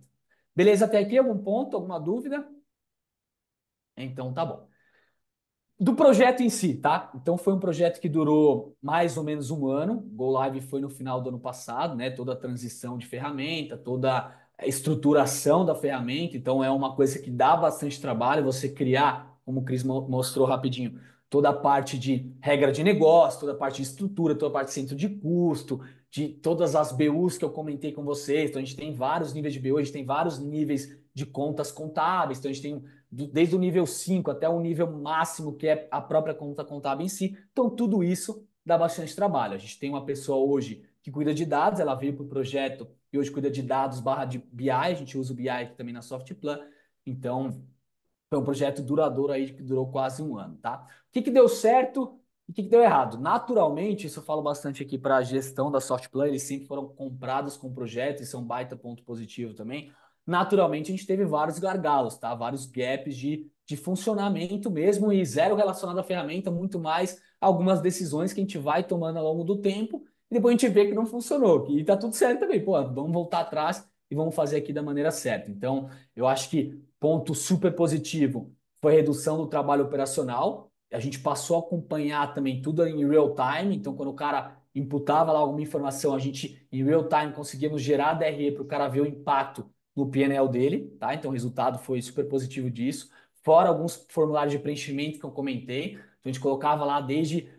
Beleza até aqui? Algum ponto, alguma dúvida? Então tá bom. Do projeto em si, tá? Então foi um projeto que durou mais ou menos um ano. Go Live foi no final do ano passado, né? Toda a transição de ferramenta, toda a estruturação da ferramenta. Então é uma coisa que dá bastante trabalho você criar, como o Cris mostrou rapidinho, toda a parte de regra de negócio, toda a parte de estrutura, toda a parte de centro de custo, de todas as BUs que eu comentei com vocês. Então a gente tem vários níveis de BU, a gente tem vários níveis de contas contábeis. Então a gente tem desde o nível 5 até o nível máximo, que é a própria conta contábil em si. Então, tudo isso dá bastante trabalho. A gente tem uma pessoa hoje que cuida de dados, ela veio para o projeto e hoje cuida de dados barra de BI, a gente usa o BI aqui também na Softplan. Então, foi um projeto duradouro aí que durou quase um ano, tá? O que deu certo e o que deu errado? Naturalmente, isso eu falo bastante aqui para a gestão da Softplan, eles sempre foram comprados com o projeto, isso é um baita ponto positivo também. Naturalmente, a gente teve vários gargalos, tá? Vários gaps de funcionamento mesmo e zero relacionado à ferramenta, muito mais algumas decisões que a gente vai tomando ao longo do tempo e depois a gente vê que não funcionou. E tá tudo certo também, pô, vamos voltar atrás e vamos fazer aqui da maneira certa. Então, eu acho que ponto super positivo foi a redução do trabalho operacional. A gente passou a acompanhar também tudo em real time. Então, quando o cara imputava lá alguma informação, a gente em real time conseguíamos gerar DRE para o cara ver o impacto no PNL dele, tá? Então, o resultado foi super positivo disso. Fora alguns formulários de preenchimento que eu comentei. Então, a gente colocava lá desde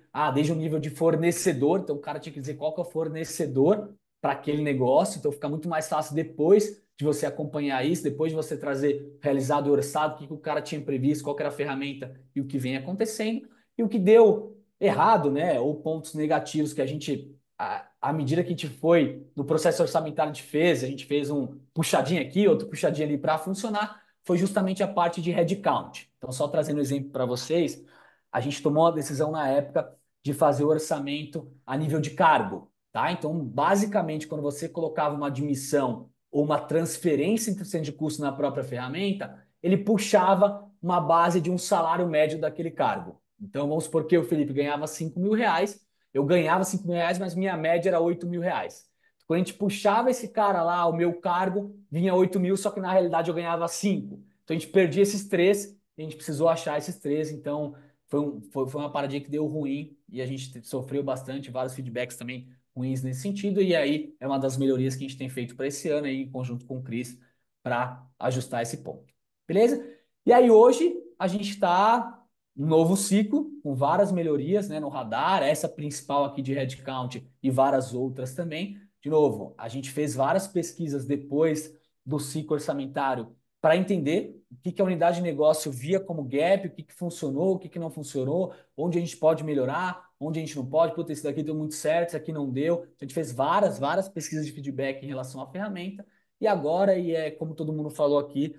o nível de fornecedor. Então, o cara tinha que dizer qual que é o fornecedor para aquele negócio. Então, fica muito mais fácil depois de você acompanhar isso, depois de você trazer realizado e orçado, o que o cara tinha previsto, qual que era a ferramenta e o que vem acontecendo. E o que deu errado, né? Ou pontos negativos que a gente, à medida que a gente foi no processo orçamentário, a gente fez um puxadinho aqui, outro puxadinho ali para funcionar, foi justamente a parte de headcount. Então, só trazendo um exemplo para vocês, a gente tomou a decisão na época de fazer o orçamento a nível de cargo, tá? Então, basicamente, quando você colocava uma admissão ou uma transferência entre o centro de custo na própria ferramenta, ele puxava uma base de um salário médio daquele cargo. Então, vamos supor que o Felipe ganhava R$ 5.000, eu ganhava R$ 5.000, mas minha média era R$ 8.000. Quando a gente puxava esse cara lá, o meu cargo vinha 8.000, só que na realidade eu ganhava 5. Então a gente perdia esses 3 e a gente precisou achar esses 3. Então foi uma paradinha que deu ruim e a gente sofreu bastante, vários feedbacks também ruins nesse sentido. E aí é uma das melhorias que a gente tem feito para esse ano aí, em conjunto com o Cris, para ajustar esse ponto. Beleza? E aí hoje a gente está um novo ciclo com várias melhorias, né, no radar, essa principal aqui de headcount e várias outras também. De novo, a gente fez várias pesquisas depois do ciclo orçamentário para entender o que a unidade de negócio via como gap, o que funcionou, o que não funcionou, onde a gente pode melhorar, onde a gente não pode. Putz, esse daqui deu muito certo, esse aqui não deu. A gente fez várias pesquisas de feedback em relação à ferramenta. E agora, como todo mundo falou aqui,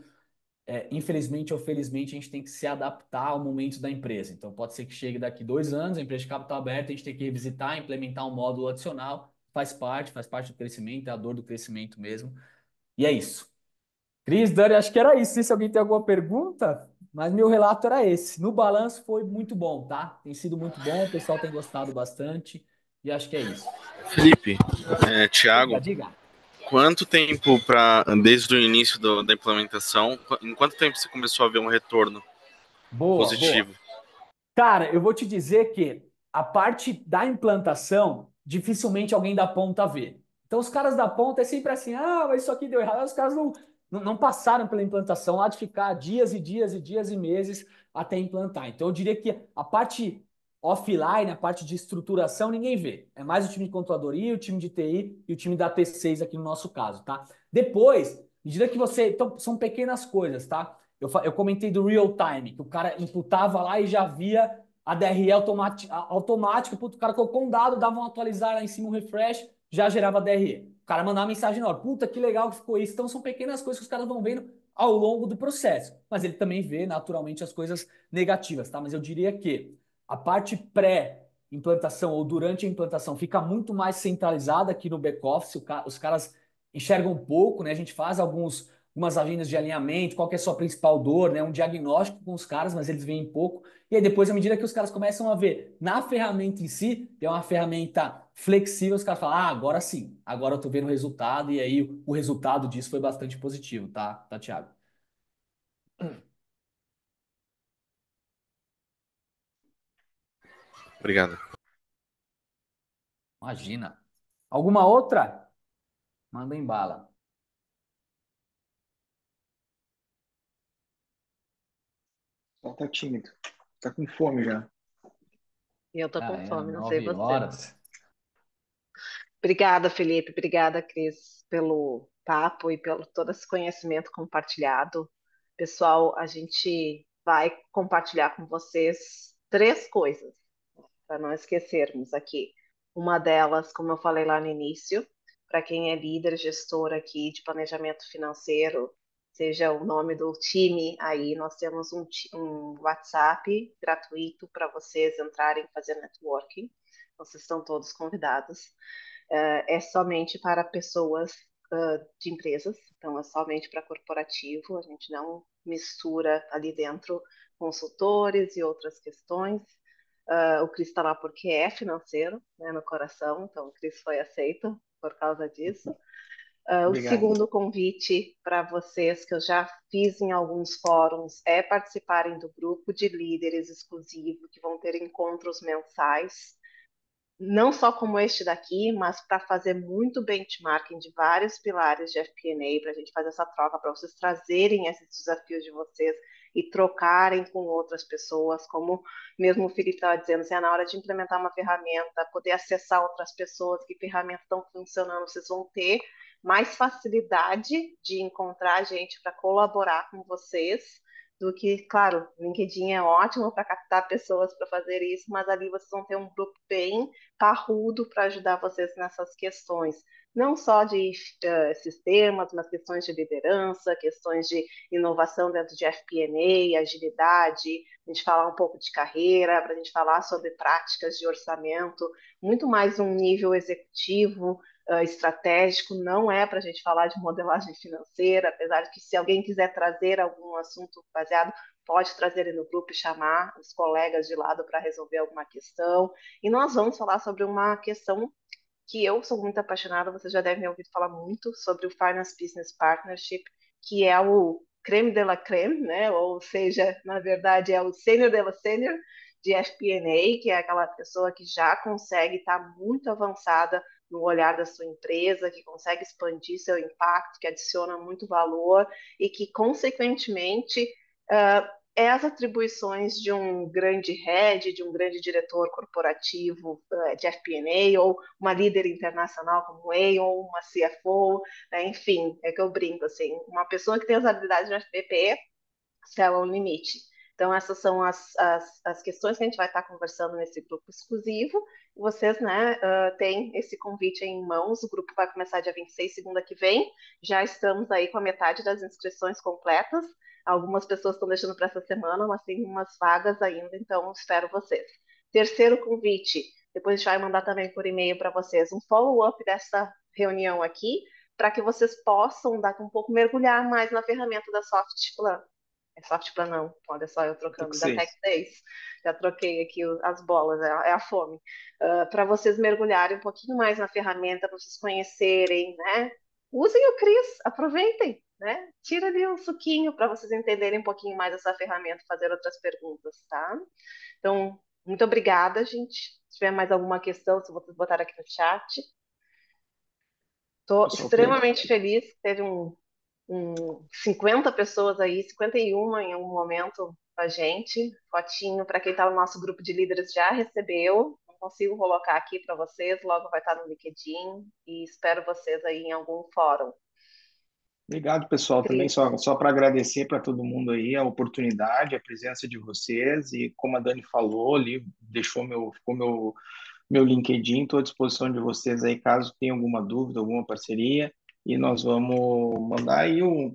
infelizmente ou felizmente, a gente tem que se adaptar ao momento da empresa. Então, pode ser que chegue daqui 2 anos, a empresa de capital aberto, a gente tem que revisitar, implementar um módulo adicional. Faz parte do crescimento, é a dor do crescimento mesmo. E é isso. Cris, Dani, acho que era isso. Se alguém tem alguma pergunta, mas meu relato era esse. No balanço foi muito bom, tá? Tem sido muito bom, o pessoal tem gostado bastante e acho que é isso. Felipe, Diga, Thiago, diga. quanto tempo desde o início da implementação, em quanto tempo você começou a ver um retorno Boa. positivo? Cara, eu vou te dizer que a parte da implantação, dificilmente alguém da ponta vê. Então, os caras da ponta é sempre assim, mas isso aqui deu errado. Os caras não passaram pela implantação lá de ficar dias e dias e dias e meses até implantar. Então, eu diria que a parte offline, a parte de estruturação, ninguém vê. É mais o time de controladoria, o time de TI e o time da T6 aqui no nosso caso, tá? Depois, à medida que você... Então, são pequenas coisas, tá? Eu comentei do real time, que o cara imputava lá e já via a DRE automática. Puto, o cara colocou um dado, dava um atualizar lá em cima, um refresh, já gerava a DRE. O cara mandava mensagem na hora. Puta, que legal que ficou isso. Então, são pequenas coisas que os caras vão vendo ao longo do processo. Mas ele também vê, naturalmente, as coisas negativas, tá? Mas eu diria que a parte pré implantação ou durante a implantação fica muito mais centralizada aqui no back-office, os caras enxergam pouco, né? A gente faz algumas agendas de alinhamento, qual que é a sua principal dor, né? Um diagnóstico com os caras, mas eles veem pouco. E aí depois, à medida que os caras começam a ver na ferramenta em si, que é uma ferramenta flexível, os caras falam, agora sim, agora eu tô vendo o resultado, e aí o resultado disso foi bastante positivo, tá, Thiago? Obrigado. Imagina. Alguma outra? Manda em bala. Só tá tímido. Tá com fome já. E eu tô Já com era, fome, não sei 9 você. horas. Obrigada, Felipe. Obrigada, Cris, pelo papo e pelo todo esse conhecimento compartilhado. Pessoal, a gente vai compartilhar com vocês três coisas para não esquecermos aqui. Uma delas, como eu falei lá no início, para quem é líder, gestor aqui de planejamento financeiro, seja o nome do time aí, nós temos um WhatsApp gratuito para vocês entrarem e fazer networking. Vocês estão todos convidados. É somente para pessoas de empresas, então é somente para corporativo, a gente não mistura ali dentro consultores e outras questões. O Cris está lá porque é financeiro, né, no coração, então o Cris foi aceito por causa disso. O Obrigado. segundo convite para vocês, que eu já fiz em alguns fóruns, é participarem do grupo de líderes exclusivo, que vão ter encontros mensais, não só como este daqui, mas para fazer muito benchmarking de vários pilares de FP&A, para a gente fazer essa troca, para vocês trazerem esses desafios de vocês e trocarem com outras pessoas, como mesmo o Felipe estava dizendo, se é na hora de implementar uma ferramenta, poder acessar outras pessoas, que ferramentas estão funcionando, vocês vão ter mais facilidade de encontrar gente para colaborar com vocês do que, claro, o LinkedIn é ótimo para captar pessoas para fazer isso, mas ali vocês vão ter um grupo bem parrudo para ajudar vocês nessas questões, não só de sistemas, mas questões de liderança, questões de inovação dentro de FP&A, agilidade, a gente falar um pouco de carreira, para a gente falar sobre práticas de orçamento, muito mais um nível executivo, estratégico, não é para a gente falar de modelagem financeira, apesar de que se alguém quiser trazer algum assunto baseado, pode trazer ele no grupo e chamar os colegas de lado para resolver alguma questão. E nós vamos falar sobre uma questão que eu sou muito apaixonada, vocês já devem ter ouvido falar muito sobre o Finance Business Partnership, que é o creme de la creme, né? Ou seja, na verdade é o sênior de la sênior de FP&A, que é aquela pessoa que já consegue estar muito avançada no olhar da sua empresa, que consegue expandir seu impacto, que adiciona muito valor e que, consequentemente, é as atribuições de um grande head, de um grande diretor corporativo de FP&A, ou uma líder internacional como a ou uma CFO, né? Enfim, é que eu brinco, assim, uma pessoa que tem as habilidades de FPP, céu é um limite. Então, essas são as questões que a gente vai estar conversando nesse grupo exclusivo. Vocês, né, têm esse convite em mãos. O grupo vai começar dia 26, segunda que vem. Já estamos aí com a metade das inscrições completas. Algumas pessoas estão deixando para essa semana, mas tem umas vagas ainda, então espero vocês. Terceiro convite, depois a gente vai mandar também por e-mail para vocês um follow-up dessa reunião aqui, para que vocês possam dar um pouco mergulhar mais na ferramenta da Softplan. É Softplan não, olha só eu trocando, da Tech 6. Já troquei aqui as bolas, é a fome. Para vocês mergulharem um pouquinho mais na ferramenta, para vocês conhecerem, né? Usem o Cris, aproveitem, né? Tira ali um suquinho para vocês entenderem um pouquinho mais essa ferramenta, fazer outras perguntas, tá? Então, muito obrigada, gente. Se tiver mais alguma questão, se vocês botarem aqui no chat. Estou extremamente feliz. Teve 50 pessoas aí, 51 em algum momento com a gente. Fotinho para quem está no nosso grupo de líderes já recebeu. Não consigo colocar aqui para vocês, logo vai estar no LinkedIn e espero vocês aí em algum fórum. Obrigado, pessoal. Também só para agradecer para todo mundo aí a oportunidade, a presença de vocês e como a Dani falou, ali ficou meu LinkedIn, estou à disposição de vocês aí caso tenha alguma dúvida, alguma parceria. e nós vamos mandar aí um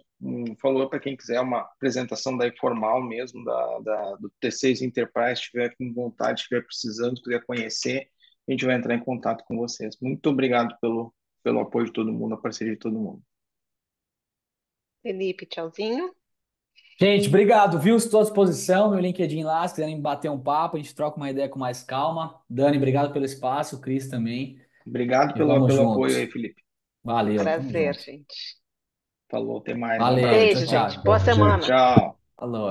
follow-up para quem quiser, uma apresentação daí formal mesmo do T6 Enterprise, se tiver com vontade, estiver precisando, quiser conhecer, a gente vai entrar em contato com vocês. Muito obrigado pelo apoio de todo mundo, a parceria de todo mundo. Felipe, tchauzinho. Gente, obrigado, viu? Estou à disposição, meu LinkedIn lá, se quiserem bater um papo, a gente troca uma ideia com mais calma. Dani, obrigado pelo espaço, Cris também. Obrigado E vamos pelo junto. apoio aí, Felipe. Valeu, tamo Prazer, junto. gente. Falou, até mais. Um Valeu, abraço. Beijo, tchau, gente. tchau. Boa semana. Tchau. Falou.